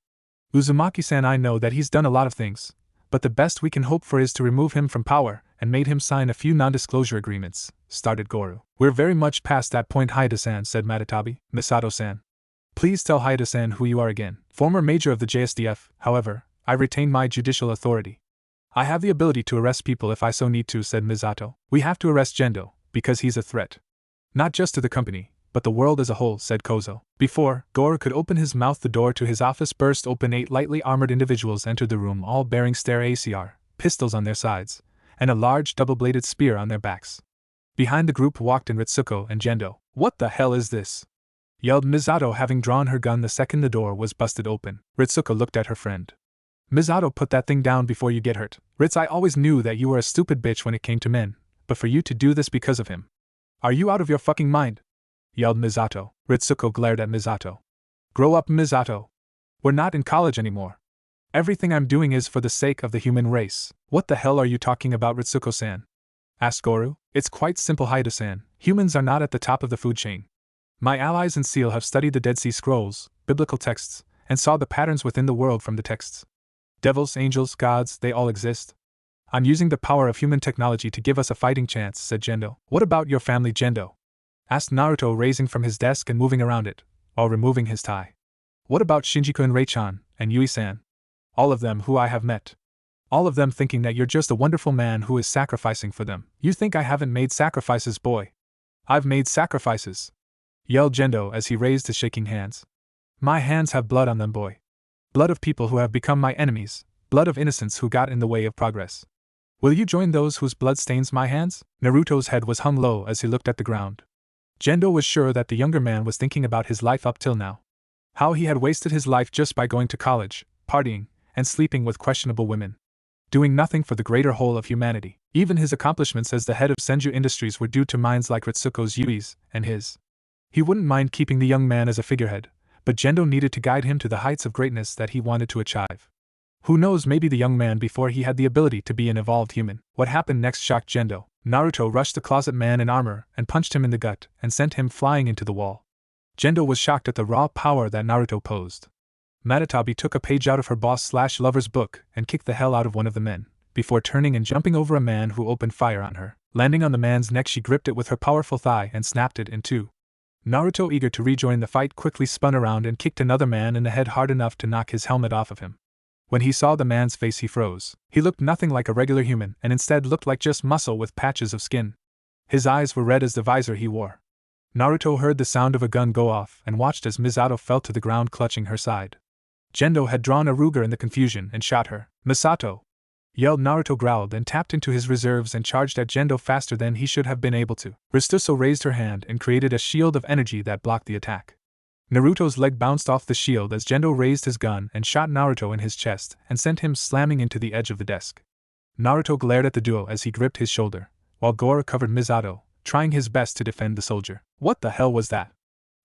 A: Uzumaki-san, I know that he's done a lot of things, but the best we can hope for is to remove him from power and made him sign a few non-disclosure agreements, started Goru. We're very much past that point, Hayata-san, said Matatabi. Misato-san. Please tell Hayata-san who you are again. Former major of the JSDF, however, I retain my judicial authority. I have the ability to arrest people if I so need to, said Misato. We have to arrest Gendo, because he's a threat. Not just to the company, but the world as a whole, said Kozo. Before Goru could open his mouth, the door to his office burst open. 8 lightly armored individuals entered the room, all bearing stare ACR, pistols on their sides, and a large double-bladed spear on their backs. Behind the group walked in Ritsuko and Gendo. What the hell is this? Yelled Misato, having drawn her gun the second the door was busted open. Ritsuko looked at her friend. Misato, put that thing down before you get hurt. Ritz, I always knew that you were a stupid bitch when it came to men, but for you to do this because of him. Are you out of your fucking mind? Yelled Misato. Ritsuko glared at Misato. Grow up, Misato. We're not in college anymore. Everything I'm doing is for the sake of the human race. What the hell are you talking about, Ritsuko-san? Asked Goru. It's quite simple, Haida-san. Humans are not at the top of the food chain. My allies in SEAL have studied the Dead Sea Scrolls, biblical texts, and saw the patterns within the world from the texts. Devils, angels, gods, they all exist. I'm using the power of human technology to give us a fighting chance, said Gendo. What about your family, Gendo? Asked Naruto, raising from his desk and moving around it, while removing his tie. What about Shinjiku and Rei-chan, and Yui-san? All of them who I have met. All of them thinking that you're just a wonderful man who is sacrificing for them. You think I haven't made sacrifices, boy? I've made sacrifices, yelled Gendo as he raised his shaking hands. My hands have blood on them, boy. Blood of people who have become my enemies, blood of innocents who got in the way of progress. Will you join those whose blood stains my hands? Naruto's head was hung low as he looked at the ground. Gendo was sure that the younger man was thinking about his life up till now. How he had wasted his life just by going to college, partying, and sleeping with questionable women. Doing nothing for the greater whole of humanity. Even his accomplishments as the head of Senju Industries were due to minds like Ritsuko's, Yui's, and his. He wouldn't mind keeping the young man as a figurehead, but Gendo needed to guide him to the heights of greatness that he wanted to achieve. Who knows, maybe the young man before he had the ability to be an evolved human. What happened next shocked Gendo. Naruto rushed the closet man in armor and punched him in the gut and sent him flying into the wall. Gendo was shocked at the raw power that Naruto posed. Matatabi took a page out of her boss/lover's book and kicked the hell out of one of the men, before turning and jumping over a man who opened fire on her. Landing on the man's neck, she gripped it with her powerful thigh and snapped it in two. Naruto, eager to rejoin the fight, quickly spun around and kicked another man in the head hard enough to knock his helmet off of him. When he saw the man's face, he froze. He looked nothing like a regular human and instead looked like just muscle with patches of skin. His eyes were red as the visor he wore. Naruto heard the sound of a gun go off and watched as Misato fell to the ground clutching her side. Gendo had drawn a Ruger in the confusion and shot her. Misato! Yelled Naruto, growled and tapped into his reserves and charged at Gendo faster than he should have been able to. Ritsuko raised her hand and created a shield of energy that blocked the attack. Naruto's leg bounced off the shield as Gendo raised his gun and shot Naruto in his chest and sent him slamming into the edge of the desk. Naruto glared at the duo as he gripped his shoulder, while Goro covered Misato, trying his best to defend the soldier. What the hell was that?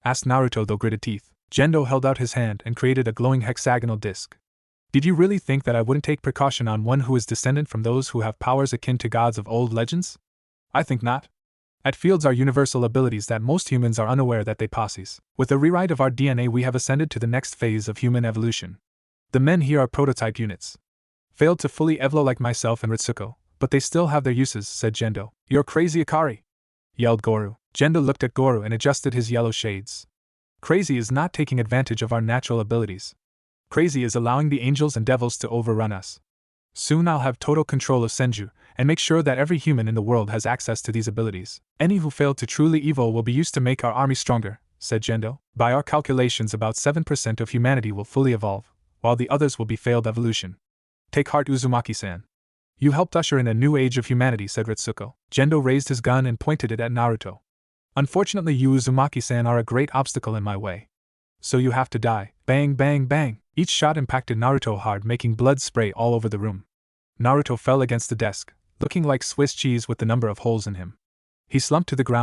A: Asked Naruto through gritted teeth. Gendo held out his hand and created a glowing hexagonal disc. Did you really think that I wouldn't take precaution on one who is descendant from those who have powers akin to gods of old legends? I think not. At fields are universal abilities that most humans are unaware that they possess. With the rewrite of our DNA, we have ascended to the next phase of human evolution. The men here are prototype units. Failed to fully evolve like myself and Ritsuko, but they still have their uses, said Gendo. You're crazy, Akari! Yelled Goro. Gendo looked at Goro and adjusted his yellow shades. Crazy is not taking advantage of our natural abilities. Crazy is allowing the angels and devils to overrun us. Soon I'll have total control of Senju, and make sure that every human in the world has access to these abilities. Any who fail to truly evolve will be used to make our army stronger, said Gendo. By our calculations, about 7% of humanity will fully evolve, while the others will be failed evolution. Take heart, Uzumaki-san. You helped usher in a new age of humanity, said Ritsuko. Gendo raised his gun and pointed it at Naruto. Unfortunately, you Uzumaki-san are a great obstacle in my way. So you have to die. Bang, bang, bang. Each shot impacted Naruto hard, making blood spray all over the room. Naruto fell against the desk, looking like Swiss cheese with the number of holes in him. He slumped to the ground,